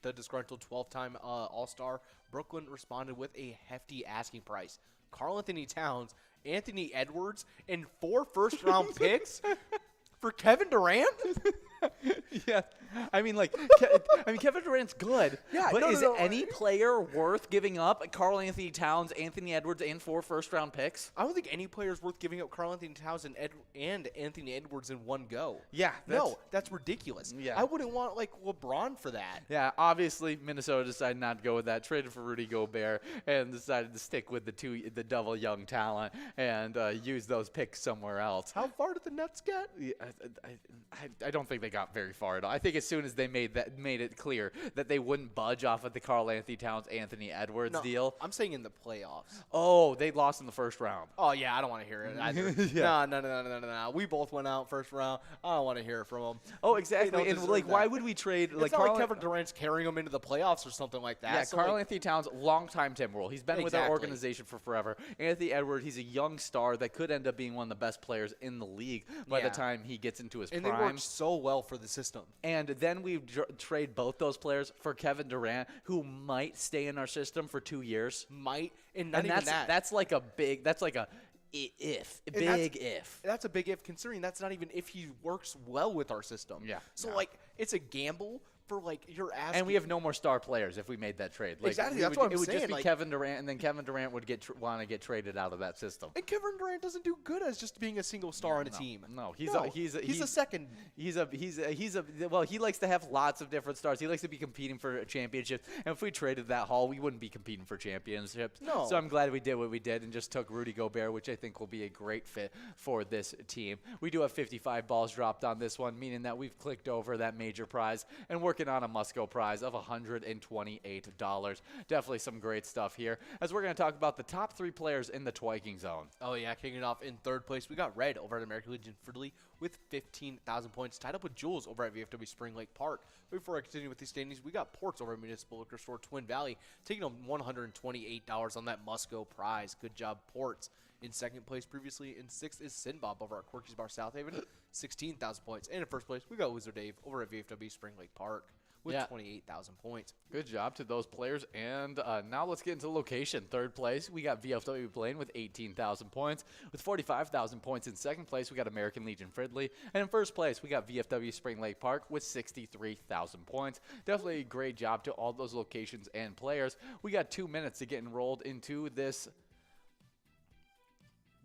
Speaker 17: The disgruntled 12-time All-Star, Brooklyn responded with a hefty asking price. Karl Anthony Towns, Anthony Edwards, and 4 first-round picks for Kevin Durant?
Speaker 1: Yeah, I mean, like, Kevin Durant's good.
Speaker 17: Yeah,
Speaker 1: but
Speaker 17: no,
Speaker 1: is
Speaker 17: no, no.
Speaker 1: any player worth giving up Karl Anthony Towns, Anthony Edwards, and 4 first-round picks?
Speaker 17: I don't think any player is worth giving up Karl Anthony Towns and Anthony Edwards in one go.
Speaker 1: Yeah,
Speaker 17: that's ridiculous.
Speaker 1: Yeah.
Speaker 17: I wouldn't want like LeBron for that.
Speaker 1: Yeah, obviously Minnesota decided not to go with that. Traded for Rudy Gobert and decided to stick with the double young talent and use those picks somewhere else.
Speaker 17: How far did the Nets get?
Speaker 1: Yeah, I don't think they got very far at all. I think as soon as they made it clear that they wouldn't budge off of the Karl Anthony Towns, Anthony Edwards deal.
Speaker 17: I'm saying in the playoffs.
Speaker 1: Oh, they lost in the first round.
Speaker 17: Oh yeah, I don't want to hear it either.
Speaker 1: Yeah.
Speaker 17: No. We both went out first round. I don't want to hear it from them.
Speaker 1: Oh, exactly. And like, why would we trade?
Speaker 17: It's not like Kevin Durant's carrying them into the playoffs or something like that.
Speaker 1: Yeah,
Speaker 17: So,
Speaker 1: Karl
Speaker 17: like,
Speaker 1: Anthony Towns, longtime Timberwolves. He's been with our
Speaker 17: Exactly.
Speaker 1: organization for forever. Anthony Edwards, he's a young star that could end up being one of the best players in the league by the time he gets into his
Speaker 17: and
Speaker 1: prime.
Speaker 17: they work so well for the system.
Speaker 1: And then we trade both those players for Kevin Durant, who might stay in our system for 2 years.
Speaker 17: Might, and not even
Speaker 1: that's,
Speaker 17: that.
Speaker 1: That's like a big. That's like a if. If.
Speaker 17: That's a big if, considering that's not even if he works well with our system.
Speaker 1: Yeah.
Speaker 17: So like, it's a gamble. For like you're asking,
Speaker 1: and we have no more star players if we made that trade. Like,
Speaker 17: exactly, that's what I'm saying.
Speaker 1: It would just be
Speaker 17: like,
Speaker 1: Kevin Durant, and then Kevin Durant would want to get traded out of that system.
Speaker 17: And Kevin Durant doesn't do good as just being a single star on a team.
Speaker 1: No, he's
Speaker 17: a second.
Speaker 1: Well, he likes to have lots of different stars. He likes to be competing for championships. And if we traded that haul, we wouldn't be competing for championships.
Speaker 17: No.
Speaker 1: So I'm glad we did what we did and just took Rudy Gobert, which I think will be a great fit for this team. We do have 55 balls dropped on this one, meaning that we've clicked over that major prize and working on a must-go prize of $128. Definitely some great stuff here, as we're going to talk about the top 3 players in the twiking zone.
Speaker 17: Oh yeah, kicking it off in third place, we got Red over at American Legion Fridley with 15,000 points, tied up with Jules over at VFW Spring Lake Park. Before I continue with these standings, we got Ports over at Municipal Liquor Store Twin Valley, taking home $128 on that must-go prize. Good job, Ports. In second place previously, in sixth is Sinbob over at Corky's Bar South Haven, 16,000 points. And in first place, we got Loser Dave over at VFW Spring Lake Park with 28,000 points.
Speaker 1: Good job to those players. And now let's get into location. Third place, we got VFW Blaine with 18,000 points. With 45,000 points in second place, we got American Legion Fridley. And in first place, we got VFW Spring Lake Park with 63,000 points. Definitely a great job to all those locations and players. We got 2 minutes to get enrolled into this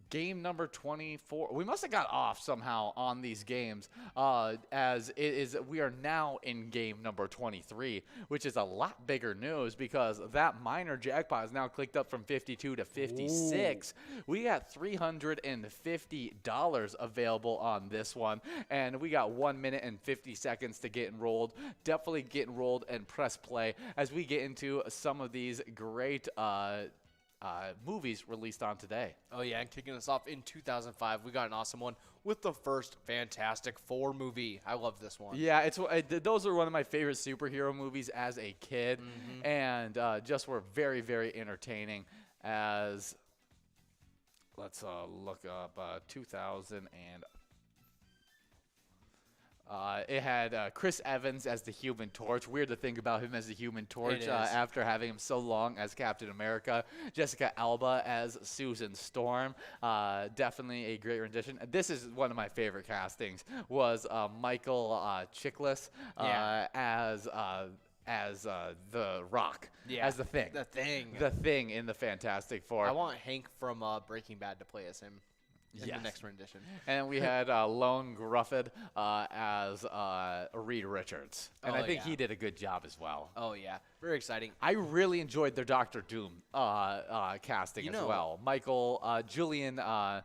Speaker 1: game number 24. We must have got off somehow on these games, as it is. We are now in game number 23, which is a lot bigger news because that minor jackpot is now clicked up from 52 to 56. Ooh. We got $350 available on this one, and we got 1 minute and 50 seconds to get enrolled. Definitely get enrolled and press play as we get into some of these great movies released on today.
Speaker 17: Oh yeah, and kicking us off in 2005, we got an awesome one with the first Fantastic Four movie. I love this one.
Speaker 1: Yeah, those are one of my favorite superhero movies as a kid, and just were very, very entertaining. As let's look up 2000 and. It had Chris Evans as the Human Torch. Weird to think about him as the Human Torch after having him so long as Captain America. Jessica Alba as Susan Storm. Definitely a great rendition. This is one of my favorite castings. Was Michael Chiklis as the Rock.
Speaker 17: Yeah.
Speaker 1: As the Thing.
Speaker 17: The Thing.
Speaker 1: The Thing in the Fantastic Four.
Speaker 17: I want Hank from Breaking Bad to play as him. In the next rendition.
Speaker 1: And we had Lone Grufford as Reed Richards. And I think he did a good job as well.
Speaker 17: Oh, yeah. Very exciting.
Speaker 1: I really enjoyed their Doctor Doom casting as well. Michael, Julian McMahon?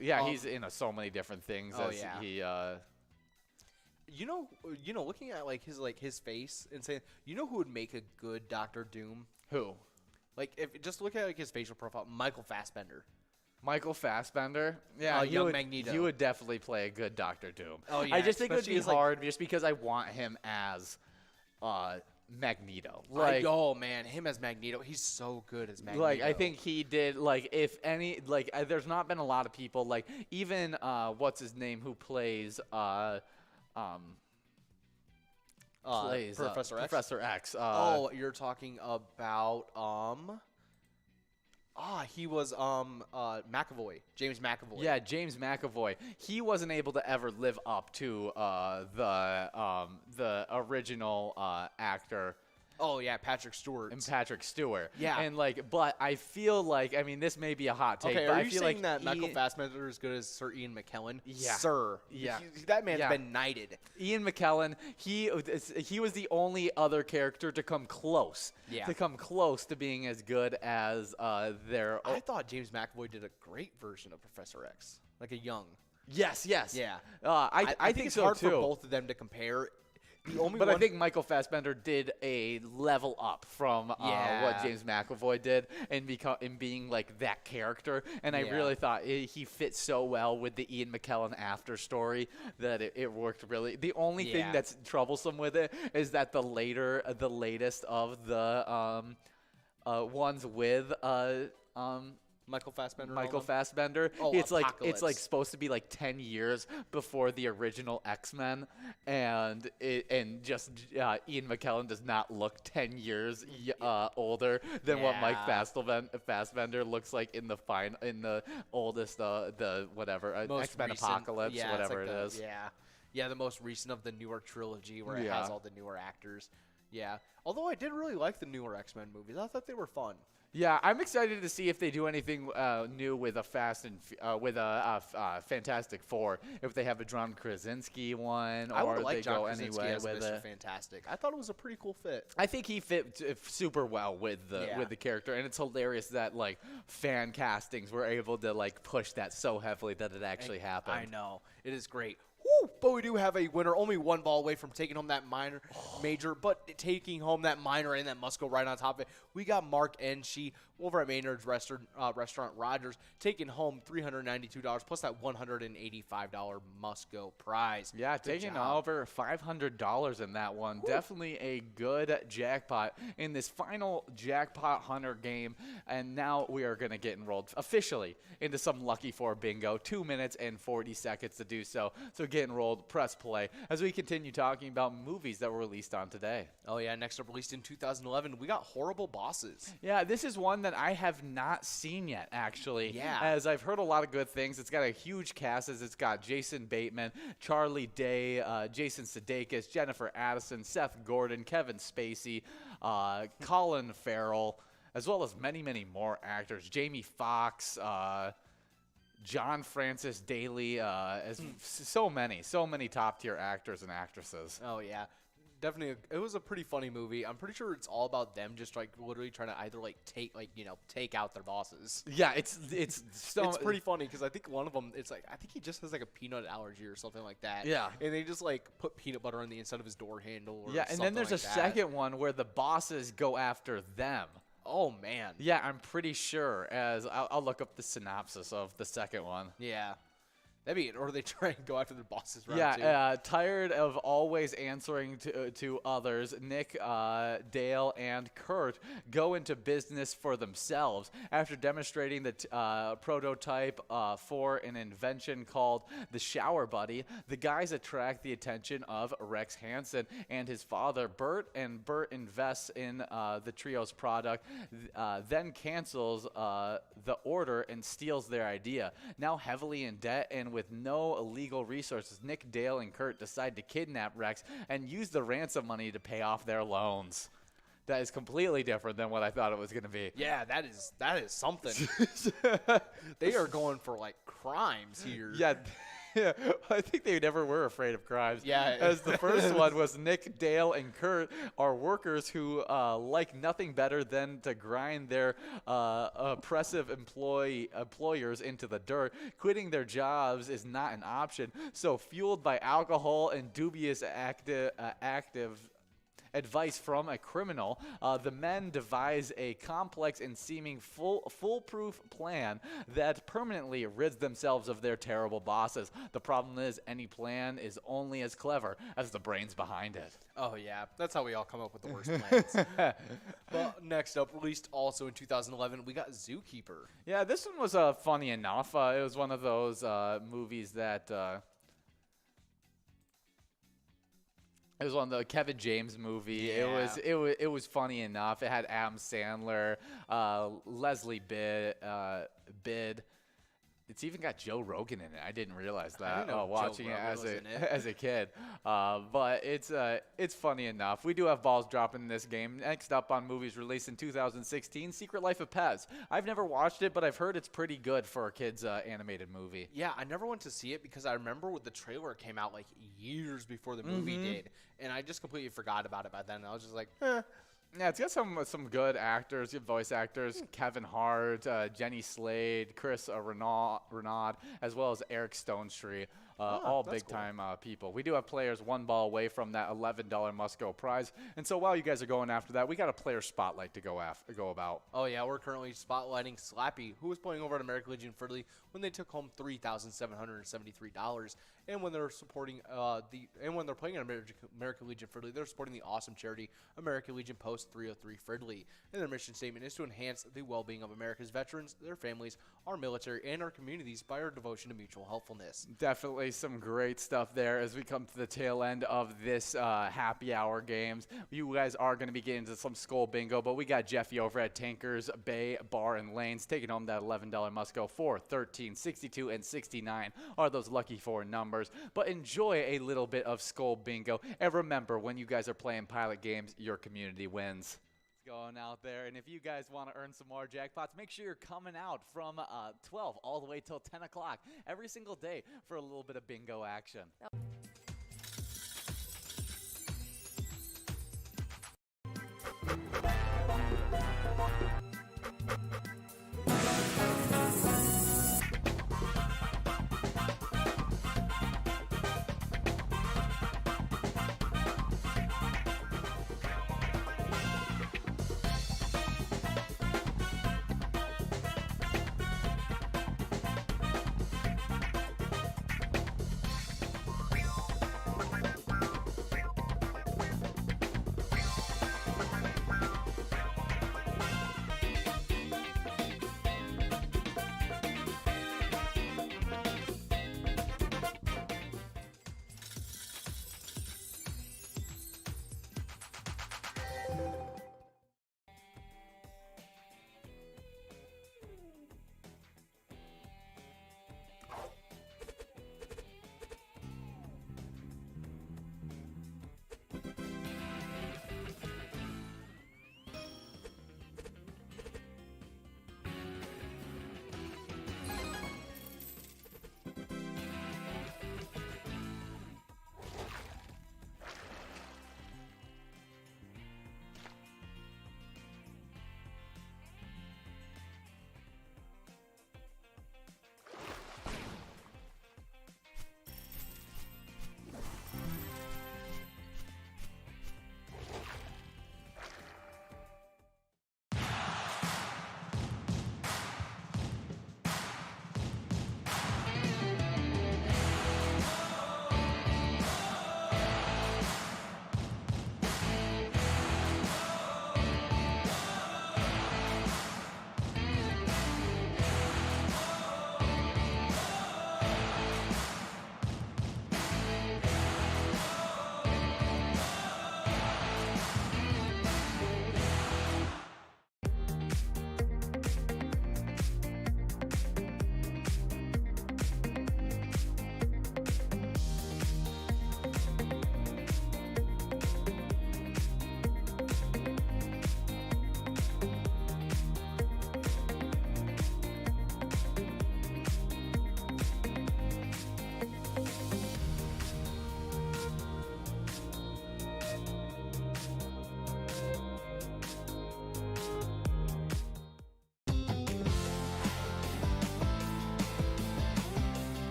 Speaker 1: Yeah, he's in so many different things. He
Speaker 17: You know, looking at his face and saying, you know who would make a good Doctor Doom?
Speaker 1: Who?
Speaker 17: Like, if just look at his facial profile, Michael Fassbender.
Speaker 1: Michael Fassbender? Yeah,
Speaker 17: young Magneto.
Speaker 1: You would definitely play a good Doctor Doom.
Speaker 17: Oh, yeah.
Speaker 1: I just think it would be hard just because I want him as Magneto.
Speaker 17: Oh, man, him as Magneto. He's so good as Magneto.
Speaker 1: I think he did, if any, there's not been a lot of people, even, what's his name, who plays,
Speaker 17: Professor X.
Speaker 1: Professor X.
Speaker 17: You're talking about He was McAvoy, James McAvoy.
Speaker 1: Yeah, James McAvoy. He wasn't able to ever live up to the original actor.
Speaker 17: Oh yeah, Patrick Stewart.
Speaker 1: And Patrick Stewart.
Speaker 17: Yeah.
Speaker 1: And but I feel like, I mean, this may be a hot take.
Speaker 17: Okay,
Speaker 1: but
Speaker 17: are
Speaker 1: I
Speaker 17: you
Speaker 1: feel
Speaker 17: saying
Speaker 1: like
Speaker 17: that Michael Fassbender is good as Sir Ian McKellen?
Speaker 1: Yeah.
Speaker 17: Sir.
Speaker 1: Yeah.
Speaker 17: That man's been knighted.
Speaker 1: Ian McKellen, he was the only other character to come close.
Speaker 17: Yeah.
Speaker 1: To come close to being as good as their.
Speaker 17: I thought James McAvoy did a great version of Professor X, like a young.
Speaker 1: Yes.
Speaker 17: Yeah.
Speaker 1: I think
Speaker 17: it's
Speaker 1: so
Speaker 17: hard
Speaker 1: too.
Speaker 17: for both of them to compare.
Speaker 1: I think Michael Fassbender did a level up from what James McAvoy did in being like that character, and I really thought he fit so well with the Ian McKellen after story that it worked really. The only thing that's troublesome with it is that the latest of the ones with
Speaker 17: Michael Fassbender.
Speaker 1: Oh, it's
Speaker 17: Apocalypse.
Speaker 1: like supposed to be like 10 years before the original X-Men, and Ian McKellen does not look 10 years older than what Mike Fassbender looks like in the oldest X-Men
Speaker 17: recent,
Speaker 1: Apocalypse, whatever it is.
Speaker 17: Yeah, the most recent of the newer trilogy where it has all the newer actors. Yeah, although I did really like the newer X-Men movies. I thought they were fun.
Speaker 1: Yeah, I'm excited to see if they do anything new with Fantastic Four. If they have a John Krasinski one, or they go anyway with
Speaker 17: Mr. Fantastic. I thought it was a pretty cool fit.
Speaker 1: I think he fit super well with the character, and it's hilarious that like fan castings were able to like push that so heavily that it actually happened.
Speaker 17: I know, it is great. Woo! But we do have a winner, only one ball away from taking home that major, but taking home that minor and that must go right on top of it. We got Mark Enshee over at Maynard's Restaurant Rogers taking home $392 plus that $185 must go prize.
Speaker 1: Yeah, taking over $500 in that one. Woo. Definitely a good jackpot in this final jackpot hunter game. And now we are going to get enrolled officially into some Lucky 4 bingo. 2 minutes and 40 seconds to do so. So get enrolled, press play, as we continue talking about movies that were released on today.
Speaker 17: Oh yeah, next up, released in 2011, we got Horrible Bosses.
Speaker 1: Yeah, this is one that I have not seen yet, actually.
Speaker 17: Yeah.
Speaker 1: As I've heard a lot of good things. It's got a huge cast. It's got Jason Bateman, Charlie Day, Jason Sudeikis, Jennifer Addison, Seth Gordon, Kevin Spacey, Colin Farrell, as well as many, many more actors. Jamie Foxx, John Francis Daly, so many top-tier actors and actresses.
Speaker 17: Oh, yeah. Definitely, it was a pretty funny movie. I'm pretty sure it's all about them just like literally trying to either like take out their bosses.
Speaker 1: Yeah, it's
Speaker 17: pretty funny because I think one of them, I think he just has like a peanut allergy or something like that.
Speaker 1: Yeah,
Speaker 17: and they just like put peanut butter on the inside of his door handle. Or
Speaker 1: and then there's a second one where the bosses go after them.
Speaker 17: Oh man.
Speaker 1: Yeah, I'm pretty sure. As I'll look up the synopsis of the second one.
Speaker 17: Yeah. Or they try and go after their bosses.
Speaker 1: Tired of always answering to others, Nick, Dale, and Kurt go into business for themselves. After demonstrating the prototype for an invention called the Shower Buddy, the guys attract the attention of Rex Hansen and his father, Bert, and Bert invests in the trio's product, then cancels the order and steals their idea. Now heavily in debt and with no legal resources, Nick, Dale, and Kurt decide to kidnap Rex and use the ransom money to pay off their loans. That is completely different than what I thought it was going to be.
Speaker 17: Yeah, that is something. They are going for like crimes here.
Speaker 1: Yeah. Yeah, I think they never were afraid of crimes.
Speaker 17: Yeah.
Speaker 1: As the first one was Nick, Dale, and Kurt are workers who like nothing better than to grind their oppressive employers into the dirt. Quitting their jobs is not an option. So fueled by alcohol and dubious active advice from a criminal, the men devise a complex and seeming foolproof plan that permanently rids themselves of their terrible bosses. The problem is, any plan is only as clever as the brains behind it.
Speaker 17: Oh yeah, that's how we all come up with the worst plans. But next up, released also in 2011, we got Zookeeper.
Speaker 1: Yeah, this one was funny enough. It was one of those movies that It was on the Kevin James movie.
Speaker 17: Yeah.
Speaker 1: It was funny enough. It had Adam Sandler, Leslie Bidd. It's even got Joe Rogan in it. I didn't realize that watching it as a kid. But it's funny enough. We do have balls dropping in this game. Next up on movies released in 2016, Secret Life of Pets. I've never watched it, but I've heard it's pretty good for a kid's animated movie.
Speaker 17: Yeah, I never went to see it because I remember when the trailer came out like years before the movie did, and I just completely forgot about it by then. I was just like,
Speaker 1: Yeah, it's got some good actors, good voice actors. Kevin Hart, Jenny Slade, Chris Renaud, as well as Eric Stonestreet. All big-time people. We do have players one ball away from that $11 must-go prize. And so while you guys are going after that, we got a player spotlight to go about.
Speaker 17: oh yeah, we're currently spotlighting Slappy, who was playing over at American Legion Fridley when they took home $3,773. And when they're supporting when they're playing at American Legion Fridley, they're supporting the awesome charity American Legion Post 303 Fridley. And their mission statement is to enhance the well-being of America's veterans, their families, our military, and our communities by our devotion to mutual helpfulness.
Speaker 1: Definitely some great stuff there as we come to the tail end of this happy hour games. You guys are going to be getting into some Skull Bingo, but we got Jeffy over at Tankers Bay Bar and Lanes taking home that $11 must-go. 4, 13, 62, and 69 are those lucky 4 numbers. But enjoy a little bit of Skull Bingo. And remember, when you guys are playing pilot games, your community wins. Going out there, and if you guys want to earn some more jackpots, make sure you're coming out from 12 all the way till 10 o'clock every single day for a little bit of bingo action.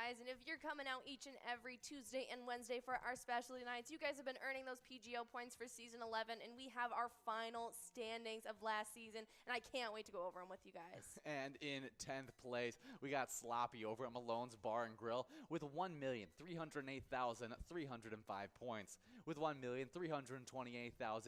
Speaker 2: guys. And if you're coming out each and every Tuesday and Wednesday for our specialty nights, you guys have been earning those PGO points for season 11, and we have our final standings of last season, and I can't wait to go over them with you guys.
Speaker 1: And in 10th place, we got Sloppy over at Malone's Bar and Grill with 1,308,305 points. With 1,328,800